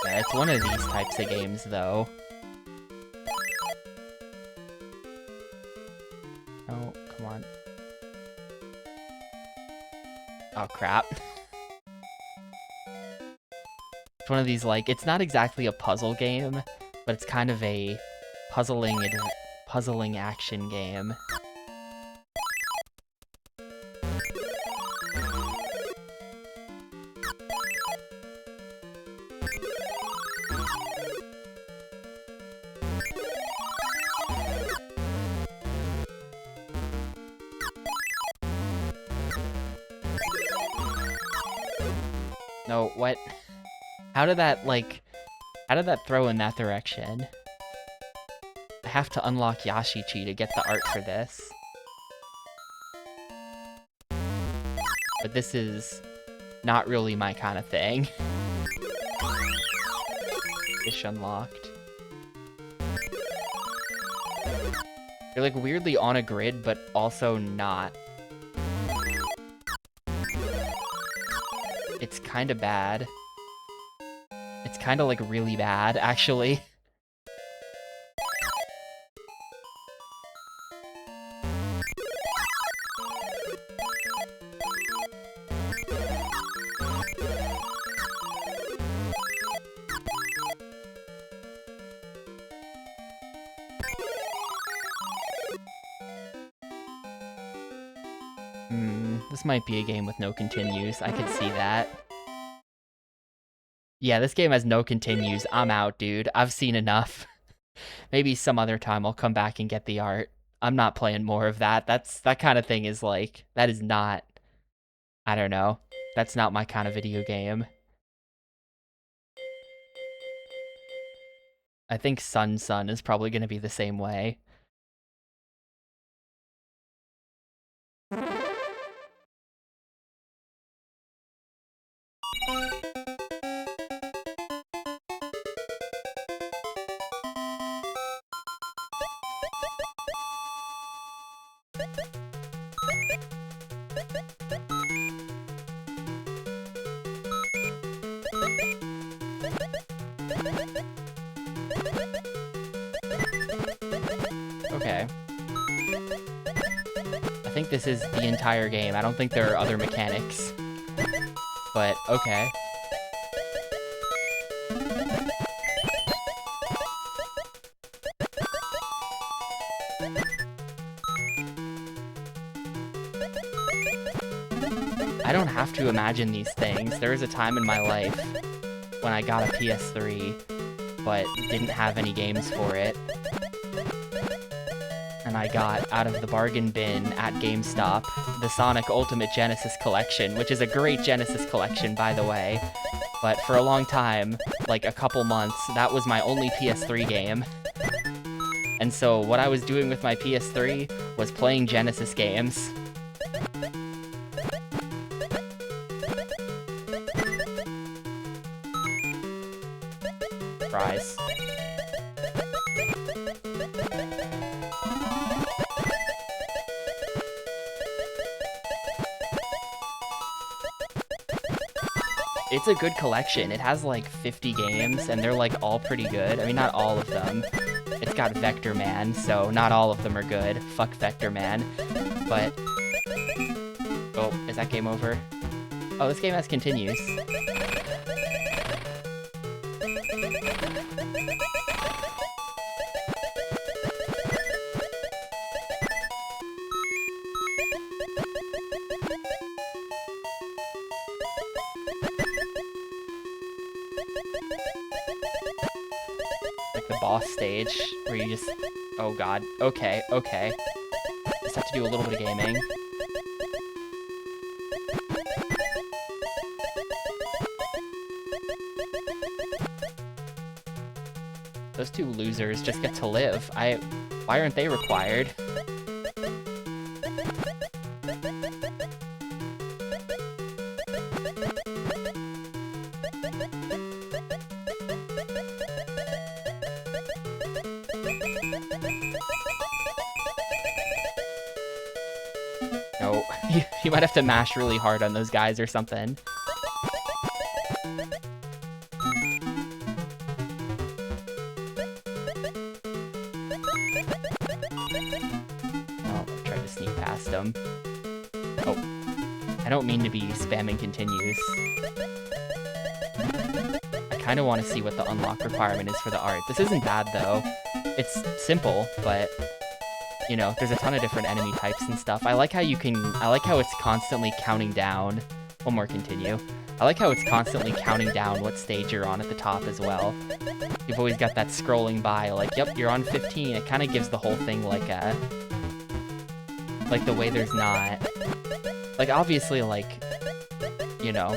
Yeah, it's one of these types of games, though. Oh, come on. Oh, crap. It's one of these, like, it's not exactly a puzzle game, but it's kind of a puzzling action game. No, what? How did that, like... How did that throw in that direction? I have to unlock Yashichi to get the art for this. But this is not really my kind of thing. Fish unlocked. You're like weirdly on a grid, but also not. It's kind of bad. It's kind of like really bad, actually. This might be a game with no continues. I could see that. Yeah, this game has no continues. I'm out, dude. I've seen enough. Maybe some other time I'll come back and get the art. I'm not playing more of that. That kind of thing is like, that is not, I don't know. That's not my kind of video game. I think Sun is probably going to be the same way. Okay. I think this is the entire game. I don't think there are other mechanics. But, okay. I don't have to imagine these things. There was a time in my life when I got a PS3, but didn't have any games for it. And I got, out of the bargain bin at GameStop, the Sonic Ultimate Genesis Collection, which is a great Genesis collection, by the way. But for a long time, like a couple months, that was my only PS3 game. And so what I was doing with my PS3 was playing Genesis games. Fries. It's a good collection. It has like 50 games, and they're like all pretty good. I mean, not all of them. It's got Vector Man, so not all of them are good. Fuck Vector Man. But... Oh, is that game over? Oh, this game has continues. Like the boss stage, where you just... Oh god. Okay, okay. Just have to do a little bit of gaming. Those two losers just get to live. Why aren't they required? No, you might have to mash really hard on those guys or something. Oh, I tried to sneak past him. Oh, I don't mean to be spamming continues. I kind of want to see what the unlock requirement is for the art. This isn't bad, though. It's simple, but... You know, there's a ton of different enemy types and stuff. I like how it's constantly counting down. One more continue. I like how it's constantly counting down what stage you're on at the top as well. You've always got that scrolling by, like, yep, you're on 15. It kind of gives the whole thing like a... Like, the way there's not... Like, obviously, like, you know...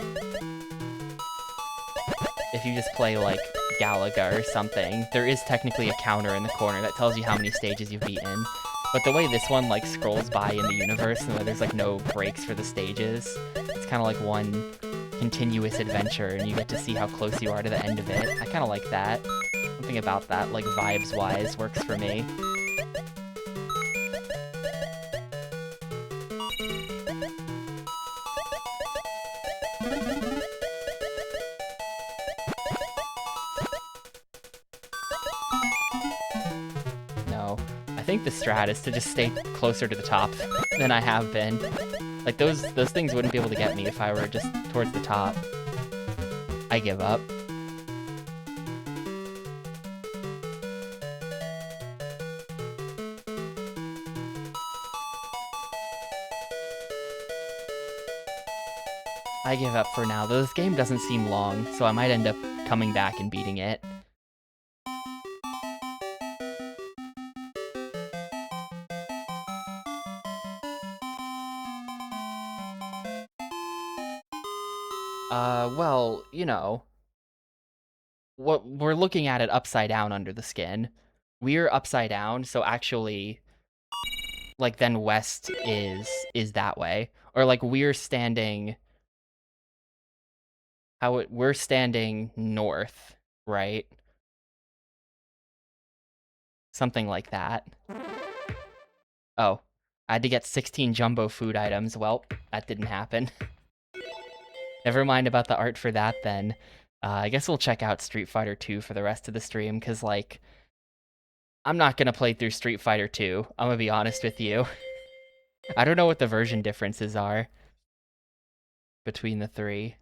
if you just play like Galaga or something, there is technically a counter in the corner that tells you how many stages you've beaten. But the way this one like scrolls by in the universe and there's like no breaks for the stages, it's kind of like one continuous adventure and you get to see how close you are to the end of it. I kind of like that. Something about that, like vibes-wise, works for me. No. I think the strat is to just stay closer to the top than I have been. Like, those things wouldn't be able to get me if I were just towards the top. I give up. I give up for now, though this game doesn't seem long, so I might end up coming back and beating it. Well, you know, what we're looking at it upside down under the skin. We're upside down, so actually, like, then west is that way. Or like we're standing we're standing north, right? Something like that. Oh, I had to get 16 jumbo food items. Well, that didn't happen. Never mind about the art for that then. I guess we'll check out Street Fighter 2 for the rest of the stream, because, like, I'm not gonna play through Street Fighter 2. I'm gonna be honest with you. I don't know what the version differences are between the three.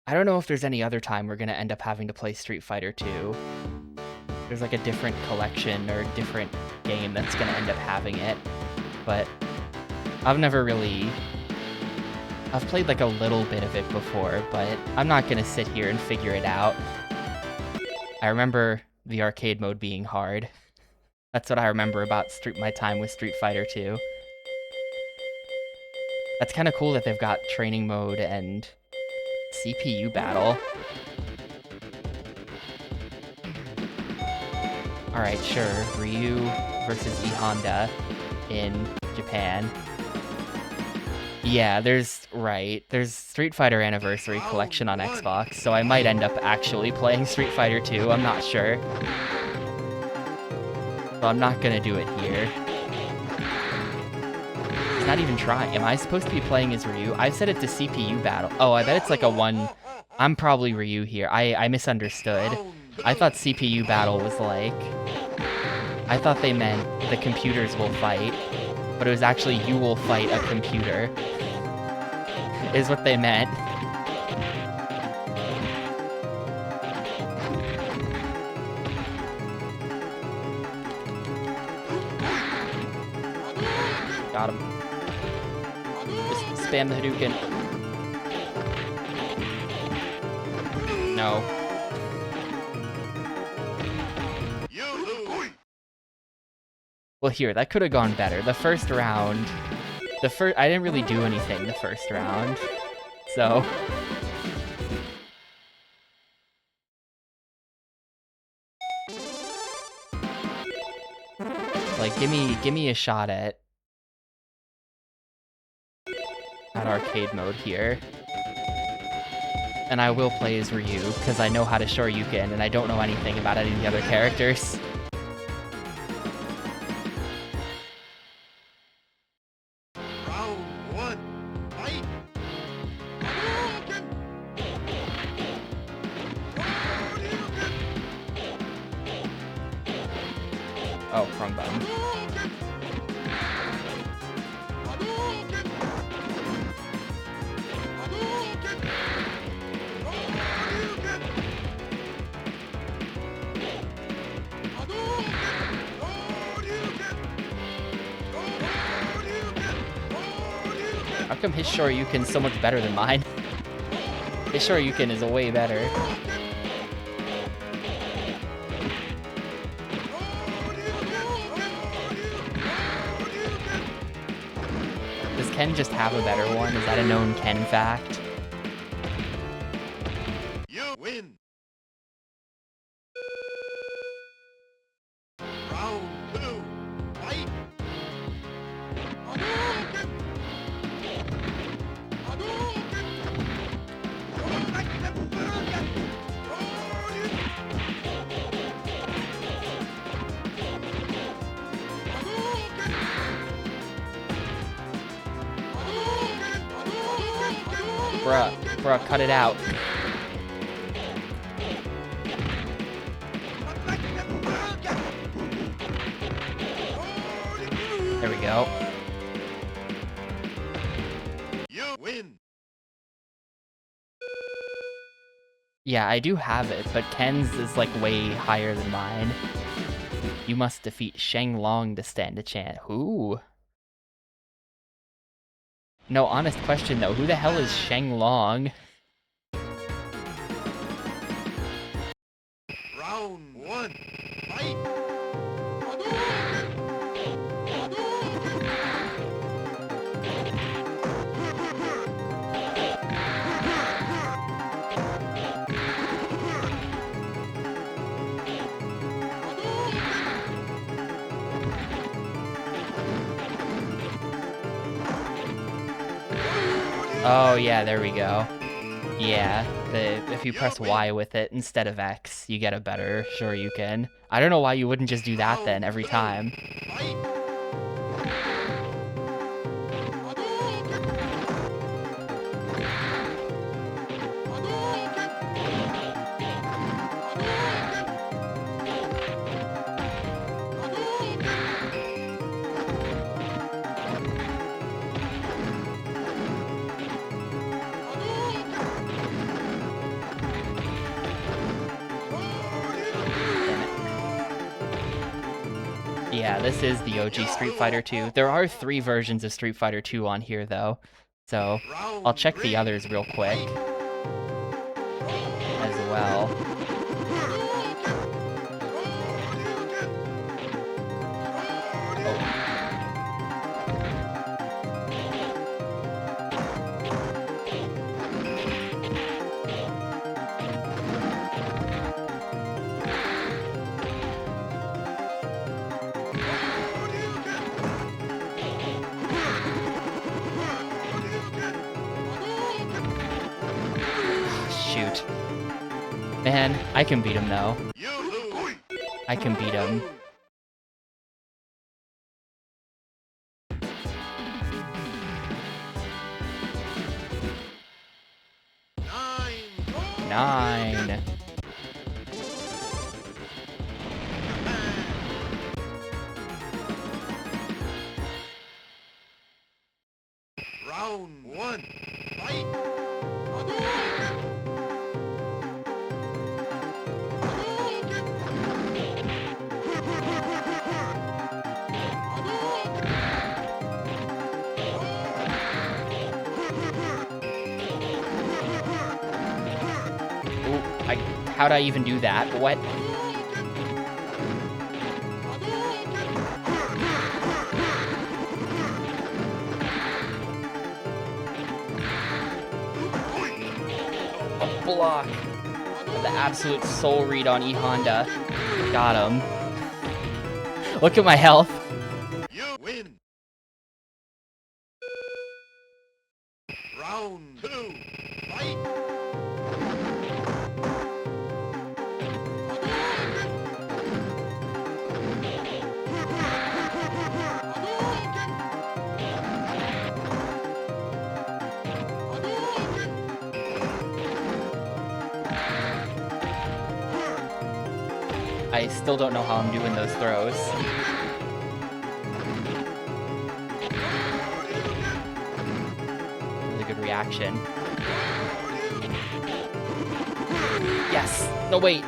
I don't know if there's any other time we're gonna end up having to play Street Fighter 2. There's like a different collection or a different game that's gonna end up having it. But I've played like a little bit of it before, but I'm not gonna sit here and figure it out. I remember the arcade mode being hard. That's what I remember about my time with Street Fighter 2. That's kind of cool that they've got training mode and CPU battle. Alright, sure. Ryu versus E Honda in Japan. Yeah, there's Street Fighter Anniversary Collection on Xbox, so I might end up actually playing Street Fighter 2, I'm not sure. So I'm not gonna do it here. It's not even trying. Am I supposed to be playing as Ryu? I've set it to CPU battle. Oh, I bet it's like a one... I'm probably Ryu here. I misunderstood. I thought CPU battle was like... I thought they meant the computers will fight, but it was actually you will fight a computer. Is what they meant. Got him. Just spam the Hadouken. No. Well, here, that could have gone better. The first round... I didn't really do anything the first round. So... like, give me a shot at arcade mode here. And I will play as Ryu, because I know how to Shoryuken, and I don't know anything about any of the other characters. Oh, wrong button. How come his Shoryuken's so much better than mine? His Shoryuken is way better. Ken just have a better one? Is that a known Ken fact? You win. Round 2. Fight. Hadouken! Hadouken! Hadouken! Bruh, cut it out. There we go. You win. Yeah, I do have it, but Ken's is like way higher than mine. You must defeat Sheng Long to stand a chance. Who? No, honest question though, who the hell is Sheng Long? Round 1. Fight. Oh yeah, there we go. Yeah, if you press Y with it instead of X, you get a better Shoryuken. I don't know why you wouldn't just do that then every time. Yeah, this is the OG Street Fighter 2. There are 3 versions of Street Fighter 2 on here, though. So, I'll check the others real quick. As well. Oh. Shoot. Man, I can beat him though. I can beat him. Nine. Round 1. Fight. How'd I even do that? What? A block. The absolute soul read on E Honda. Got him. Look at my health. You win. Round 2. Fight. I still don't know how I'm doing those throws. Really good reaction. Yes! No, wait!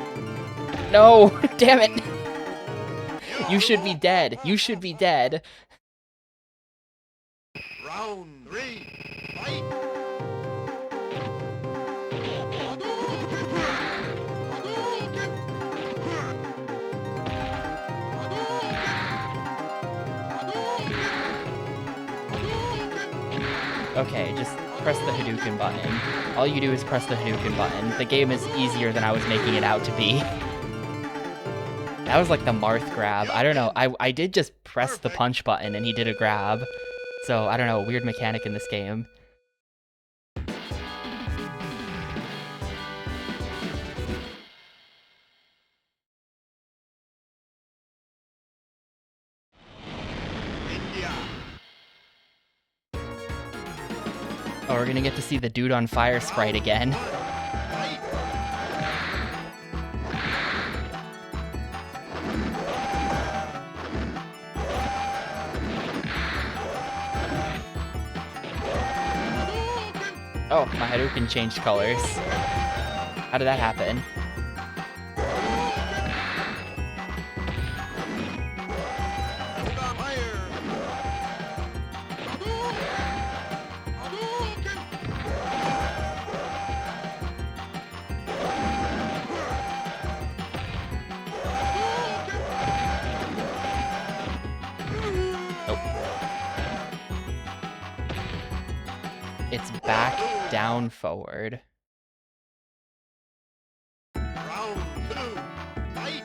No! Damn it! You should be dead! You should be dead! Round 3. Fight. Okay, just press the Hadouken button. All you do is press the Hadouken button. The game is easier than I was making it out to be. That was like the Marth grab. I don't know. I did just press the punch button and he did a grab. So, I don't know, weird mechanic in this game. India. Oh, we're gonna get to see the dude on fire sprite again. Fight. Oh, my Hadouken changed colors. How did that happen? It's back, down, forward. Round 2. Fight.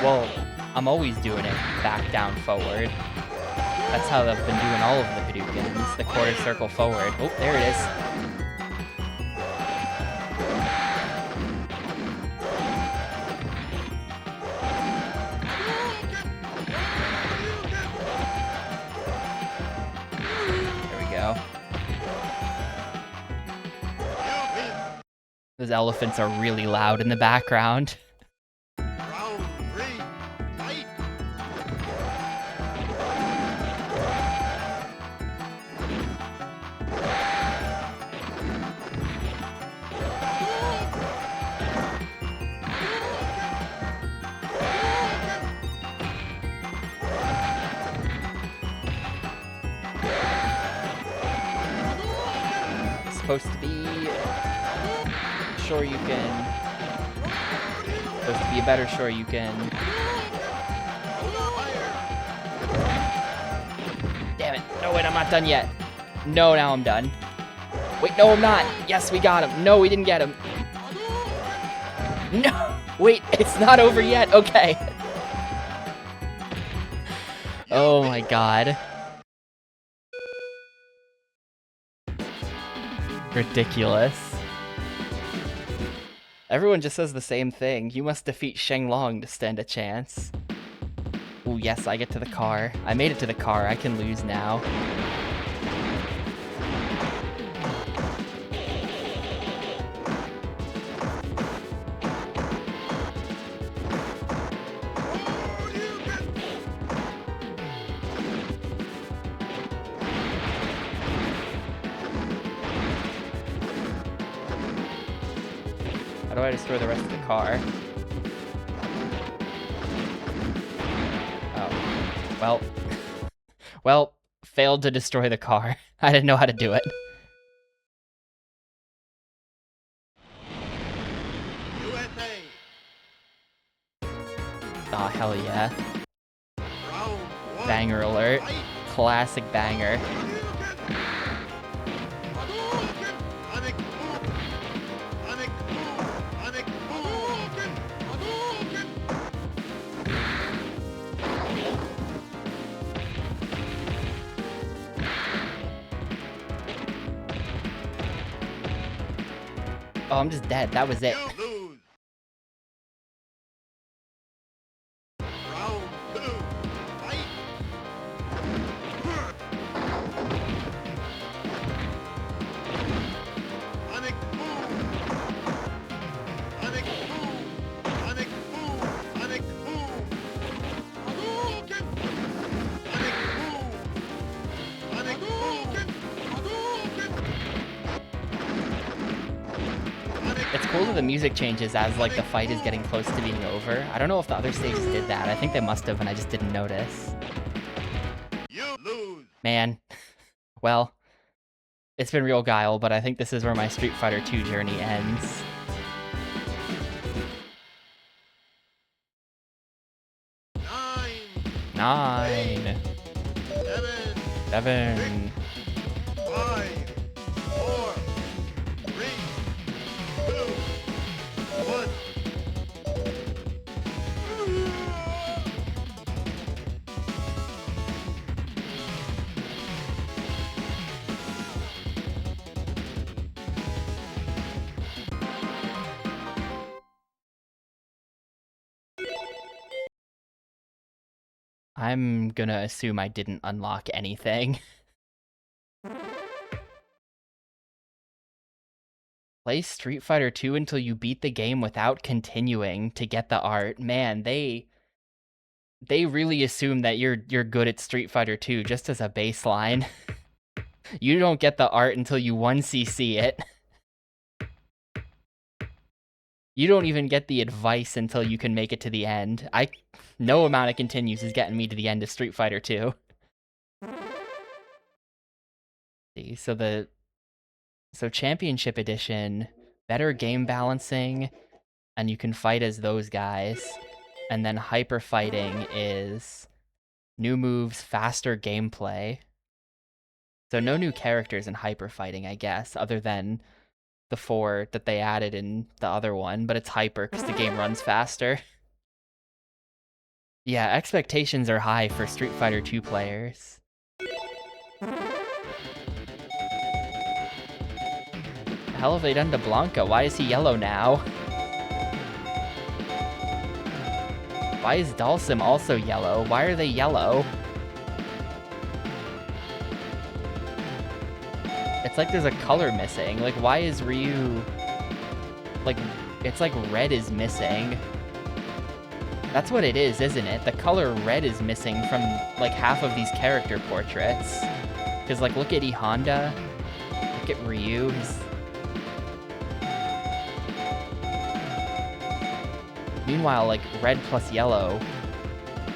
Well, I'm always doing it back, down, forward. That's how I've been doing all of the Hadoukens. The quarter circle forward. Oh, there it is. There we go. Those elephants are really loud in the background. Round 3. Fight. It's supposed to be... Sure you can... Supposed to be a better sure you can... Damn it. No, wait, I'm not done yet. No, now I'm done. Wait, no, I'm not. Yes, we got him. No, we didn't get him. No! Wait, it's not over yet. Okay. Oh my god. Ridiculous. Everyone just says the same thing. You must defeat Shenlong to stand a chance. Ooh, yes, I get to the car. I made it to the car. I can lose now. How do I destroy the rest of the car? Oh. Well. Well, failed to destroy the car. I didn't know how to do it. USA. Aw, hell yeah. Round 1. Banger alert. Fight. Classic banger. Oh, I'm just dead. That was it. You lose. Round 2. Fight. Sonic boom. Sonic boom. Sonic boom. Sonic boom. Hadouken. Sonic boom. Sonic boom. Hadouken. It's cool that the music changes as like the fight is getting close to being over. I don't know if the other stages did that. I think they must have and I just didn't notice. You lose. Man. Well, it's been real guile, but I think this is where my Street Fighter 2 journey ends. 9, 7, 7. 5, 4, 3, 2, 1. I'm gonna assume I didn't unlock anything. Play Street Fighter 2 until you beat the game without continuing to get the art. Man, they really assume that you're good at Street Fighter 2 just as a baseline. You don't get the art until you 1cc it. You don't even get the advice until you can make it to the end. No amount of continues is getting me to the end of Street Fighter 2. See, so Championship Edition, better game balancing, and you can fight as those guys. And then Hyper Fighting is new moves, faster gameplay. So no new characters in Hyper Fighting, I guess, other than the 4 that they added in the other one, but it's hyper because the game runs faster. Yeah, expectations are high for Street Fighter 2 players. The hell have they done to Blanca? Why is he yellow now? Why is Dalsim also yellow? Why are they yellow? It's like there's a color missing. Like, why is Ryu... Like, it's like red is missing. That's what it is, isn't it? The color red is missing from, like, half of these character portraits. Because, like, look at E Honda. Look at Ryu. Meanwhile, like, red plus yellow,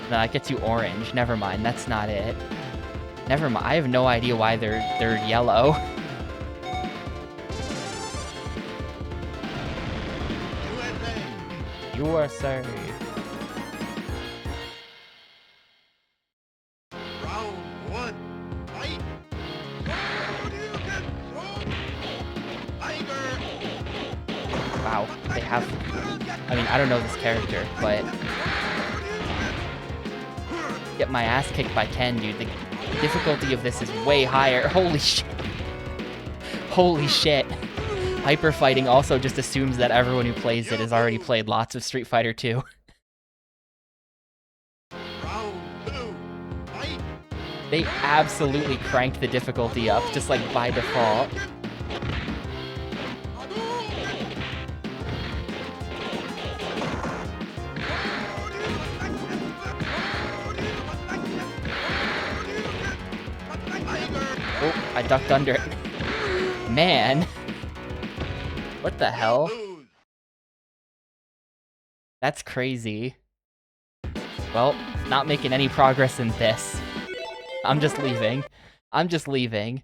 no, that gets you orange. Never mind, that's not it. Never mind, I have no idea why they're yellow. USA. Round 1, fight! Wow, they have... I mean, I don't know this character, but... Get my ass kicked by Ken, dude. The difficulty of this is way higher. Holy shit. Holy shit. Hyper Fighting also just assumes that everyone who plays it has already played lots of Street Fighter 2. They absolutely cranked the difficulty up, just like by default. Oh, I ducked under it. Man. What the hell? That's crazy. Well, not making any progress in this. I'm just leaving. I'm just leaving.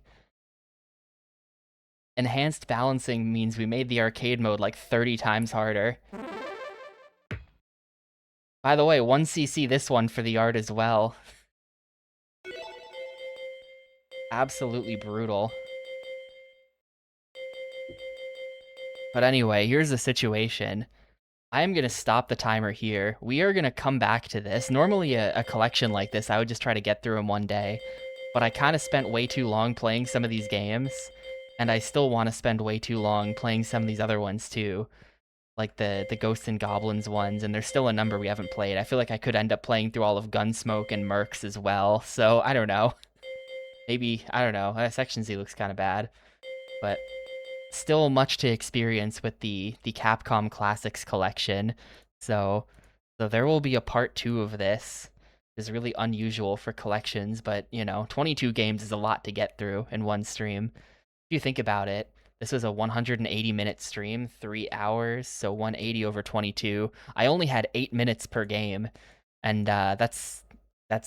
Enhanced balancing means we made the arcade mode like 30 times harder. By the way, 1cc this one for the art as well. Absolutely brutal. But anyway, here's the situation. I'm going to stop the timer here. We are going to come back to this. Normally a collection like this, I would just try to get through in one day. But I kind of spent way too long playing some of these games. And I still want to spend way too long playing some of these other ones too. Like the Ghosts and Goblins ones, and there's still a number we haven't played. I feel like I could end up playing through all of Gunsmoke and Mercs as well. So, I don't know. Maybe, I don't know. Section Z looks kind of bad. But still much to experience with the Capcom Classics collection. So there will be a part 2 of this. It's really unusual for collections, but, you know, 22 games is a lot to get through in one stream. If you think about it, this was a 180-minute stream, 3 hours, so 180 over 22. I only had 8 minutes per game, and that's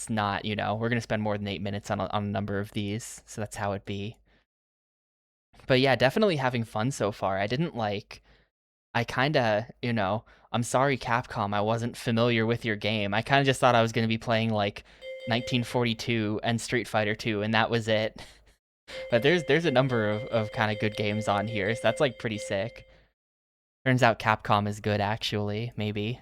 not, you know, we're going to spend more than 8 minutes on a number of these, so that's how it be. But yeah, definitely having fun so far. I didn't, like, I kinda, I'm sorry, Capcom, I wasn't familiar with your game. I kinda just thought I was gonna be playing like 1942 and Street Fighter 2, and that was it. But there's a number of kind of good games on here, so that's like pretty sick. Turns out Capcom is good, actually, maybe.